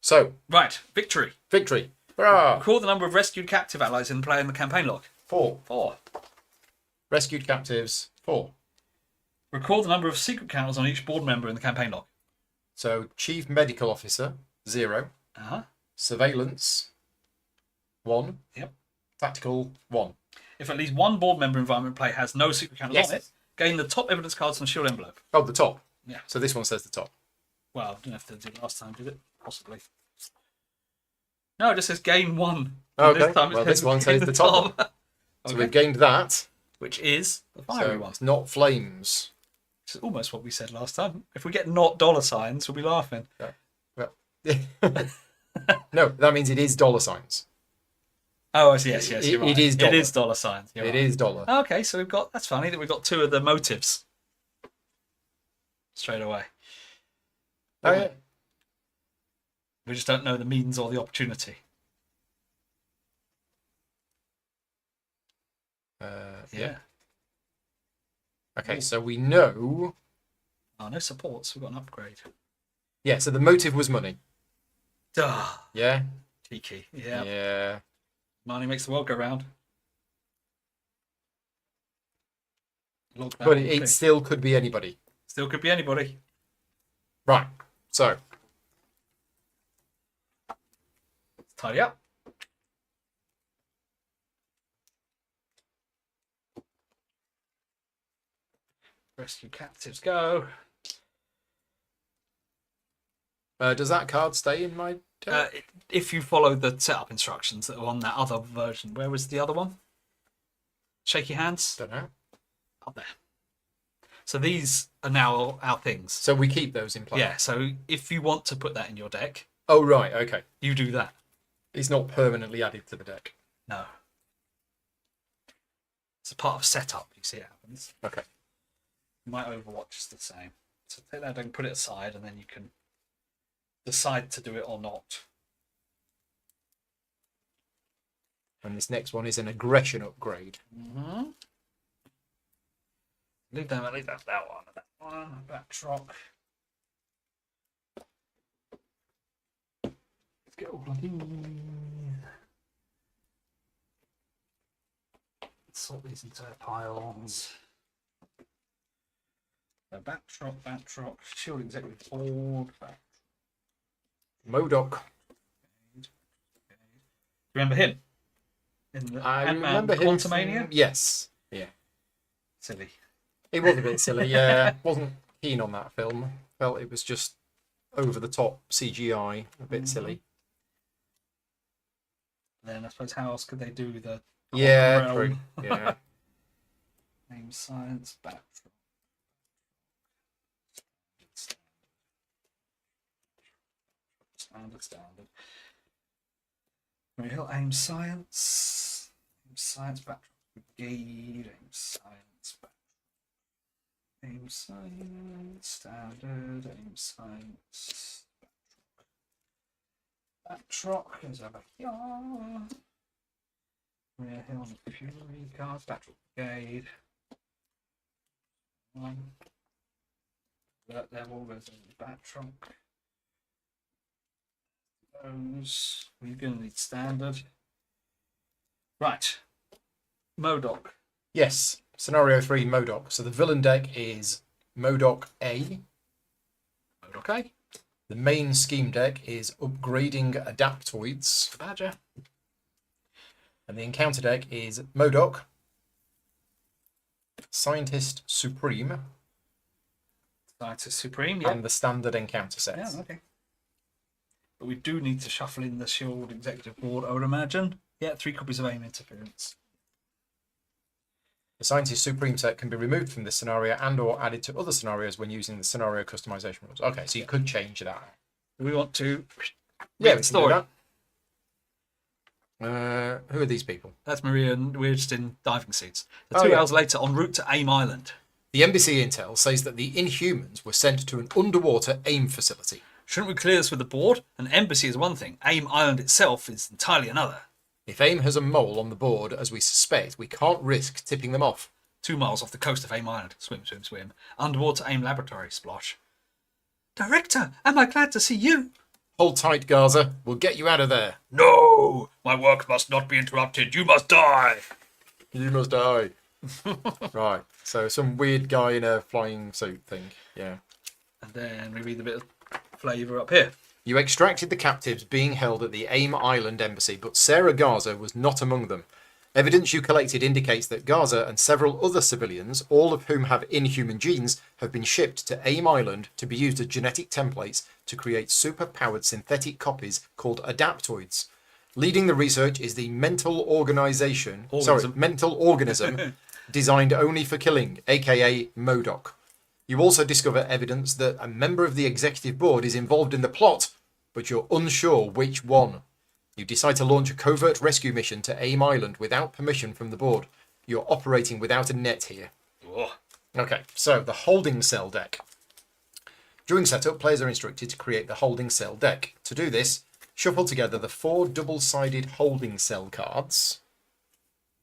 So. Right, victory. Victory. Hurrah. Record the number of rescued captive allies in play in the campaign log. 4. 4. Rescued captives, 4. Record the number of secret counters on each board member in the campaign log. So, Chief Medical Officer, 0. Uh-huh. Surveillance, 1. Yep. Tactical, 1. If at least one board member environment play has no secret counters Yes. on it, gain the top evidence cards on the shield envelope. Oh, the top. Yeah. So this one says the top. Well, I don't know if they did last time, did it? Possibly. No, it just says gain 1. Okay. This time Well, this one says the top. So Okay. we've gained that. Which is the fiery So one. it's not flames. Which is almost what we said last time. If we get not dollar signs, we'll be laughing. Well, no, that means it is dollar signs. Oh, yes, you're right. It is dollar. It is dollar signs. You're It right. is dollar. Okay, so that's funny that we've got 2 of the motives. Straight away. Oh, yeah. We just don't know the means or the opportunity. Yeah. Okay, so we know. Oh, no supports. We've got an upgrade. Yeah, so the motive was money. Duh. Yeah. Cheeky. Yeah. Yeah. Money makes the world go round. But it still could be anybody. Still could be anybody. Right. So. Let's tidy up. Rescue captives go. Does that card stay in my deck? If you follow the setup instructions that are on that other version, where was the other one? Shaky hands? Don't know. Up there. So these are now our things. So we keep those in play. Yeah, so if you want to put that in your deck, Oh, right. Okay. you do that. It's not permanently added to the deck. No. It's a part of setup, you see it happens. Okay. My Overwatch is the same. So take that and put it aside, and then you can decide to do it or not. And this next one is an aggression upgrade. Mm-hmm. Leave that one, that one, backdrop. Let's get all of these. Sort these into piles. So backdrop, shield executive board, Modoc. Remember him? In the I Ant-Man remember him. Quantumania? Yes. Yeah. Silly. It was a bit silly. Yeah. Wasn't keen on that film. Felt it was just over the top CGI. A bit silly. Then I suppose how else could they do the Yeah. realm? True. Yeah. Name science backdrop. Standard. Real aim science. Aim science backdrop brigade. Aim science backdrop. Aim science standard. Aim science backdrop goes over here. Rear hill fury cards. Backdrop brigade. One. That level goes in the backdrop. Those we're going to need standard. Right. Modoc. Yes. Scenario 3 Modoc. So the villain deck is Modoc A. Modoc A. The main scheme deck is upgrading adaptoids. Badger. And the encounter deck is Modoc, Scientist Supreme, Scientist Supreme, yeah. and the standard encounter set. Yeah, okay. But we do need to shuffle in the Shield Executive Board, I would imagine. Yeah, 3 copies of aim interference. The Scientist Supreme set can be removed from this scenario and or added to other scenarios when using the scenario customization rules. Okay, so you could change that. Do we want to Yeah, read the story? Who are these people? That's Maria, and we're just in diving suits. So Oh, 2 yeah. hours later, en route to AIM Island. The embassy intel says that the Inhumans were sent to an underwater AIM facility. Shouldn't we clear this with the board? An embassy is one thing. AIM Island itself is entirely another. If AIM has a mole on the board, as we suspect, we can't risk tipping them off. 2 miles off the coast of AIM Island. Swim, swim, swim. Underwater AIM laboratory. Splosh. Director, am I glad to see you? Hold tight, Gaza. We'll get you out of there. No! My work must not be interrupted. You must die! You must die. Right. So some weird guy in a flying suit thing. Yeah. And then we read a bit of flavour up here. You extracted the captives being held at the AIM Island embassy, but Sarah Gaza was not among them. Evidence you collected indicates that Gaza and several other civilians, all of whom have inhuman genes, have been shipped to AIM Island to be used as genetic templates to create super-powered synthetic copies called adaptoids. Leading the research is the mental organism designed only for killing, aka MODOK. You also discover evidence that a member of the executive board is involved in the plot, but you're unsure which one. You decide to launch a covert rescue mission to AIM Island without permission from the board. You're operating without a net here. Oh. Okay, so the holding cell deck. During setup, players are instructed to create the holding cell deck. To do this, shuffle together the 4 double-sided holding cell cards,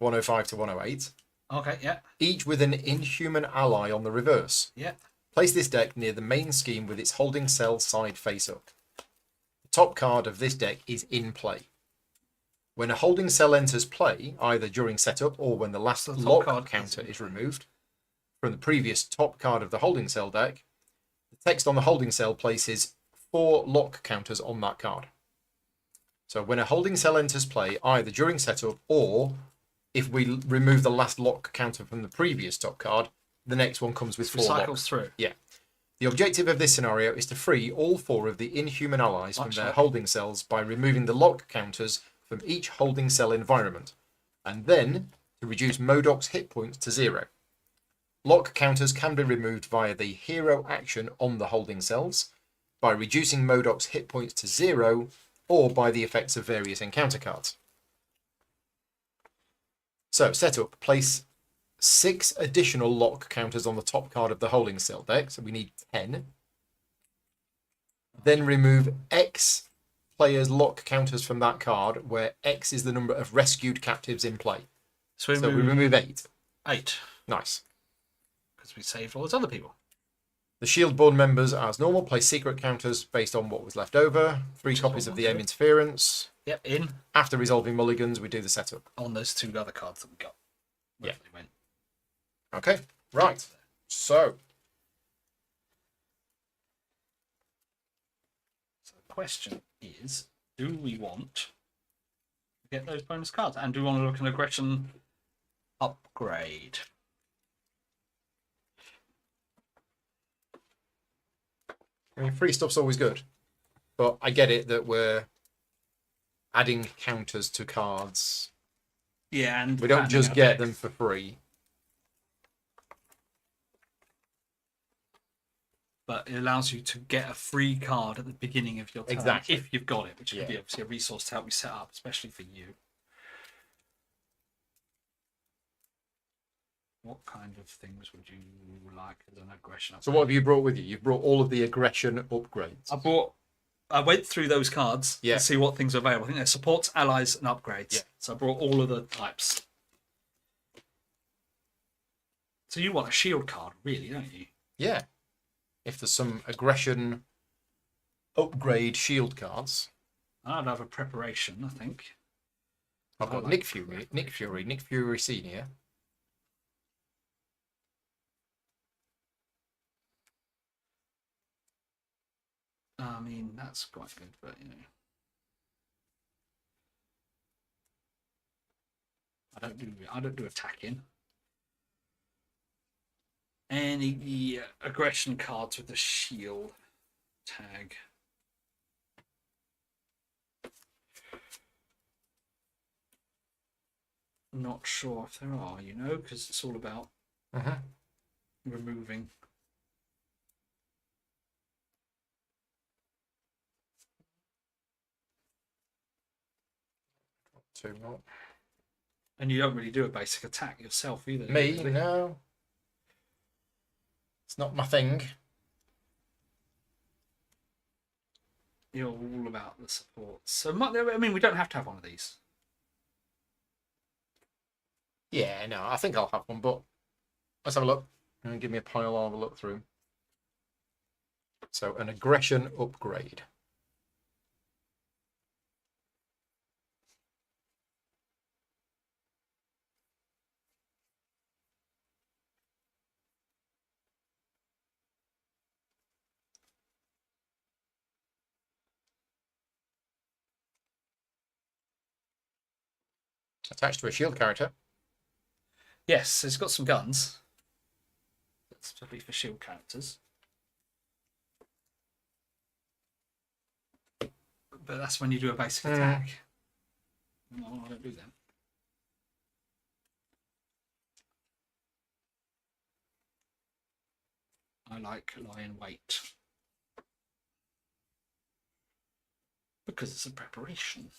105 to 108, Okay, yeah. each with an inhuman ally on the reverse. Yeah. Place this deck near the main scheme with its holding cell side face up. The top card of this deck is in play. When a holding cell enters play, either during setup or when the last lock counter is removed from the previous top card of the holding cell deck, the text on the holding cell places 4 lock counters on that card. So when a holding cell enters play, either during setup or if we remove the last lock counter from the previous top card, the next one comes with 4 Recycles locks. through. Yeah. The objective of this scenario is to free all 4 of the inhuman allies from their holding cells by removing the lock counters from each holding cell environment, and then to reduce MODOK's hit points to 0. Lock counters can be removed via the hero action on the holding cells, by reducing MODOK's hit points to 0, or by the effects of various encounter cards. So, setup, place 6 additional lock counters on the top card of the holding cell deck, so we need 10. Then remove X players' lock counters from that card, where X is the number of rescued captives in play. So we remove 8. 8. Nice. Because we saved all those other people. The shield board members, as normal, place secret counters based on what was left over. 3 copies of the AIM interference. Yep, in. After resolving mulligans, we do the setup. On those 2 other cards that we got. Yeah. They went. Okay, right. So The question is, do we want to get those bonus cards? And do we want to look at an aggression upgrade? I mean, free stuff's always good, but I get it that we're adding counters to cards. Yeah, and We don't just get them for free. But it allows you to get a free card at the beginning of your turn, Exactly. if you've got it, which Yeah. could be obviously a resource to help you set up, especially for you. What kind of things would you like as an aggression upgrade? So what have you brought with you? You've brought all of the aggression upgrades. I went through those cards Yeah. to see what things are available. I think there's supports, allies, and upgrades. Yeah. So I brought all of the types. So you want a shield card, really, don't you? Yeah. If there's some aggression upgrade shield cards. I'd have a preparation, I think. I've got Nick Fury Senior. I mean, that's quite good, but you know, I don't do attacking. Any aggression cards with the shield tag. Not sure if there are, you know, because it's all about removing. 2 more. And you don't really do a basic attack yourself either. Me? Really. No. It's not my thing. You're all about the support. So, I mean, we don't have to have one of these. Yeah, no, I think I'll have one, but let's have a look. And give me a pile, I'll have a look through. So, an aggression upgrade. Attached to a shield character. Yes, it's got some guns. That's probably for shield characters. But that's when you do a basic attack. No, I don't do that. I like lie in wait. Because it's a preparation.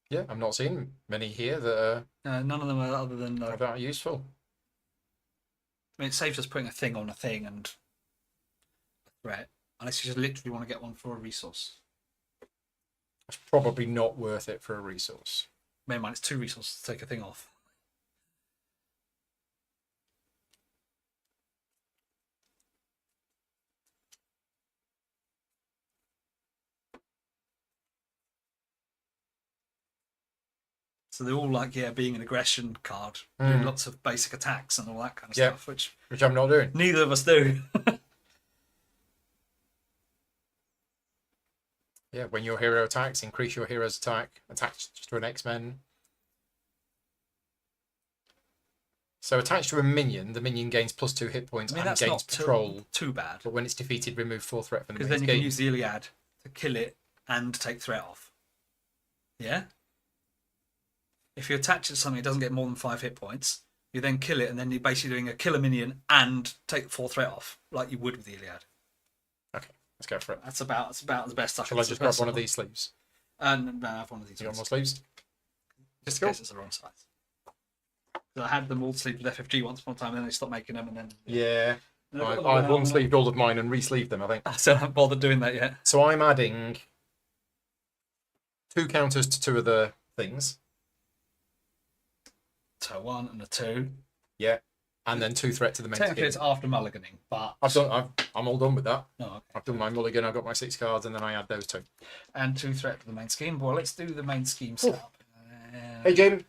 Yeah, I'm not seeing many here that are None of them are other than that useful. I mean, it saves us putting a thing on a thing and a threat, unless you just literally want to get one for a resource. It's probably not worth it for a resource. Bear in mind, it's 2 resources to take a thing off. So they're all like, being an aggression card, doing lots of basic attacks and all that kind of stuff, which I'm not doing. neither of us do. Yeah, when your hero attacks, increase your hero's attack attached to an X-Men. So attached to a minion, the minion gains +2 hit points and that's gains not patrol. too bad. But when it's defeated, remove 4 threat from the Because main then you game. can use the Iliad to kill it and take threat off. Yeah? If you attach it to something that doesn't get more than 5 hit points, you then kill it, and then you're basically doing a kill a minion and take 4 threat off, like you would with the Iliad. Okay, let's go for it. That's about the best I can. Shall I just grab one of these sleeves? And I have one of these. You got ones. more sleeves? Just in case it's the wrong size. I had them all sleeved with FFG once upon a time, and then they stopped making them, and then Yeah. I've long-sleeved all of mine and re-sleeved them, I think. So I haven't bothered doing that yet. So I'm adding 2 counters to 2 of the things. So 1 and a 2. Yeah. And then 2 threat to the main Technically, scheme. it's after mulliganing, but I'm all done with that. oh, okay. I've done my mulligan, I've got my 6 cards, and then I add those 2. And 2 threat to the main scheme. Well, let's do the main scheme setup. Hey Jim,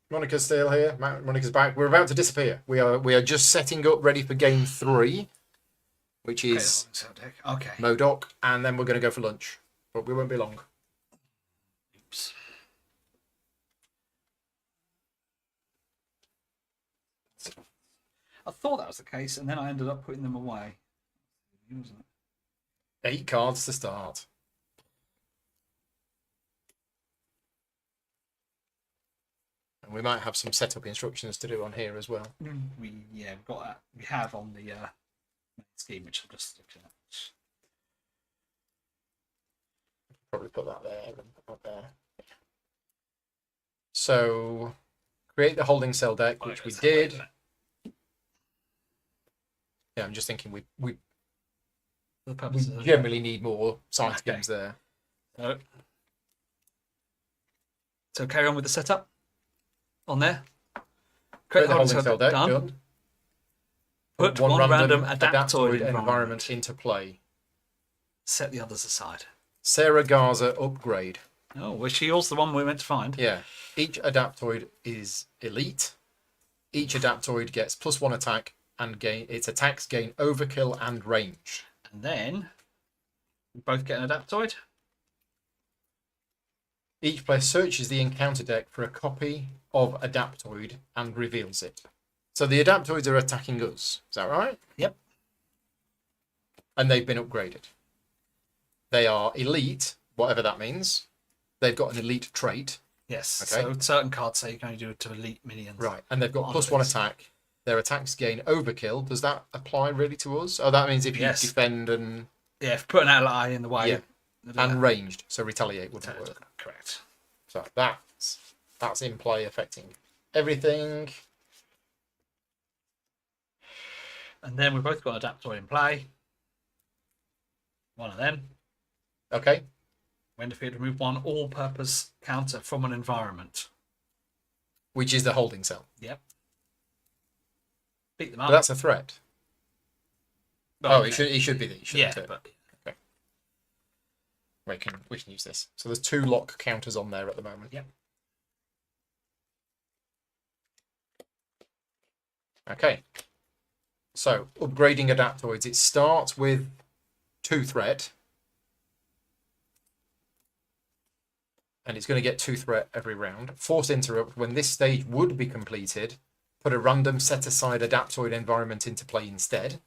Monica's still here. Monica's back. We're about to disappear. We are just setting up ready for game 3, which is Okay. Modoc, and then we're going to go for lunch, but we won't be long. Oops. I thought that was the case, and then I ended up putting them away. Wasn't it? 8 cards to start. And we might have some setup instructions to do on here as well. We've got that. We have on the main scheme, which I'm just looking at. Probably put that there and put that there. So, create the holding cell deck, which we did. Yeah, I'm just thinking we generally need more science games there. So carry on with the setup on there. Create the holding cell deck. Done. Put one random adaptoid environment into play. Set the others aside. Sarah Garza upgrade. Oh, was she also the one we meant to find? Yeah. Each adaptoid is elite. Each adaptoid gets +1 attack and gain its attacks gain overkill and range. And then we both get an adaptoid. Each player searches the encounter deck for a copy of adaptoid and reveals it. So the adaptoids are attacking us. Is that right? Yep. And they've been upgraded. They are elite, whatever that means. They've got an elite trait. Yes. Okay. So certain cards say you can only do it to elite minions. Right. And they've got +1 attack. Their attacks gain overkill. Does that apply really to us? Oh, that means if you defend and... Yeah, if putting an ally in the way. Yeah. And ranged, so retaliate wouldn't work. Correct. So that's in play, affecting everything. And then we've both got Adaptoid in play. One of them. Okay. When defeated, remove one all-purpose counter from an environment. Which is the holding cell. Yep. Beat them up. But that's a threat. But, it should be that. Yeah, but okay. We can use this. So there's 2 lock counters on there at the moment. Yep. Okay. So upgrading adaptoids. It starts with 2 threat. And it's going to get 2 threat every round. Force interrupt. When this stage would be completed, put a random set-aside adaptoid environment into play instead.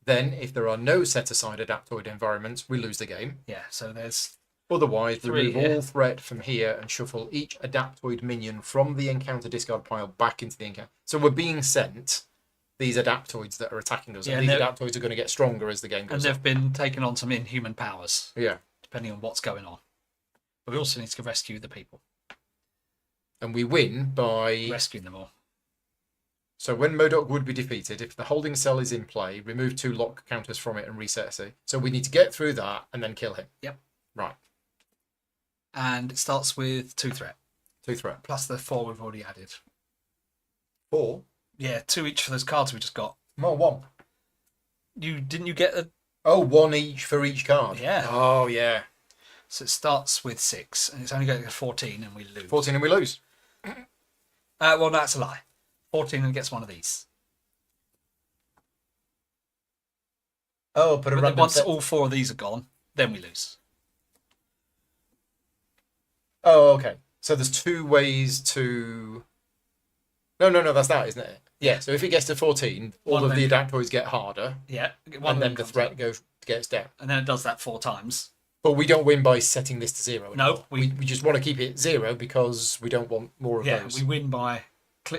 Then, if there are no set-aside adaptoid environments, we lose the game. yeah, so there's Otherwise, 3 remove here. all threat from here and shuffle each adaptoid minion from the encounter discard pile back into the encounter. So we're being sent these adaptoids that are attacking us. Yeah, and these and adaptoids are going to get stronger as the game and goes on. they've been taking on some inhuman powers, Yeah. depending on what's going on. But we also need to rescue the people. And we win by... Rescuing them all. So when MODOK would be defeated, if the holding cell is in play, remove 2 lock counters from it and reset it. So we need to get through that and then kill him. Yep. Right. And it starts with 2 threat. 2 threat. Plus the 4 we've already added. 4? Yeah, 2 each for those cards we just got. No, 1. Didn't you get a... Oh, 1 each for each card. Yeah. Oh, yeah. So it starts with 6, and it's only going to 14, and we lose. 14 and we lose. Well, that's a lie. 14 and gets one of these. Oh, put a But then random once set. all 4 of these are gone, then we lose. Oh, okay. So there's 2 ways to... No, that's that, isn't it? Yeah, so if it gets to 14, all One of the then- adaptoids get harder, Yeah. and then the threat gets down. And then it does that 4 times. But we don't win by setting this to 0 No, anymore. We just want to keep it 0 because we don't want more of Yeah, those. we win by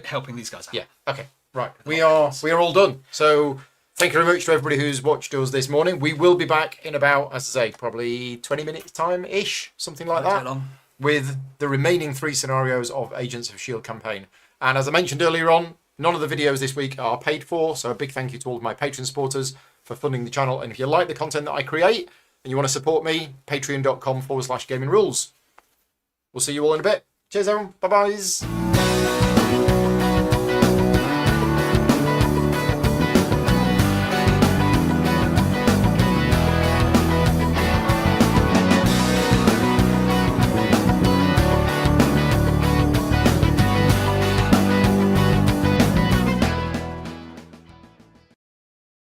helping these guys out. Yeah, okay, right. We are all done. So thank you very much to everybody who's watched us this morning. We will be back in about, as I say, probably 20 minutes time-ish, something like Not that, too long. with the remaining 3 scenarios of Agents of S.H.I.E.L.D. campaign. And as I mentioned earlier on, none of the videos this week are paid for, so a big thank you to all of my Patreon supporters for funding the channel. And if you like the content that I create and you want to support me, patreon.com/gaming rules. We'll see you all in a bit. Cheers, everyone. Bye-bye.